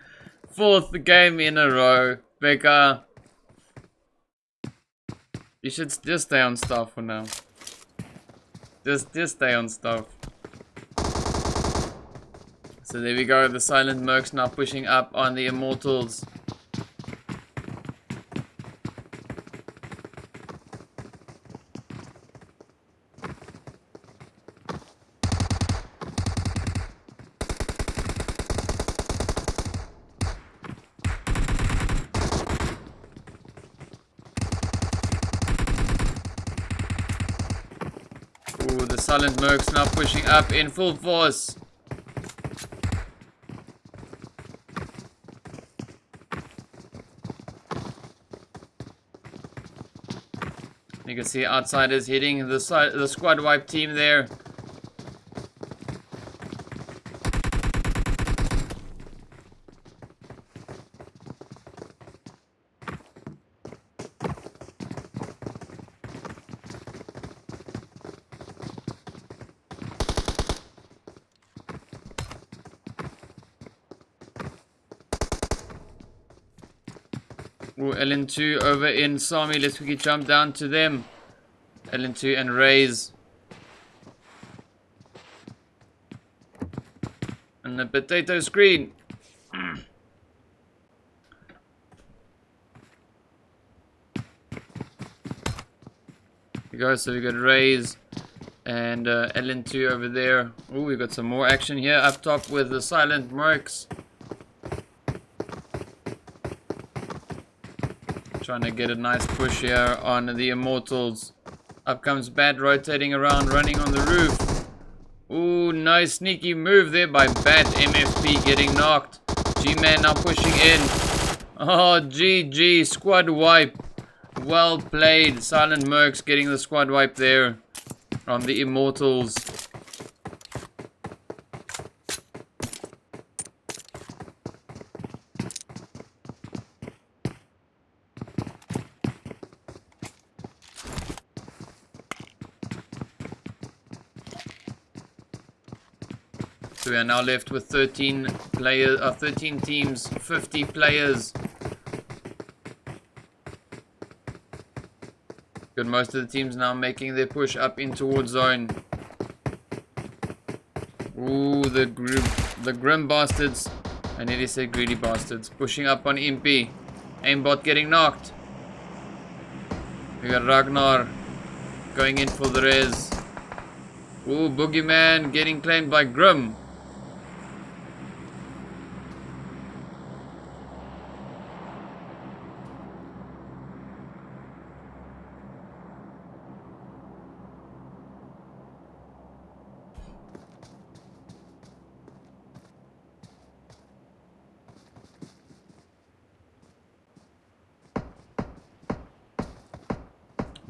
4th game in a row. Pekka, you should just stay on stuff for now. Just stay on stuff. So there we go, the Silent Mercs now pushing up on the Immortals. Ooh, the Silent Mercs now pushing up in full force. You can see Outsiders hitting the Squad Wipe team there. Ooh, LN2 over in Sami. Let's quickly jump down to them. LN2 and Rays. And the potato screen. There you go, so we got Rays and LN2 over there. Ooh, we got some more action here up top with the Silent Mercs. Trying to get a nice push here on the Immortals. Up comes Bat, rotating around, running on the roof. Ooh, nice sneaky move there by Bat. MFP getting knocked. G-Man now pushing in. Oh, GG. Squad wipe. Well played. Silent Mercs getting the squad wipe there on the Immortals. So we are now left with 13 players, 13 teams, 50 players. Got most of the teams now making their push up in towards zone. Ooh, the grim bastards. I nearly said greedy bastards. Pushing up on Impy. Aimbot getting knocked. We got Ragnar going in for the res. Ooh, Boogeyman getting claimed by Grim.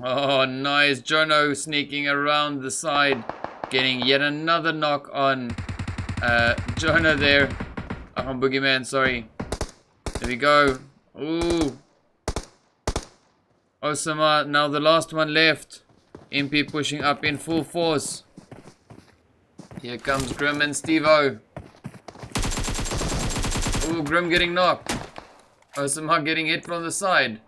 Oh, nice. Jono sneaking around the side. Getting yet another knock on Jono there. On Boogeyman, sorry. There we go. Ooh. Osama, now the last one left. MP pushing up in full force. Here comes Grim and Steve-O. Ooh, Grim getting knocked. Osama getting hit from the side.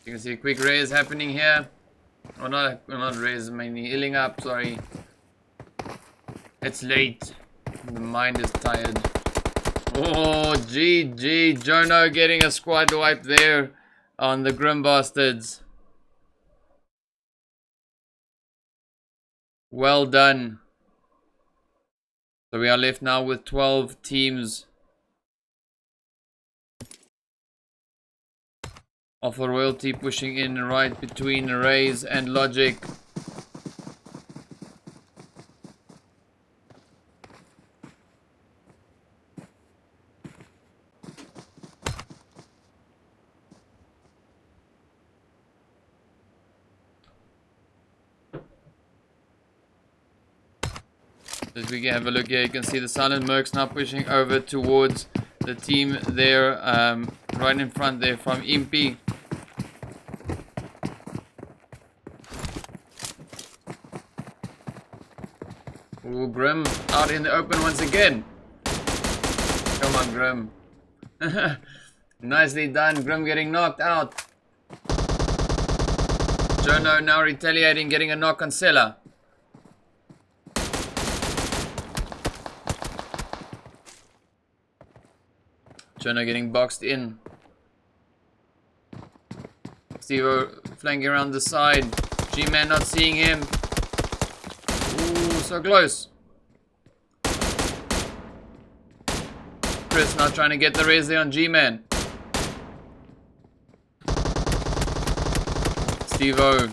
You can see a quick raise happening here. Or not raise, mainly healing up, sorry. It's late. The mind is tired. Oh, GG. Jono getting a squad wipe there on the Grim Bastards. Well done. So we are left now with 12 teams. Alpha Royalty pushing in right between Raze and Logic. As we can have a look here, you can see the Silent Mercs now pushing over towards the team there, right in front there from Impy. Ooh, Grim out in the open once again. Come on, Grim. Nicely done. Grim getting knocked out. Jono now retaliating, getting a knock on Sella. Jono getting boxed in. Steve-O flanking around the side. G-Man not seeing him. Ooh, so close. Chris now trying to get the res there on G-Man. Steve-O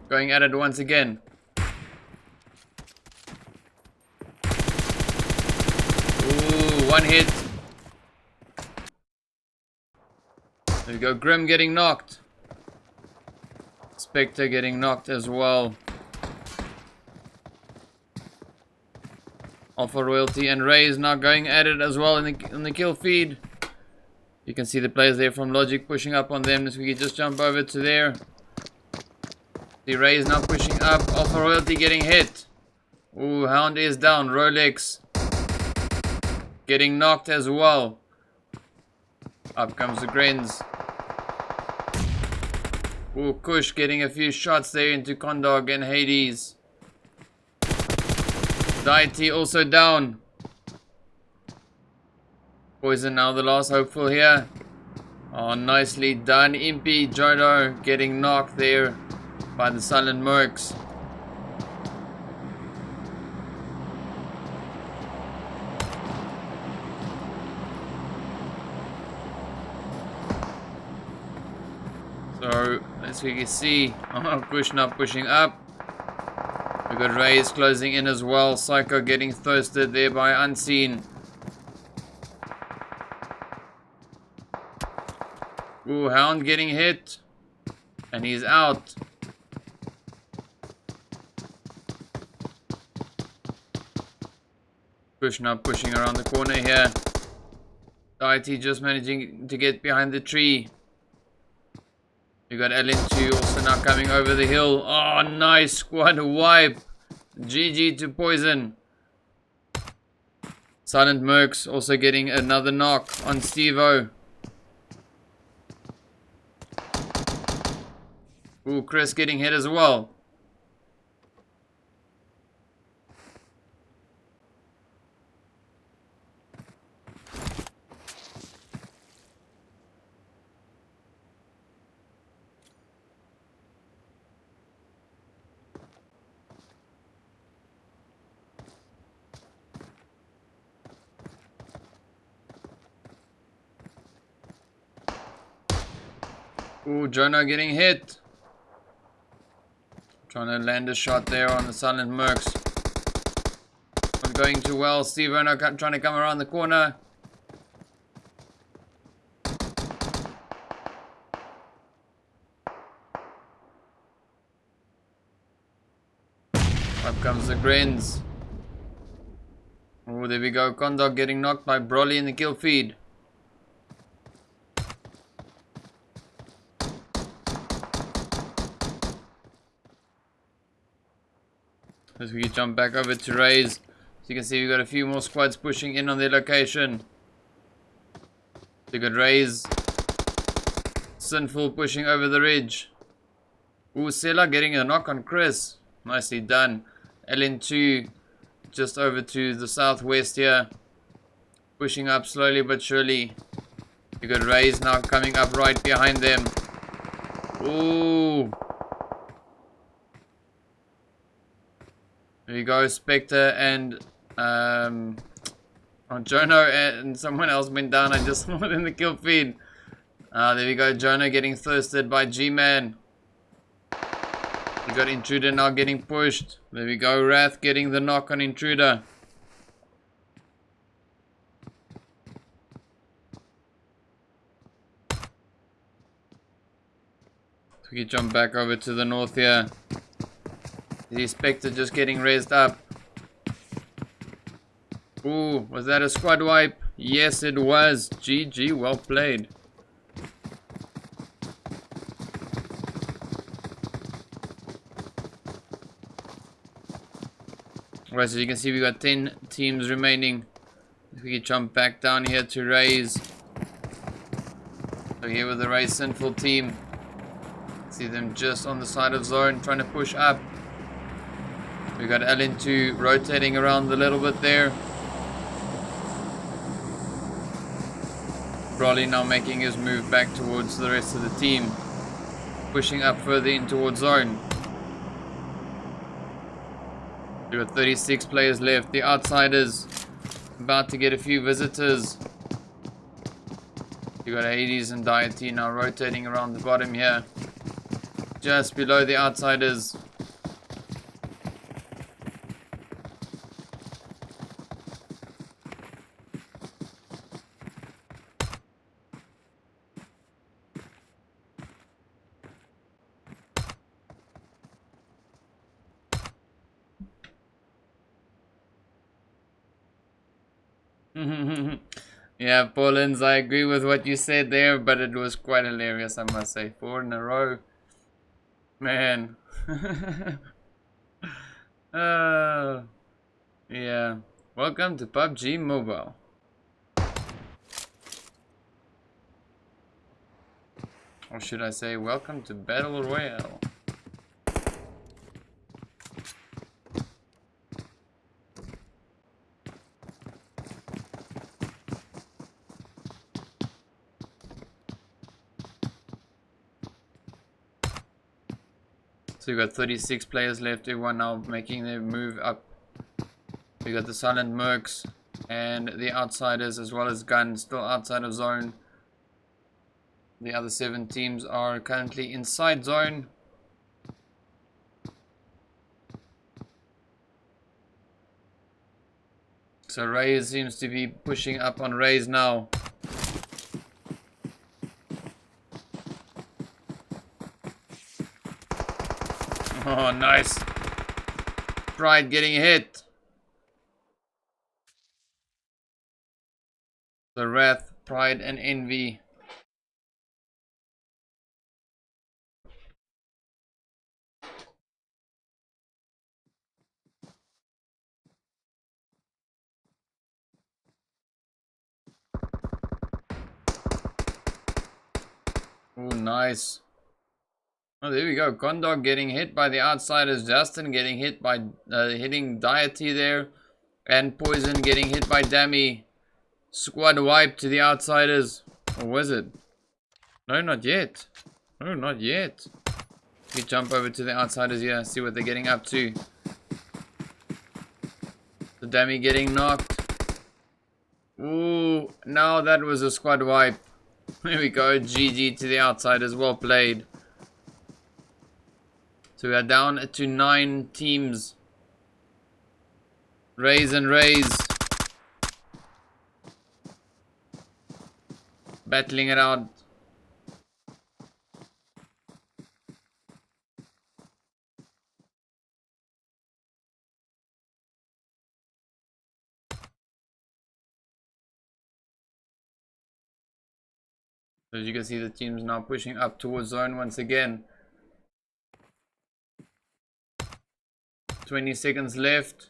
going at it once again. Ooh, one hit. There we go, Grim getting knocked. Spectre getting knocked as well. Alpha Royalty and Raze now going at it as well in the kill feed. You can see the players there from Logic pushing up on them. So we can just jump over to there. The Raze now pushing up. Alpha Royalty getting hit. Ooh, Hound is down. Rolex getting knocked as well. Up comes the Grens. Ooh, Kush getting a few shots there into Kondog and Hades. Deity also down. Poison now the last hopeful here. Oh, nicely done. Impy Jono getting knocked there by the Silent Mercs. So as we can see, Kush not pushing up. We've got Raze closing in as well. Psycho getting thirsted there by Unseen. Ooh, Hound getting hit. And he's out. Push now, pushing around the corner here. IT just managing to get behind the tree. We got LN2 also now coming over the hill. Oh, nice squad wipe. GG to Poison. Silent Mercs also getting another knock on Steve-O. Ooh, Chris getting hit as well. Ooh, Jonah getting hit. Trying to land a shot there on the Silent Mercs. Not going too well. Steve-O now trying to come around the corner. Up comes the Grins. Oh, there we go. Kondok getting knocked by Broly in the kill feed. As we jump back over to Raze. So you can see we got a few more squads pushing in on their location. We got Raze. Sinful pushing over the ridge. Ooh, Sela getting a knock on Chris. Nicely done. LN2 just over to the southwest here. Pushing up slowly but surely. We got Raze now coming up right behind them. Ooh. There we go, Spectre and Jono and someone else went down. I just saw it in the kill feed. There we go, Jono getting thirsted by G-Man. We got Intruder now getting pushed. There we go, Wrath getting the knock on Intruder. So we jump back over to the north here. The Spectre just getting raised up. Ooh, was that a squad wipe? Yes, it was. GG, well played. Alright, so you can see we got 10 teams remaining. If we can jump back down here to Raze. So here with the Raze Sinful team. See them just on the side of zone trying to push up. We got LN2 rotating around a little bit there. Broly now making his move back towards the rest of the team. Pushing up further in towards zone. We got 36 players left. The Outsiders about to get a few visitors. You got Hades and Deity now rotating around the bottom here. Just below the Outsiders. Yeah, Paulins, I agree with what you said there, but it was quite hilarious, I must say. 4 in a row. Man. Yeah. Welcome to PUBG Mobile. Or should I say, welcome to Battle Royale. So we got 36 players left, everyone now making their move up. We got the Silent Mercs and the Outsiders as well as Gun still outside of zone. The other 7 teams are currently inside zone. So Raze seems to be pushing up on Raze now. Oh, nice. Pride getting hit. The Wrath, Pride, and Envy. Oh, nice. Oh, there we go. Condog getting hit by the outsiders. Justin getting hit by hitting Deity there. And Poison getting hit by Dammy. Squad wipe to the outsiders. Or was it? No, not yet. No, not yet. We jump over to the outsiders here. See what they're getting up to. The Dammy getting knocked. Ooh, now that was a squad wipe. There we go. GG to the outsiders. Well played. So we are down to 9 teams. Raise and raise. Battling it out. So as you can see, the team's now pushing up towards zone once again. 20 seconds left.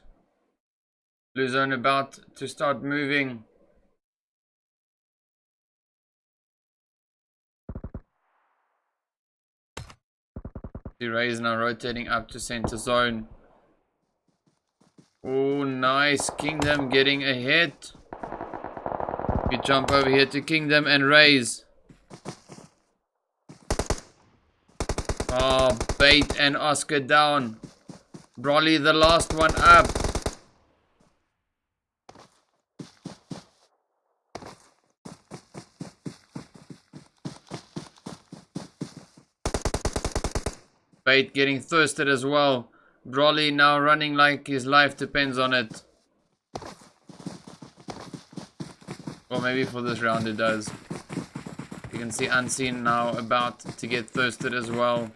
Blue zone about to start moving. The Rays now rotating up to center zone. Oh, nice. Kingdom getting a hit. We jump over here to Kingdom and Rays. Oh, Bait and Oscar down. Broly the last one up. Bait getting thirsted as well. Broly now running like his life depends on it. Or maybe for this round it does. You can see Unseen now about to get thirsted as well.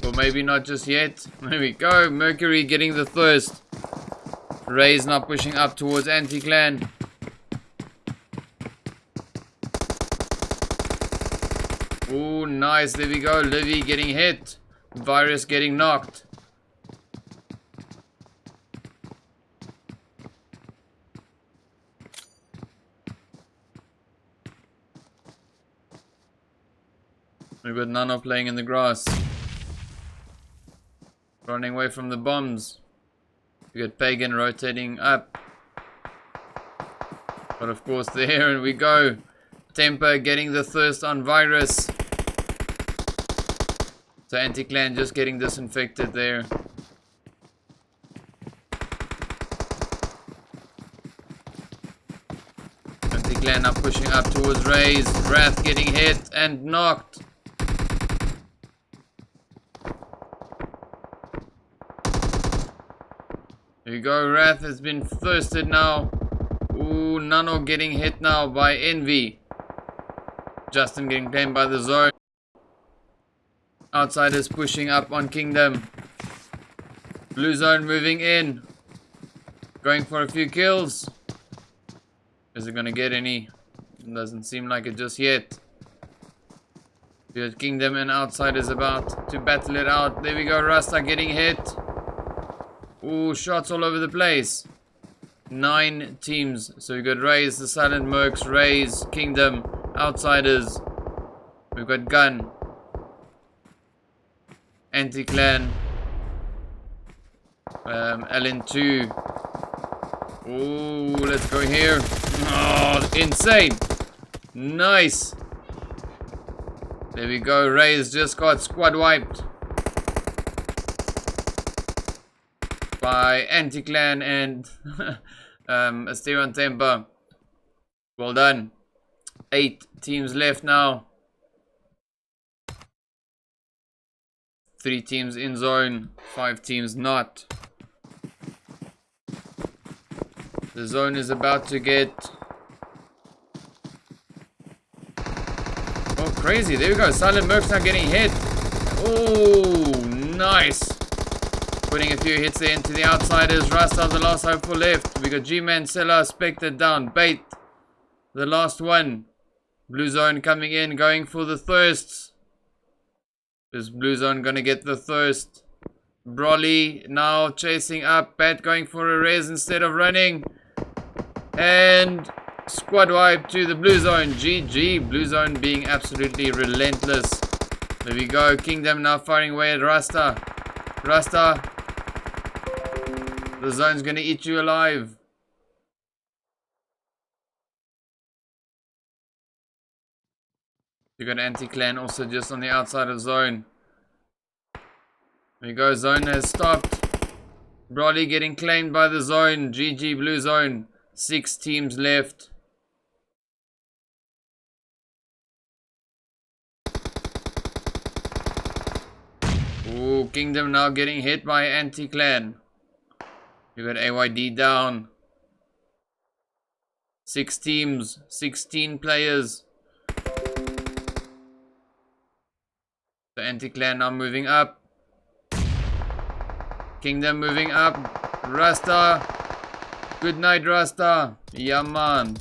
Or maybe not just yet. There we go. Mercury getting the thirst. Ray's now pushing up towards Anti-Clan. Oh, nice. There we go. Livy getting hit. Virus getting knocked. We've got Nano playing in the grass. Running away from the bombs. We got Pagan rotating up. But of course there we go. Temper getting the thirst on Virus. So Anti-Clan just getting disinfected there. Anti-Clan up pushing up towards Rays. Wrath getting hit and knocked. There you go, Wrath has been thirsted now. Ooh, Nano getting hit now by Envy. Justin getting claimed by the zone. Outsiders pushing up on Kingdom. Blue zone moving in. Going for a few kills. Is it gonna get any? Doesn't seem like it just yet. We got Kingdom and Outsiders about to battle it out. There we go, Rasta getting hit. Ooh, shots all over the place. 9 teams. So we've got Rays, the Silent Mercs, Rays, Kingdom, Outsiders. We've got Gun. Anti-Clan. LN2. Ooh, let's go here. Oh, insane. Nice. There we go. Rays just got squad wiped by Anti-Clan and Asteron Temper. Well done. 8 teams left now. 3 teams in zone, 5 teams not. The zone is about to get... Oh, crazy. There we go. Silent Merc's now getting hit. Oh, nice. Putting a few hits there into the outsiders. Rasta, the last hope for left. We got G-Man, Sella, Spectre down. Bait, the last one. Blue Zone coming in, going for the thirsts. Is Blue Zone going to get the thirst? Broly now chasing up. Bat going for a res instead of running. And squad wipe to the Blue Zone. GG. Blue Zone being absolutely relentless. There we go. Kingdom now firing away at Rasta. Rasta. The zone's going to eat you alive. You got anti-clan also just on the outside of zone. There we go. Zone has stopped. Broly getting claimed by the zone. GG Blue Zone. 6 teams left. Ooh, Kingdom now getting hit by anti-clan. You got AYD down. 6 teams, 16 players. The anti-clan now moving up. Kingdom moving up. Rasta. Good night, Rasta. Yeah, man.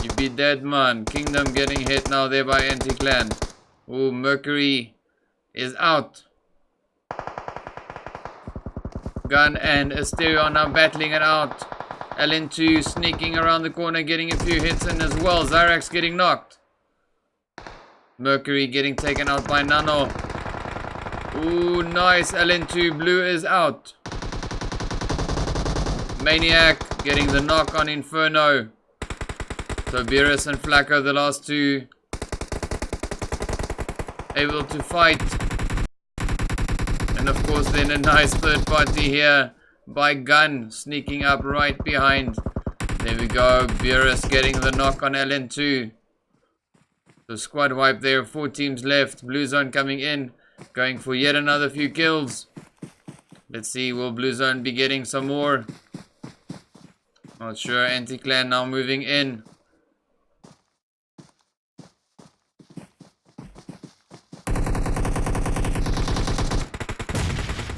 You be dead, man. Kingdom getting hit now there by anti-clan. Ooh, Mercury is out. Gun and Asterion now battling it out. LN2 sneaking around the corner, getting a few hits in as well. Zyrax getting knocked. Mercury getting taken out by Nano. Ooh, nice. LN2 Blue is out. Maniac getting the knock on Inferno. So Beerus and Flacco, the last two, able to fight. And of course then a nice third party here by Gun sneaking up right behind. There we go. Beerus getting the knock on LN2. So squad wipe there. 4 teams left. Blue Zone coming in. Going for yet another few kills. Let's see. Will Blue Zone be getting some more? Not sure. Anti-clan now moving in.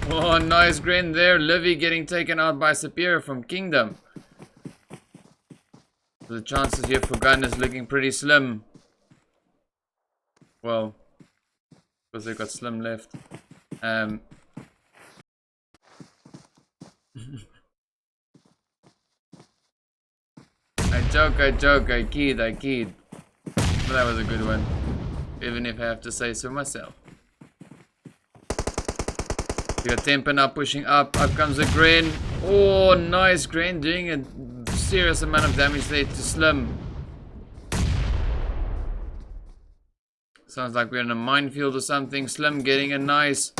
Oh, nice grin there. Livy getting taken out by Superior from Kingdom. The chances here for Gun is looking pretty slim. Well, because they've got Slim left. I joke, I kid. But that was a good one. Even if I have to say so myself. We got Temper now pushing up. Up comes a Gren. Oh, nice Gren doing a serious amount of damage there to Slim. Sounds like we're in a minefield or something. Slim getting a nice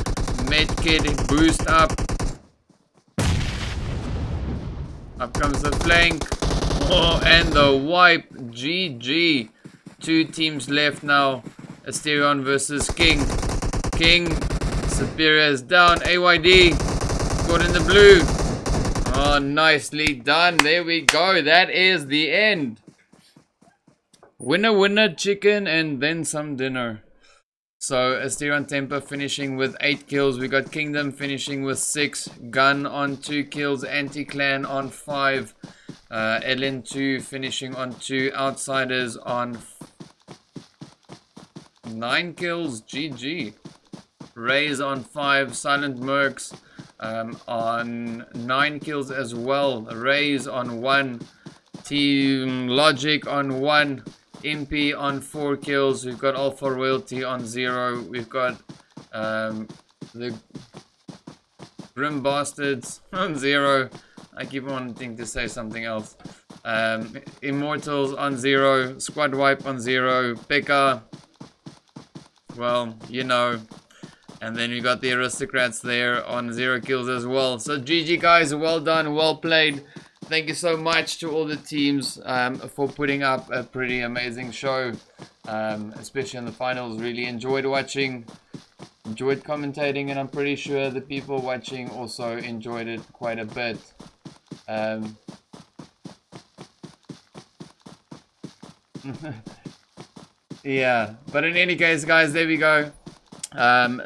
medkit boost up. Up comes the flank. Oh, and the wipe. GG. 2 teams left now. Asterion versus King. King. Superior is down. AYD. Got in the blue. Oh, nicely done. There we go. That is the end. Winner, winner, chicken, and then some dinner. So, Asterion Temper finishing with 8 kills. We got Kingdom finishing with 6. Gun on 2 kills. Anti-Clan on 5. LN2 finishing on 2. Outsiders on 9 kills. GG. Rays on 5. Silent Mercs on 9 kills as well. Rays on 1. Team Logic on 1. Impy on 4 kills. We've got Alpha Royalty on 0. We've got the Grim Bastards on 0. I keep wanting to say something else. Immortals on 0. Squad Wipe on 0. Pekka, well, you know. And then we got the Aristocrats there on 0 kills as well. So GG guys, well done, well played. Thank you so much to all the teams for putting up a pretty amazing show, especially in the finals. Really enjoyed watching, enjoyed commentating, and I'm pretty sure the people watching also enjoyed it quite a bit. Yeah, but in any case, guys, there we go.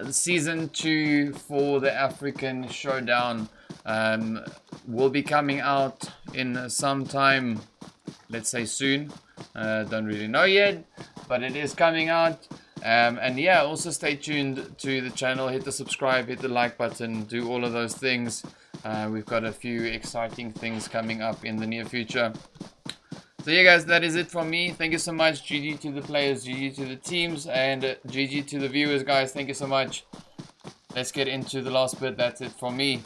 Season 2 for the African Showdown will be coming out in some time, let's say soon. Don't really know yet, but it is coming out. And yeah, also stay tuned to the channel, hit the subscribe, hit the like button, do all of those things. We've got a few exciting things coming up in the near future. So yeah, guys, that is it from me. Thank you so much. GG to the players, GG to the teams, and GG to the viewers, guys. Thank you so much. Let's get into the last bit. That's it from me.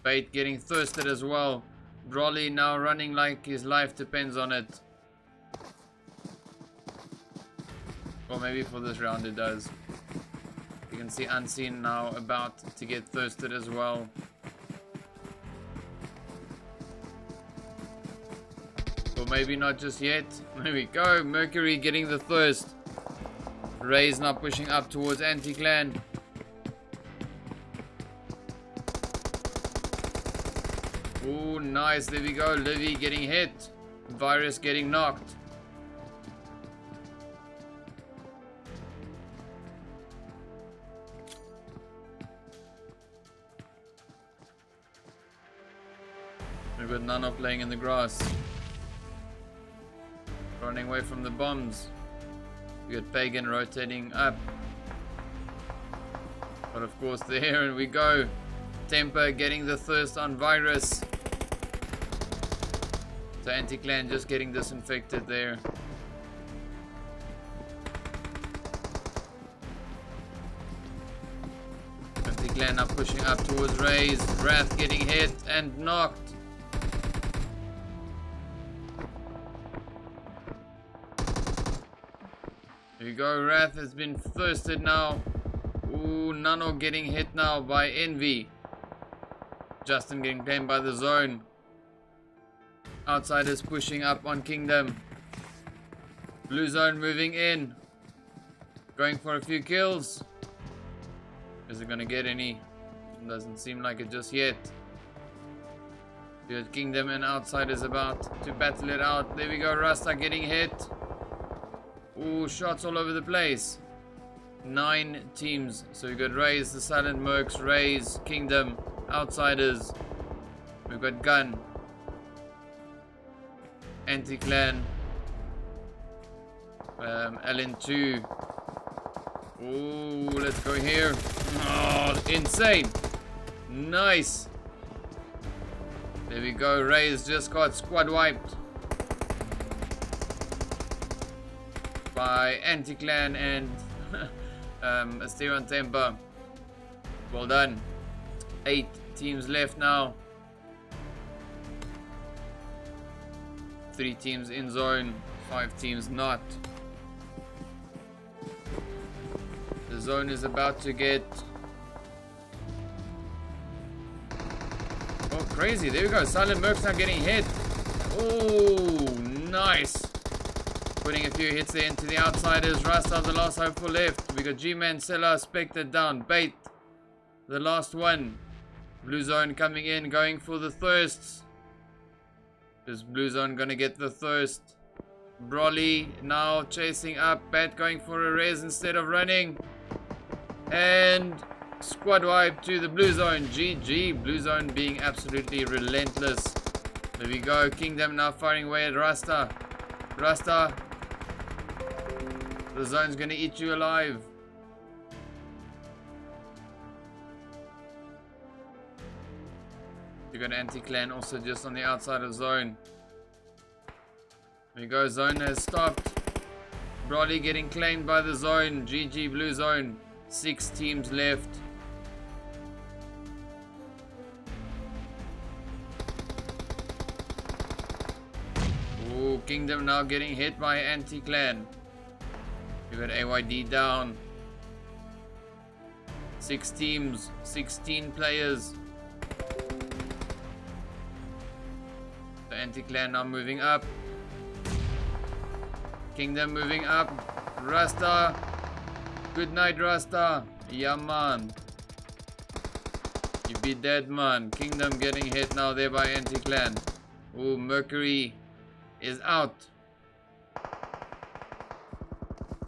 Bait getting thirsted as well. Brolly now running like his life depends on it. Or maybe for this round it does. You can see Unseen now about to get thirsted as well. Or maybe not just yet. There we go. Mercury getting the thirst. Ray's now pushing up towards Anti-Clan. Oh, nice. There we go. Livy getting hit. Virus getting knocked. We've got Nano playing in the grass. Running away from the bombs. We got Pagan rotating up. But of course there we go. Temper getting the thirst on Virus. So Anti-Clan just getting disinfected there. Anti-Clan now pushing up towards Raze. Wrath getting hit and knocked. There you go, Wrath has been thirsted now. Ooh, Nano getting hit now by Envy. Justin getting claimed by the zone. Outsiders pushing up on Kingdom. Blue zone moving in. Going for a few kills. Is it gonna get any? Doesn't seem like it just yet. Good Kingdom and Outsiders about to battle it out. There we go, Rasta getting hit. Ooh, shots all over the place. 9 teams. So we got Raze, the Silent Mercs, Raze, Kingdom, Outsiders. We've got Gun, Anti-Clan, LN2. Ooh, let's go here. Oh, insane. Nice. There we go. Raze just got squad wiped by Anti-Clan and Asterion Temper. Well done. 8 teams left now. 3 teams in zone, 5 teams not. The zone is about to get... Oh, crazy. There we go. Silent Mercs now getting hit. Oh, nice. Putting a few hits there into the Outsiders. Rasta, the last hope for left. We got G-Man, Sella, Spectre down. Bait, the last one. Blue zone coming in, going for the thirsts. Is Blue zone gonna get the thirst? Brolly now chasing up. Bat going for a res instead of running. And squad wipe to the Blue zone. GG. Blue zone being absolutely relentless. There we go. Kingdom now firing away at Rasta. Rasta. The zone's gonna eat you alive. You got Anti-Clan also just on the outside of zone. There you go, zone has stopped. Brolly getting claimed by the zone. GG Blue zone. 6 teams left. Ooh, Kingdom now getting hit by Anti-Clan. You got AYD down. 6 teams, 16 players. The Anti-Clan now moving up. Kingdom moving up. Rasta. Good night, Rasta. Yeah, man. You be dead, man. Kingdom getting hit now there by Anti-Clan. Ooh, Mercury is out.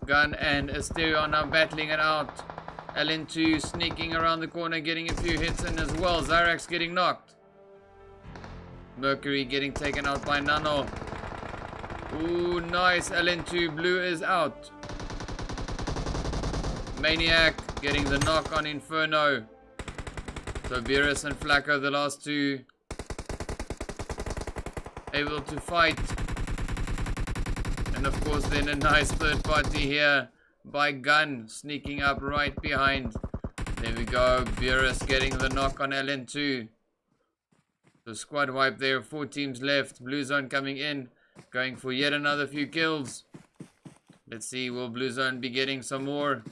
Gun and Asterion now battling it out. LN2 sneaking around the corner, getting a few hits in as well. Zyrax getting knocked. Mercury getting taken out by Nano. Ooh, nice. LN2 blue is out. Maniac getting the knock on Inferno. So Beerus and Flacco, the last two, able to fight. And of course then a nice third party here by Gun, sneaking up right behind. There we go, Beerus getting the knock on LN2. So squad wipe there, 4 teams left. Blue Zone coming in, going for yet another few kills. Let's see, will Blue Zone be getting some more?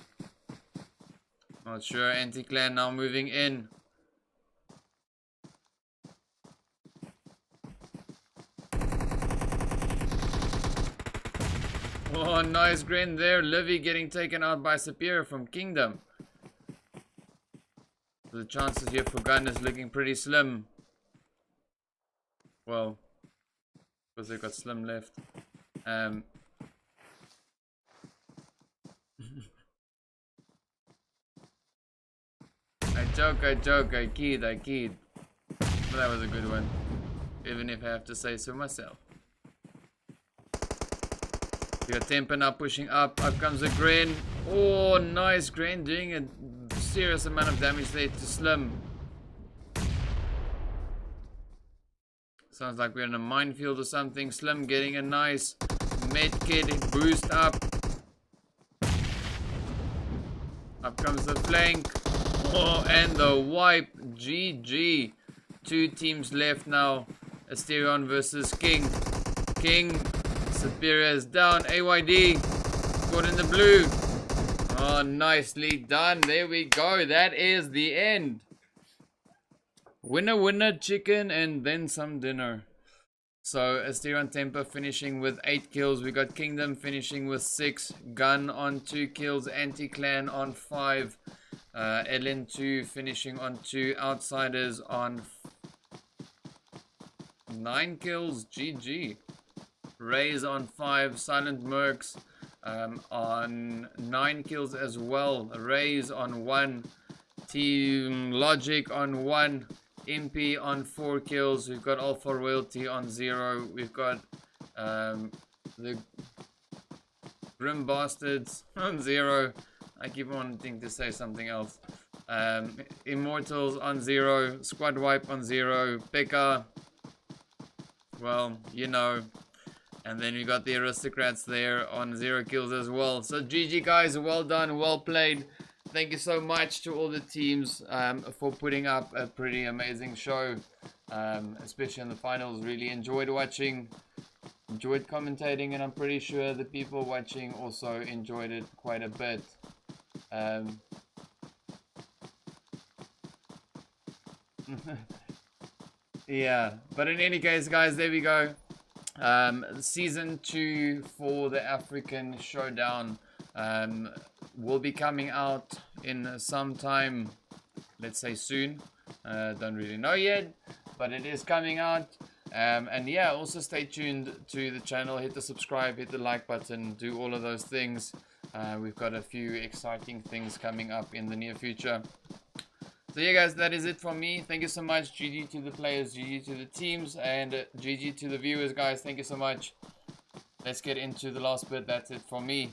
Not sure. Anti-Clan now moving in. Oh, nice grin there. Livy getting taken out by Superior from Kingdom. The chances here for Gun is looking pretty slim. Well, because they've got Slim left. I joke, I kid. But that was a good one. Even if I have to say so myself. We got Temper now pushing up. Up comes a Gren. Oh, nice Gren doing a serious amount of damage there to Slim. Sounds like we're in a minefield or something. Slim getting a nice medkit boost up. Up comes the flank. Oh, and the wipe. GG. 2 teams left now. Asterion versus King. King. Superior is down. AYD. Caught in the blue. Oh, nicely done. There we go. That is the end. Winner, winner, chicken, and then some dinner. So, Asterion Temper finishing with 8 kills. We got Kingdom finishing with 6. Gun on 2 kills. Anti-Clan on 5. LN2 finishing on 2. Outsiders on 9 kills. GG. Rays on 5. Silent Mercs on 9 kills as well. Rays on 1. Team Logic on 1. Impy on 4 kills. We've got Alpha Royalty on 0. We've got the Grim Bastards on 0. I keep wanting to say something else. Immortals on 0. Squad Wipe on 0. Pekka, well, you know. And then we got the Aristocrats there on 0 kills as well. So GG guys, well done, well played. Thank you so much to all the teams for putting up a pretty amazing show, especially in the finals. Really enjoyed watching, enjoyed commentating, and I'm pretty sure the people watching also enjoyed it quite a bit. Yeah, but in any case guys, there we go. Season 2 for the African Showdown will be coming out in some time, let's say soon. Don't really know yet, but it is coming out. And yeah, also stay tuned to the channel, hit the subscribe, hit the like button, do all of those things. We've got a few exciting things coming up in the near future. So yeah guys, that is it from me. Thank you so much. GG to the players, GG to the teams, and GG to the viewers guys. Thank you so much. Let's get into the last bit. That's it from me.